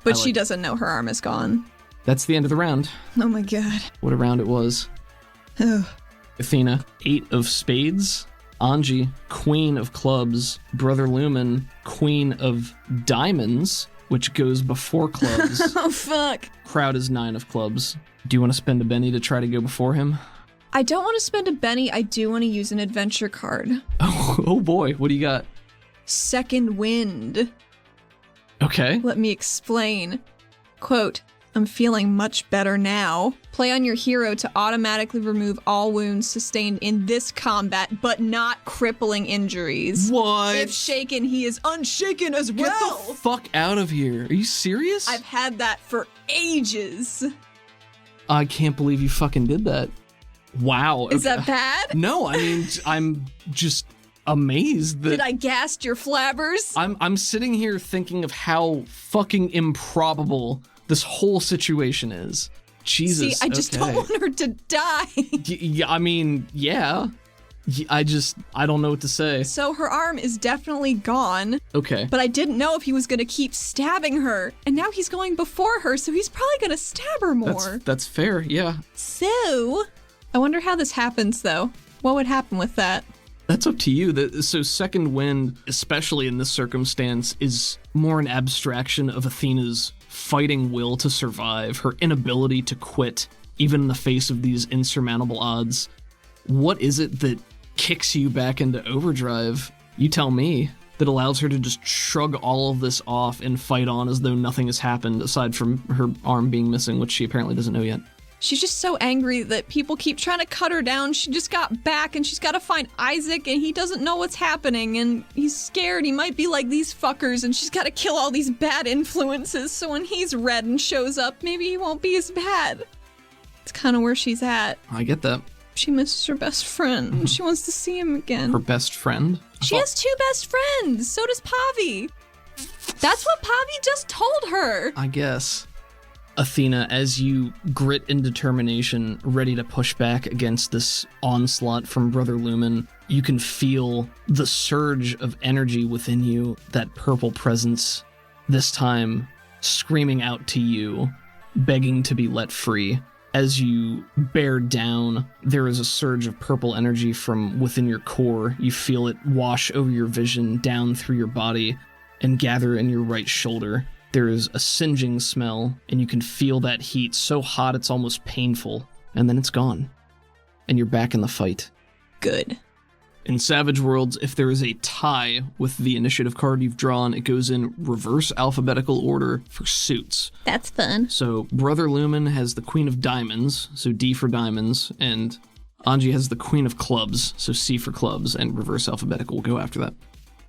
But she doesn't know her arm is gone. That's the end of the round. Oh my god. What a round it was. Athena, 8 of spades. Anji, queen of clubs. Brother Lumen, queen of diamonds. which goes before clubs. Oh, fuck. Crowd is 9 of clubs. Do you want to spend a Benny to try to go before him? I don't want to spend a Benny. I do want to use an adventure card. Oh boy, what do you got? Second Wind. Okay. Let me explain. Quote, I'm feeling much better now. Play on your hero to automatically remove all wounds sustained in this combat, but not crippling injuries. What? If shaken, he is unshaken as Get well. the fuck out of here. Are you serious? I've had that for ages. I can't believe you fucking did that. Wow. Is that bad? No, I mean, I'm just amazed that... Did I gas your flabbers? I'm sitting here thinking of how fucking improbable this whole situation is. Jesus. See, I just don't want her to die. Yeah, I mean, yeah. I don't know what to say. So her arm is definitely gone. Okay. But I didn't know if he was going to keep stabbing her. And now he's going before her, so he's probably going to stab her more. That's fair, yeah. So, I wonder how this happens, though. What would happen with that? That's up to you. So Second Wind, especially in this circumstance, is more an abstraction of Athena's fighting will to survive, her inability to quit, even in the face of these insurmountable odds. What is it that kicks you back into overdrive? You tell me. That allows her to just shrug all of this off and fight on as though nothing has happened aside from her arm being missing, which she apparently doesn't know yet. She's just so angry that people keep trying to cut her down. She just got back and she's got to find Isaac and he doesn't know what's happening and he's scared. He might be like these fuckers and she's got to kill all these bad influences so when he's red and shows up, maybe he won't be as bad. It's kind of where she's at. I get that. She misses her best friend and she wants to see him again. Her best friend? She has 2 best friends. So does Pavi. That's what Pavi just told her. I guess. Athena, as you grit and determination, ready to push back against this onslaught from Brother Lumen, you can feel the surge of energy within you, that purple presence, this time screaming out to you, begging to be let free. As you bear down, there is a surge of purple energy from within your core. You feel it wash over your vision, down through your body, and gather in your right shoulder. There is a singeing smell, and you can feel that heat so hot it's almost painful, and then it's gone. And you're back in the fight. Good. In Savage Worlds, if there is a tie with the initiative card you've drawn, it goes in reverse alphabetical order for suits. That's fun. So Brother Lumen has the Queen of Diamonds, so D for diamonds, and Anji has the Queen of Clubs, so C for clubs, and reverse alphabetical will go after that.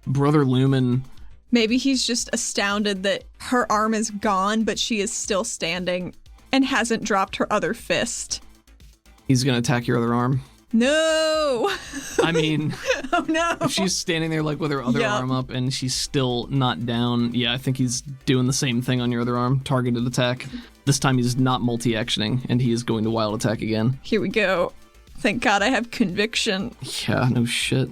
Brother Lumen... Maybe he's just astounded that her arm is gone, but she is still standing and hasn't dropped her other fist. He's gonna attack your other arm. No! I mean, oh no! if she's standing there like with her other arm up and she's still not down, yeah, I think he's doing the same thing on your other arm, targeted attack. This time he's not multi-actioning, and he is going to wild attack again. Here we go. Thank God I have conviction. Yeah, no shit.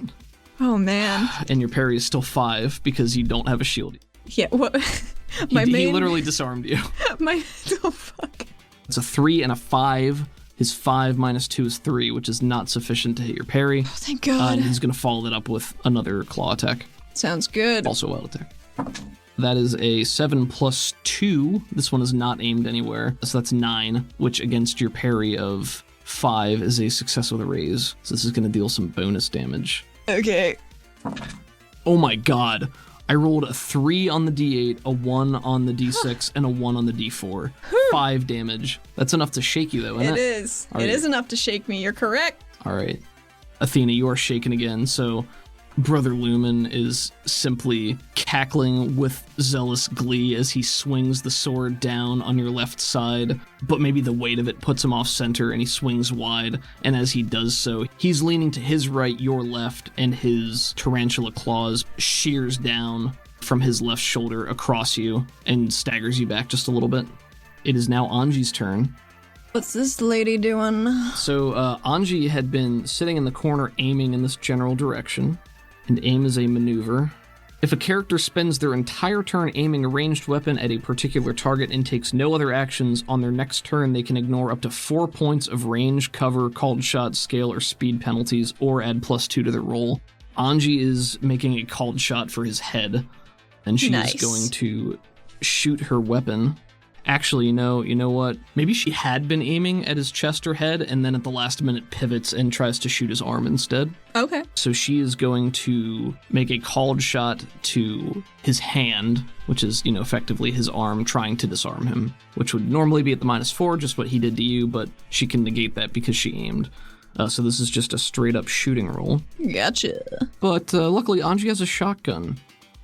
Oh man. And your parry is still 5 because you don't have a shield. Yeah, what? He literally disarmed you. Oh fuck. It's a 3 and a 5. His 5 minus 2 is 3, which is not sufficient to hit your parry. Oh, thank God. And he's going to follow that up with another claw attack. Sounds good. Also wild attack. That is a 7 plus 2. This one is not aimed anywhere. So that's 9, which against your parry of 5 is a success with a raise. So this is going to deal some bonus damage. Okay. Oh my God. I rolled a 3 on the D8, a 1 on the D6, and a 1 on the D4. 5 damage. That's enough to shake you, though, isn't it? It is. All It right. is enough to shake me. You're correct. All right. Athena, you are shaken again, so Brother Lumen is simply cackling with zealous glee as he swings the sword down on your left side, but maybe the weight of it puts him off center and he swings wide, and as he does so, he's leaning to his right, your left, and his tarantula claws shears down from his left shoulder across you and staggers you back just a little bit. It is now Anji's turn. What's this lady doing? So Anji had been sitting in the corner aiming in this general direction. And aim is a maneuver. If a character spends their entire turn aiming a ranged weapon at a particular target and takes no other actions, on their next turn they can ignore up to 4 points of range, cover, called shot, scale, or speed penalties, or add +2 to their roll. Anji is making a called shot for his head, and she is going to shoot her weapon. Actually, you know what? Maybe she had been aiming at his chest or head, and then at the last minute pivots and tries to shoot his arm instead. Okay. So she is going to make a called shot to his hand, which is, effectively his arm trying to disarm him, which would normally be at the -4, just what he did to you, but she can negate that because she aimed. So this is just a straight up shooting roll. Gotcha. But luckily, Anji has a shotgun.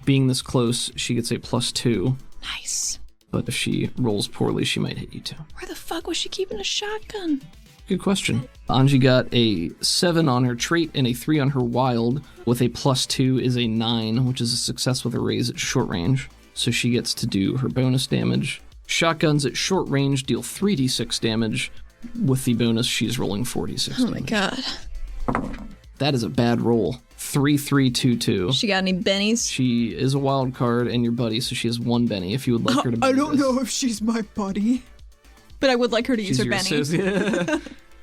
Being this close, she gets a +2. Nice. But if she rolls poorly, she might hit you too. Where the fuck was she keeping a shotgun? Good question. Anji got a 7 on her trait and a 3 on her wild, with a +2 is a 9, which is a success with a raise at short range. So she gets to do her bonus damage. Shotguns at short range deal 3d6 damage. With the bonus, she's rolling 4d6 damage. Oh my god. That is a bad roll. 3-3-2-2. She got any bennies? She is a wild card and your buddy, so she has 1 Benny if you would like her to be I don't know if she's my buddy. But I would like her to use her Benny.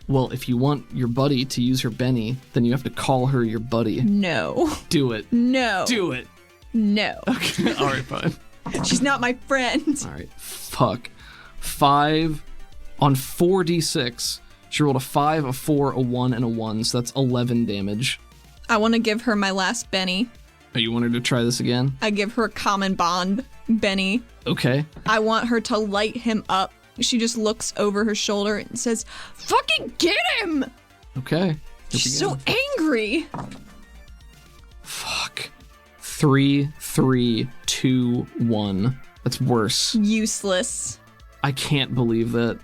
Well, if you want your buddy to use her Benny, then you have to call her your buddy. No. Do it. No. Do it. No. Okay, alright, fine. She's not my friend. Alright, fuck. 5 on 4d6. She rolled a 5, a 4, a 1, and a 1, so that's 11 damage. I want to give her my last Benny. Oh, you want her to try this again? I give her a common bond Benny. Okay. I want her to light him up. She just looks over her shoulder and says, "Fucking get him!" Okay. She's so angry. Fuck. 3, 3, 2, 1. That's worse. Useless. I can't believe that.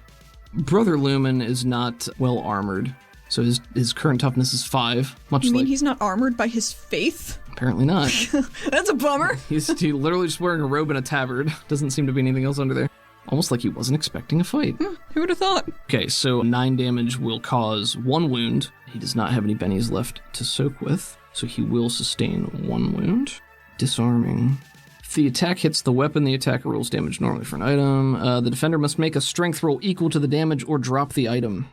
Brother Lumen is not well armored, so his current toughness is 5. Much You mean like he's not armored by his faith? apparently not. That's a bummer. He's literally just wearing a robe and a tabard. Doesn't seem to be anything else under there. Almost like he wasn't expecting a fight. Who would have thought? Okay, so 9 damage will cause 1 wound. He does not have any bennies left to soak with, so he will sustain 1 wound. Disarming. If the attack hits the weapon, the attacker rolls damage normally for an item. The defender must make a strength roll equal to the damage or drop the item.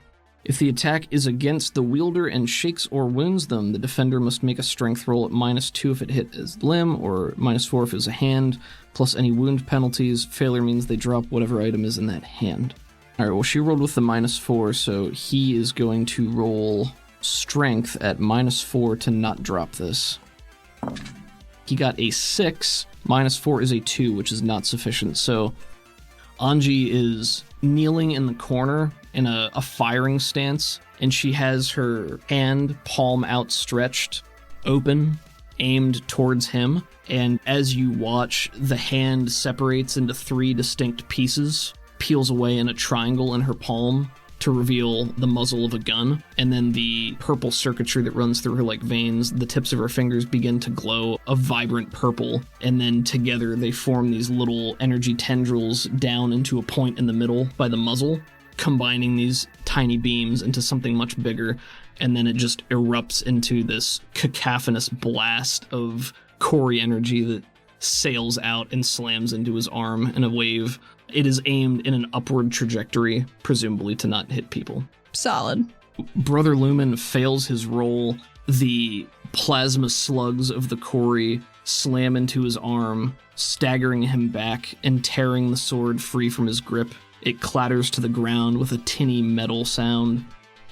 If the attack is against the wielder and shakes or wounds them, the defender must make a strength roll at -2 if it hit his limb, or -4 if it was a hand, plus any wound penalties. Failure means they drop whatever item is in that hand. Alright, well, she rolled with the -4, so he is going to roll strength at -4 to not drop this. He got a 6. -4 is a 2, which is not sufficient. So Anji is kneeling in the corner in a firing stance, and she has her hand palm outstretched, open, aimed towards him. And as you watch, the hand separates into 3 distinct pieces, peels away in a triangle in her palm to reveal the muzzle of a gun, and then the purple circuitry that runs through her like veins, the tips of her fingers begin to glow a vibrant purple, and then together they form these little energy tendrils down into a point in the middle by the muzzle, combining these tiny beams into something much bigger, and then it just erupts into this cacophonous blast of Corey energy that sails out and slams into his arm in a wave. It is aimed in an upward trajectory, presumably to not hit people. Solid. Brother Lumen fails his roll. The plasma slugs of the Corey slam into his arm, staggering him back and tearing the sword free from his grip. It clatters to the ground with a tinny metal sound,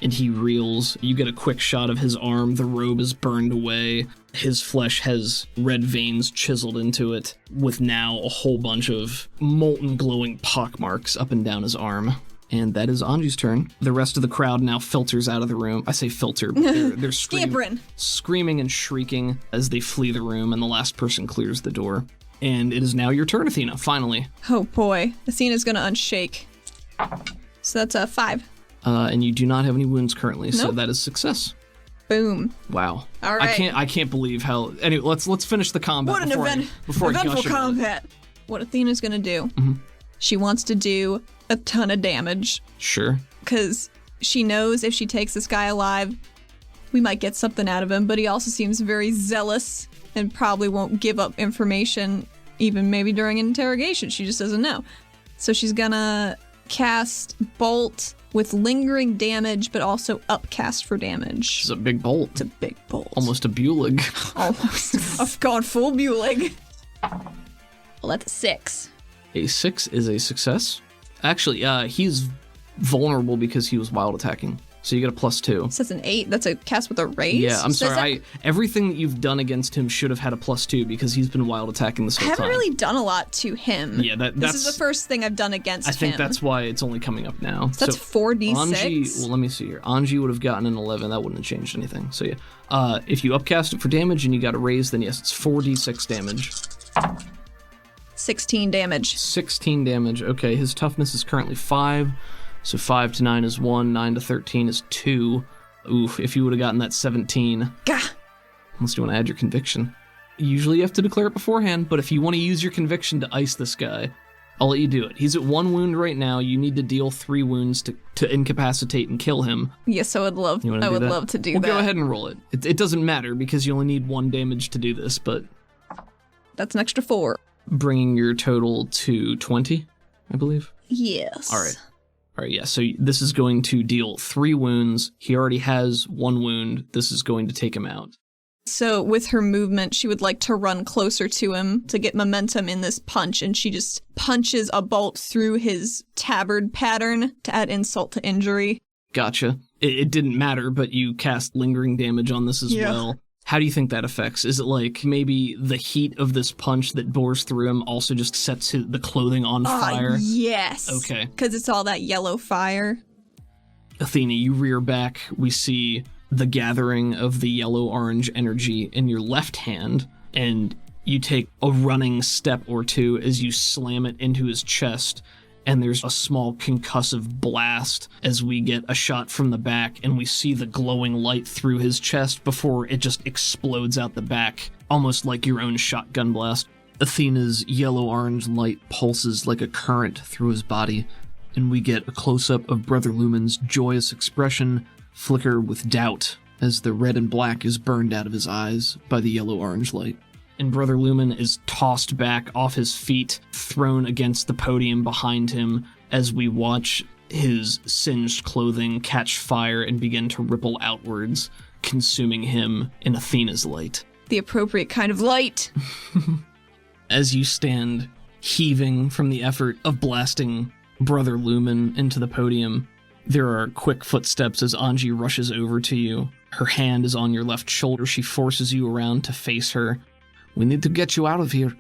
and he reels. You get a quick shot of his arm. The robe is burned away. His flesh has red veins chiseled into it, with now a whole bunch of molten glowing pockmarks up and down his arm. And that is Anji's turn. The rest of the crowd now filters out of the room. I say filter, but they're screaming and shrieking as they flee the room, and the last person clears the door. And it is now your turn, Athena, finally. Oh boy. Athena's gonna unshake. So that's a 5. And you do not have any wounds currently, so Nope. that is success. Boom. Wow. All right. I can't believe how. Anyway, let's finish the combat. What an eventful combat. What Athena's gonna do, she wants to do a ton of damage, Sure. because she knows if she takes this guy alive, we might get something out of him, but he also seems very zealous and probably won't give up information, even maybe during an interrogation. She just doesn't know. So she's gonna cast Bolt with lingering damage, but also upcast for damage. It's a big bolt. It's a big bolt. Almost a Bulig. Almost. I've gone full Bulig. Well, that's a 6. A 6 is a success. Actually, he's vulnerable because he was wild attacking. So you get a +2. It says an 8. That's a cast with a raise? Yeah, I'm sorry. Everything that you've done against him should have had a +2 because he's been wild attacking this whole time. I haven't really done a lot to him. Yeah, this is the first thing I've done against him. I think that's why it's only coming up now. So that's 4d6? Anji, well, let me see here. Anji would have gotten an 11. That wouldn't have changed anything. So yeah, if you upcast it for damage and you got a raise, then yes, it's 4d6 damage. 16 damage. 16 damage. Okay, his toughness is currently 5. So 5 to 9 is 1, 9 to 13 is 2. Oof, if you would have gotten that 17. Gah! Unless you want to add your conviction. Usually you have to declare it beforehand, but if you want to use your conviction to ice this guy, I'll let you do it. He's at 1 wound right now. You need to deal 3 wounds to incapacitate and kill him. Yes, I would love to do that. Well, go ahead and roll it. It doesn't matter because you only need 1 damage to do this, but... That's an extra 4. Bringing your total to 20, I believe? Yes. All right, yeah, so this is going to deal 3 wounds. He already has 1 wound. This is going to take him out. So with her movement, she would like to run closer to him to get momentum in this punch, and she just punches a bolt through his tabard pattern to add insult to injury. Gotcha. It didn't matter, but you cast lingering damage on this as well. How do you think that affects? Is it like maybe the heat of this punch that bores through him also just sets the clothing on fire? Yes. Okay. Because it's all that yellow fire. Athena, you rear back. We see the gathering of the yellow-orange energy in your left hand, and you take a running step or two as you slam it into his chest, and there's a small concussive blast as we get a shot from the back, and we see the glowing light through his chest before it just explodes out the back, almost like your own shotgun blast. Athena's yellow-orange light pulses like a current through his body, and we get a close-up of Brother Lumen's joyous expression flicker with doubt as the red and black is burned out of his eyes by the yellow-orange light. And Brother Lumen is tossed back off his feet, thrown against the podium behind him as we watch his singed clothing catch fire and begin to ripple outwards, consuming him in Athena's light. The appropriate kind of light. As you stand heaving from the effort of blasting Brother Lumen into the podium, there are quick footsteps as Anji rushes over to you. Her hand is on your left shoulder. She forces you around to face her. We need to get you out of here.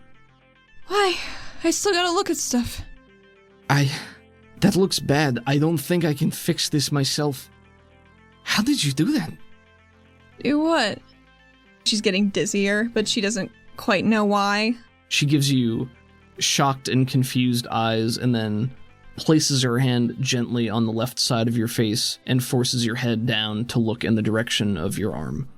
Why? I still gotta look at stuff. That looks bad. I don't think I can fix this myself. How did you do that? Do what? She's getting dizzier, but she doesn't quite know why. She gives you shocked and confused eyes and then places her hand gently on the left side of your face and forces your head down to look in the direction of your arm.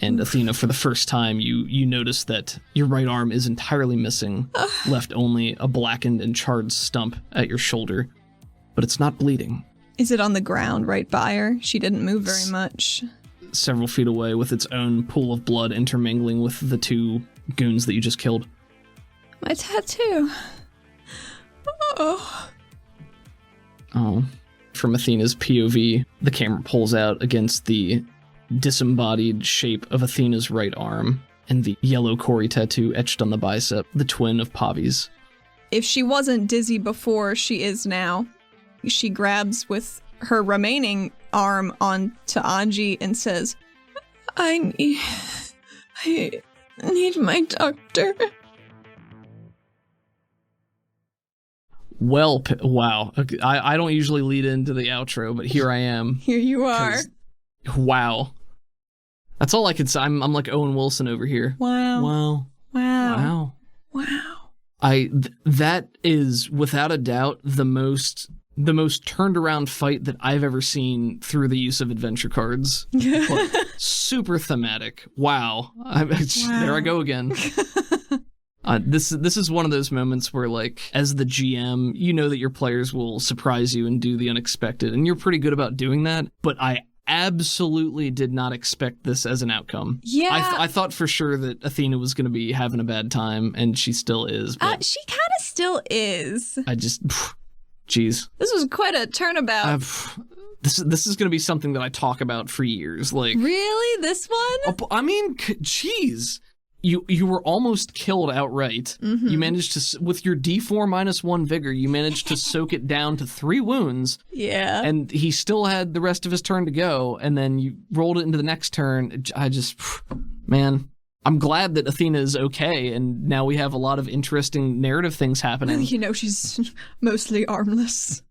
And Athena, for the first time, you notice that your right arm is entirely missing, left only a blackened and charred stump at your shoulder. But it's not bleeding. Is it on the ground right by her? She didn't move very much. Several feet away with its own pool of blood intermingling with the 2 goons that you just killed. My tattoo. Oh. From Athena's POV, the camera pulls out against the disembodied shape of Athena's right arm and the yellow Kori tattoo etched on the bicep, the twin of Pavi's. If she wasn't dizzy before, she is now. She grabs with her remaining arm onto Anji and says, I need my doctor. Well, wow. I don't usually lead into the outro, but here I am. Here you are. Wow. That's all I could say. I'm like Owen Wilson over here. Wow. That is without a doubt the most turned around fight that I've ever seen through the use of adventure cards. Like, super thematic. Wow. There I go again. This is one of those moments where, like, as the GM, you know that your players will surprise you and do the unexpected, and you're pretty good about doing that, but I absolutely did not expect this as an outcome. Yeah. I thought for sure that Athena was going to be having a bad time, and she still is. But she kind of still is. Jeez. This was quite a turnabout. This is going to be something that I talk about for years. Like, really? This one? I mean, jeez. You were almost killed outright. Mm-hmm. You managed to, with your D4 -1 vigor, you managed to soak it down to 3 wounds. Yeah. And he still had the rest of his turn to go, and then you rolled it into the next turn. Man, I'm glad that Athena is okay, and now we have a lot of interesting narrative things happening. You know, she's mostly armless.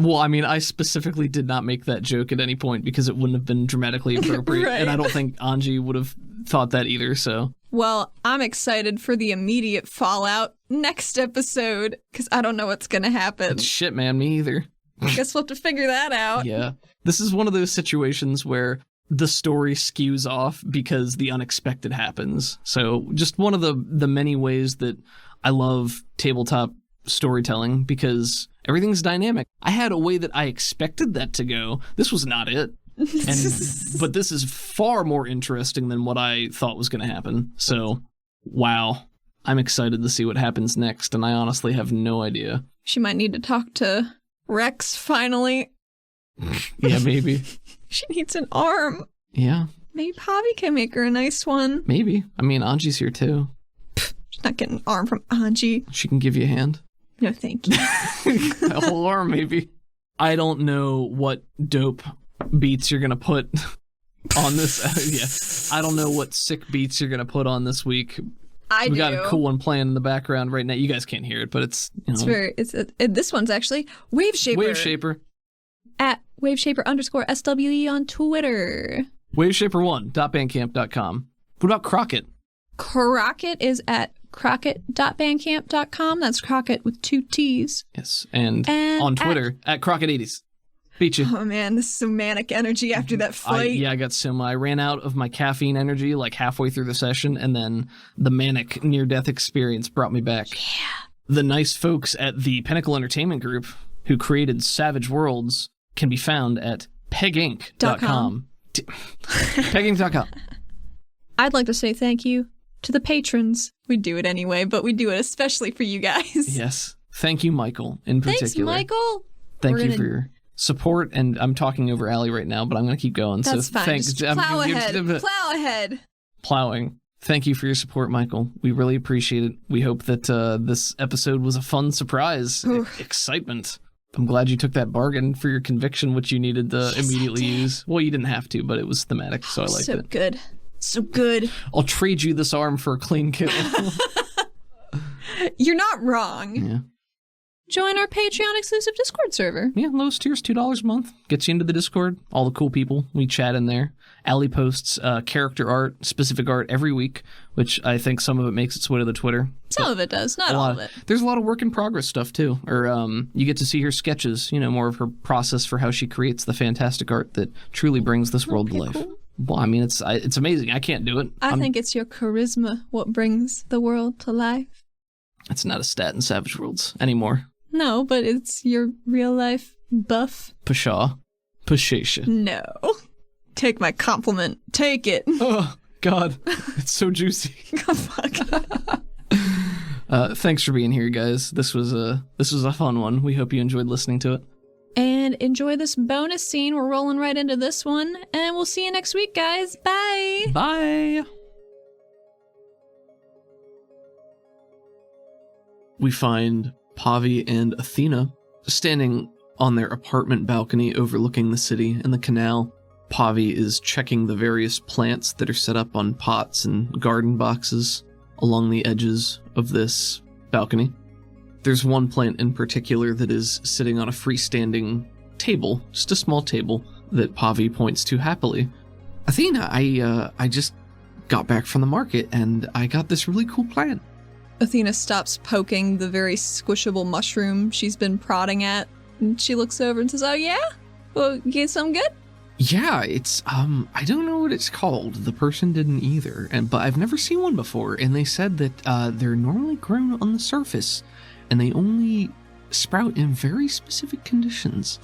Well, I mean, I specifically did not make that joke at any point because it wouldn't have been dramatically appropriate, right. And I don't think Anji would have thought that either, so. Well, I'm excited for the immediate fallout next episode, because I don't know what's going to happen. Shit, man, me either. Guess we'll have to figure that out. Yeah. This is one of those situations where the story skews off because the unexpected happens. So just one of the many ways that I love tabletop storytelling, because everything's dynamic. I had a way that I expected that to go. This was not it. But this is far more interesting than what I thought was going to happen. So, wow. I'm excited to see what happens next, and I honestly have no idea. She might need to talk to Rex finally. Yeah, maybe. She needs an arm. Yeah. Maybe Pavi can make her a nice one. Maybe. I mean, Anji's here too. She's not getting an arm from Anji. She can give you a hand. No, thank you. A whole arm, maybe. I don't know what dope beats you're going to put on this. Yeah. I don't know what sick beats you're going to put on this week. We got a cool one playing in the background right now. You guys can't hear it, but it's, you know. This one's actually Wave Shaper. Wave Shaper. At waveshaper_SWE on Twitter. Waveshaper1.bandcamp.com. What about Crockett? Crockett is at crockett.bandcamp.com. That's Crockett with 2 T's. Yes, and on Twitter, at Crockett80s. Beat you. Oh man, this is some manic energy after that fight. I got some. I ran out of my caffeine energy like halfway through the session, and then the manic near-death experience brought me back. Yeah. The nice folks at the Pinnacle Entertainment Group who created Savage Worlds can be found at peginc.com. Peginc.com. I'd like to say thank you to the patrons. We do it anyway, but we do it especially for you guys. Yes. Thank you, Michael, in particular. Thanks, Michael. Thank you for your support, and I'm talking over Allie right now, but I'm going to keep going. That's fine. Thanks. Just plow ahead. Plow ahead. Plowing. Thank you for your support, Michael. We really appreciate it. We hope that this episode was a fun surprise. Excitement. I'm glad you took that bargain for your conviction, which you needed to immediately use. Well, you didn't have to, but it was thematic, so I liked it. So good. So good. I'll trade you this arm for a clean kill. You're not wrong. Yeah. Join our Patreon exclusive Discord server. Yeah, lowest tier's $2 a month. Gets you into the Discord. All the cool people. We chat in there. Allie posts character art, specific art every week, which I think some of it makes its way to the Twitter. Some of it does, not all of it. There's a lot of work in progress stuff too. Or you get to see her sketches, more of her process for how she creates the fantastic art that truly brings this world to life. Cool. Well, I mean, it's amazing. I can't do it. I think it's your charisma what brings the world to life. It's not a stat in Savage Worlds anymore. No, but it's your real life buff. Pshaw. Pshasha. No. Take my compliment. Take it. Oh, God. It's so juicy. Oh, fuck. Thanks for being here, guys. This was a fun one. We hope you enjoyed listening to it. And enjoy this bonus scene. We're rolling right into this one. And we'll see you next week, guys. Bye. Bye. We find Pavi and Athena standing on their apartment balcony overlooking the city and the canal. Pavi is checking the various plants that are set up on pots and garden boxes along the edges of this balcony. There's one plant in particular that is sitting on a freestanding table, just a small table, that Pavi points to happily. Athena, I just got back from the market and I got this really cool plant. Athena stops poking the very squishable mushroom she's been prodding at, and she looks over and says, "Oh yeah? Well, you get something good?" Yeah, it's, I don't know what it's called. The person didn't either, but I've never seen one before, and they said that they're normally grown on the surface, and they only sprout in very specific conditions.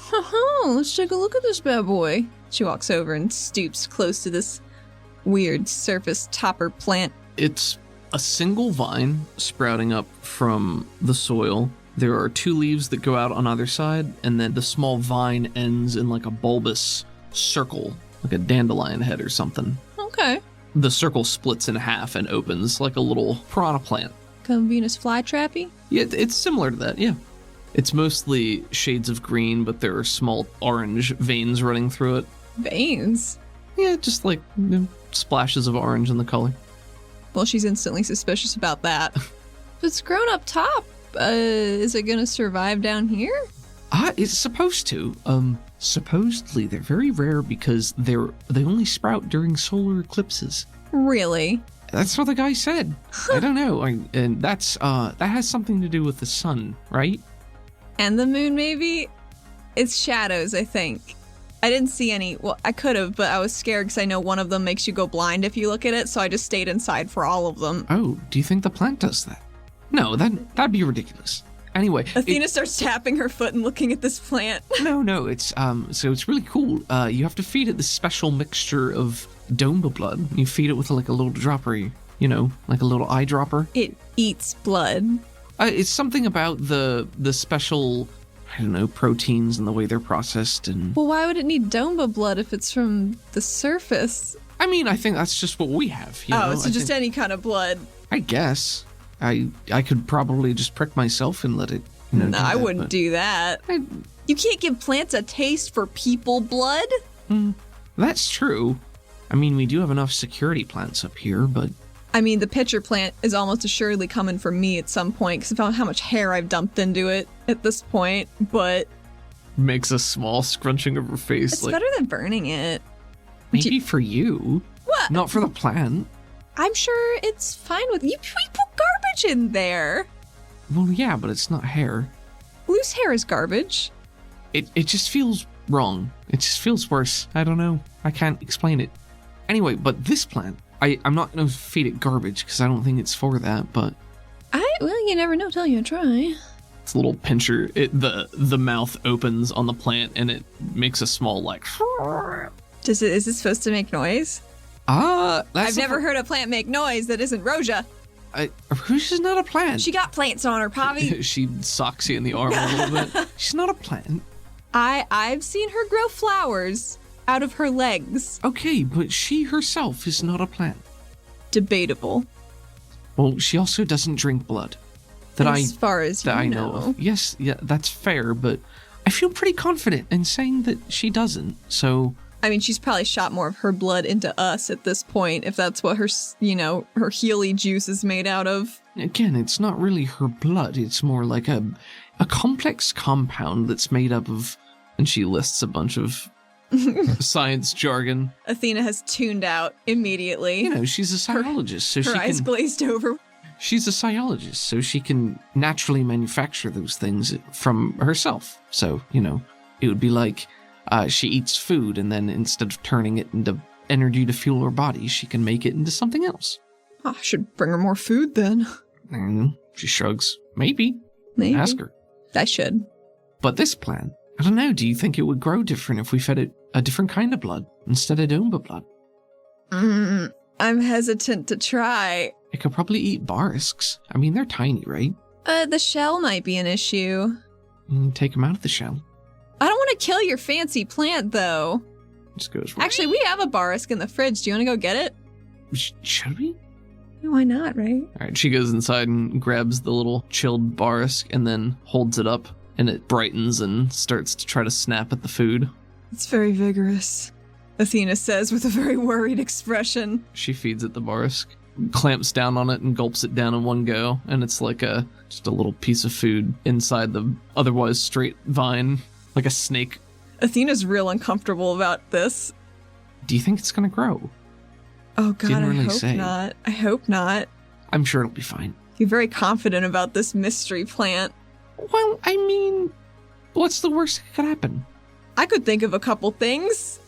Let's take a look at this bad boy. She walks over and stoops close to this weird surface topper plant. It's a single vine sprouting up from the soil. There are 2 leaves that go out on either side, and then the small vine ends in like a bulbous circle like a dandelion head or something. Okay. The circle splits in half and opens like a little piranha plant. Come Venus flytrappy? Yeah, it's similar to that, yeah. It's mostly shades of green, but there are small orange veins running through it. Veins? Yeah, just like splashes of orange in the color. Well, she's instantly suspicious about that. If it's grown up top, is it gonna survive down here? It's supposed to. Supposedly they're very rare because they only sprout during solar eclipses. Really? That's what the guy said. I don't know. And that's that has something to do with the sun, right? And the moon, maybe? It's shadows, I think. I didn't see any. Well, I could have, but I was scared because I know one of them makes you go blind if you look at it, so I just stayed inside for all of them. Oh, do you think the plant does that? No, that'd be ridiculous. Anyway, Athena starts tapping her foot and looking at this plant. No, it's so it's really cool. You have to feed it this special mixture of Domba blood. You feed it with like a little dropper, like a little eyedropper. It eats blood. It's something about the special, I don't know, proteins and the way they're processed and... Well, why would it need Domba blood if it's from the surface? I mean, I think that's just what we have, you know? So just any kind of blood. I guess. I could probably just prick myself and let it, No, I wouldn't do that. You can't give plants a taste for people blood? That's true. I mean, we do have enough security plants up here, but... I mean, the pitcher plant is almost assuredly coming from me at some point because of how much hair I've dumped into it at this point, but... Makes a small scrunching of her face. It's better than burning it. Maybe for you. What? Not for the plant. I'm sure it's fine with you. We put garbage in there. Well, yeah, but it's not hair. Loose hair is garbage. It just feels wrong. It just feels worse. I don't know. I can't explain it. Anyway, but this plant... I'm not going to feed it garbage because I don't think it's for that, but... Well, you never know till you try. It's a little pincher. The mouth opens on the plant and it makes a small, like... Is this supposed to make noise? I've never heard a plant make noise that isn't Roja. Roja's not a plant. She got plants on her, Pavi. She socks you in the arm a little bit. She's not a plant. I've seen her grow flowers out of her legs. Okay, but she herself is not a plant. Debatable. Well, she also doesn't drink blood. As far as I know of. Yes, yeah, that's fair, but I feel pretty confident in saying that she doesn't, so... I mean, she's probably shot more of her blood into us at this point, if that's what her, her Healy juice is made out of. Again, it's not really her blood. It's more like a complex compound that's made up of... And she lists a bunch of science jargon. Athena has tuned out immediately. She's a cyologist, so her eyes glazed over. She's a cyologist, so she can naturally manufacture those things from herself. So, it would be like she eats food, and then instead of turning it into energy to fuel her body, she can make it into something else. I should bring her more food then. She shrugs. Maybe. Ask her. I should. But this plant, I don't know, do you think it would grow different if we fed it a different kind of blood instead of Domba blood? I'm hesitant to try. It could probably eat barisks. I mean, they're tiny, right? The shell might be an issue. Take them out of the shell. I don't want to kill your fancy plant, though. Just goes... Actually, we have a barisk in the fridge. Do you want to go get it? Should we? Why not, right? All right, she goes inside and grabs the little chilled barisk and then holds it up, and it brightens and starts to try to snap at the food. It's very vigorous, Athena says with a very worried expression. She feeds it the barisk, clamps down on it and gulps it down in one go, and it's like just a little piece of food inside the otherwise straight vine, like a snake. Athena's real uncomfortable about this. Do you think it's gonna grow? Oh God, I hope not. I hope not. I'm sure it'll be fine. You're very confident about this mystery plant. Well, I mean, what's the worst that could happen? I could think of a couple things.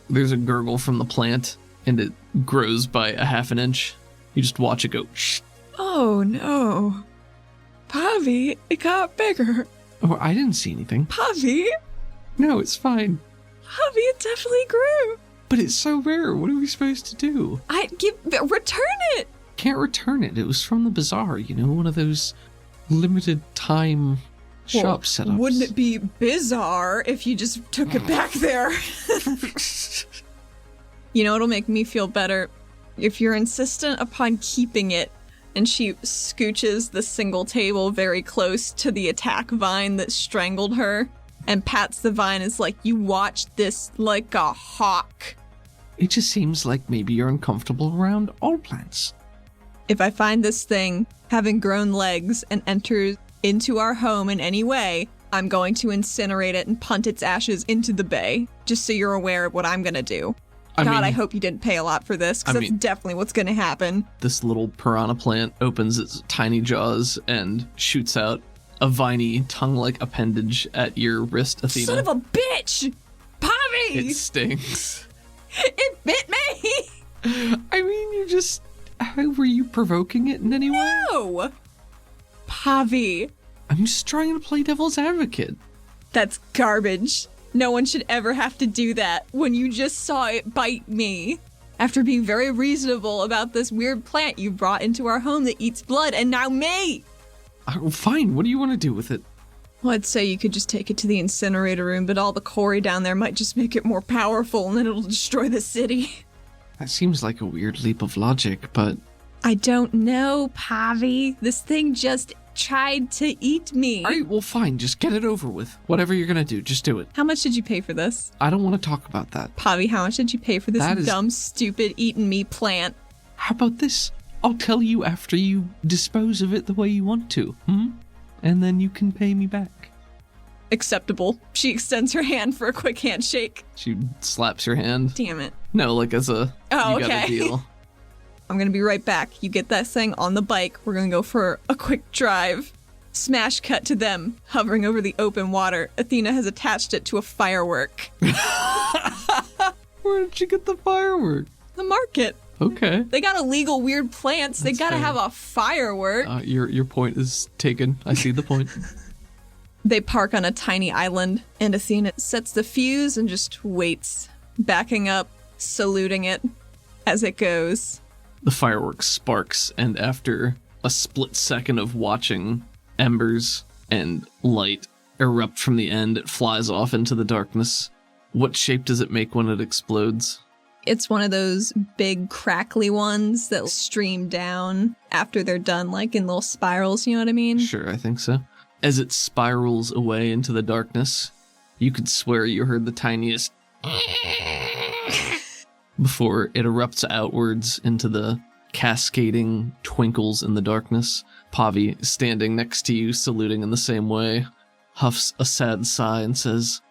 There's a gurgle from the plant, and it grows by a half an inch. You just watch it go, shh. Oh no. Pavi, it got bigger. Oh, I didn't see anything. Pavi? No, it's fine. Pavi, it definitely grew. But it's so rare. What are we supposed to do? Return it. Can't return it. It was from the bazaar, one of those limited time shop setups. Wouldn't it be bizarre if you just took it back there? You know what'll make me feel better? If you're insistent upon keeping it, and she scooches the single table very close to the attack vine that strangled her, and pats the vine as like, you watched this like a hawk. It just seems like maybe you're uncomfortable around all plants. If I find this thing having grown legs and enters into our home in any way, I'm going to incinerate it and punt its ashes into the bay, just so you're aware of what I'm going to do. I hope you didn't pay a lot for this, because that's definitely what's going to happen. This little piranha plant opens its tiny jaws and shoots out a viney tongue-like appendage at your wrist, Athena. Son of a bitch! Pavi! It stings. It bit me! I mean, were you provoking it in any way? No! Pavi. I'm just trying to play devil's advocate. That's garbage. No one should ever have to do that when you just saw it bite me. After being very reasonable about this weird plant you brought into our home that eats blood, and now me! Fine, what do you want to do with it? Well, I'd say you could just take it to the incinerator room, but all the Cory down there might just make it more powerful, and then it'll destroy the city. That seems like a weird leap of logic, but... I don't know, Pavi. This thing just tried to eat me. Alright, well fine, just get it over with. Whatever you're gonna do, just do it. How much did you pay for this? I don't want to talk about that. Pavi, how much did you pay for this dumb, stupid, eating me plant? How about this? I'll tell you after you dispose of it the way you want to, and then you can pay me back. Acceptable. She extends her hand for a quick handshake. She slaps your hand. Damn it. No, like as a, you got a deal. I'm gonna be right back. You get that thing on the bike. We're gonna go for a quick drive. Smash cut to them, hovering over the open water. Athena has attached it to a firework. Where did you get the firework? The market. Okay. They got illegal weird plants. They gotta have a firework. Your point is taken. I see the point. They park on a tiny island, and Athena sets the fuse and just waits, backing up, saluting it as it goes. The fireworks sparks, and after a split second of watching embers and light erupt from the end, it flies off into the darkness. What shape does it make when it explodes? It's one of those big crackly ones that stream down after they're done, like in little spirals, you know what I mean? Sure, I think so. As it spirals away into the darkness, you could swear you heard the tiniest before it erupts outwards into the cascading twinkles in the darkness. Pavi, standing next to you, saluting in the same way, huffs a sad sigh and says,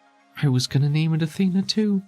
I was gonna name it Athena too.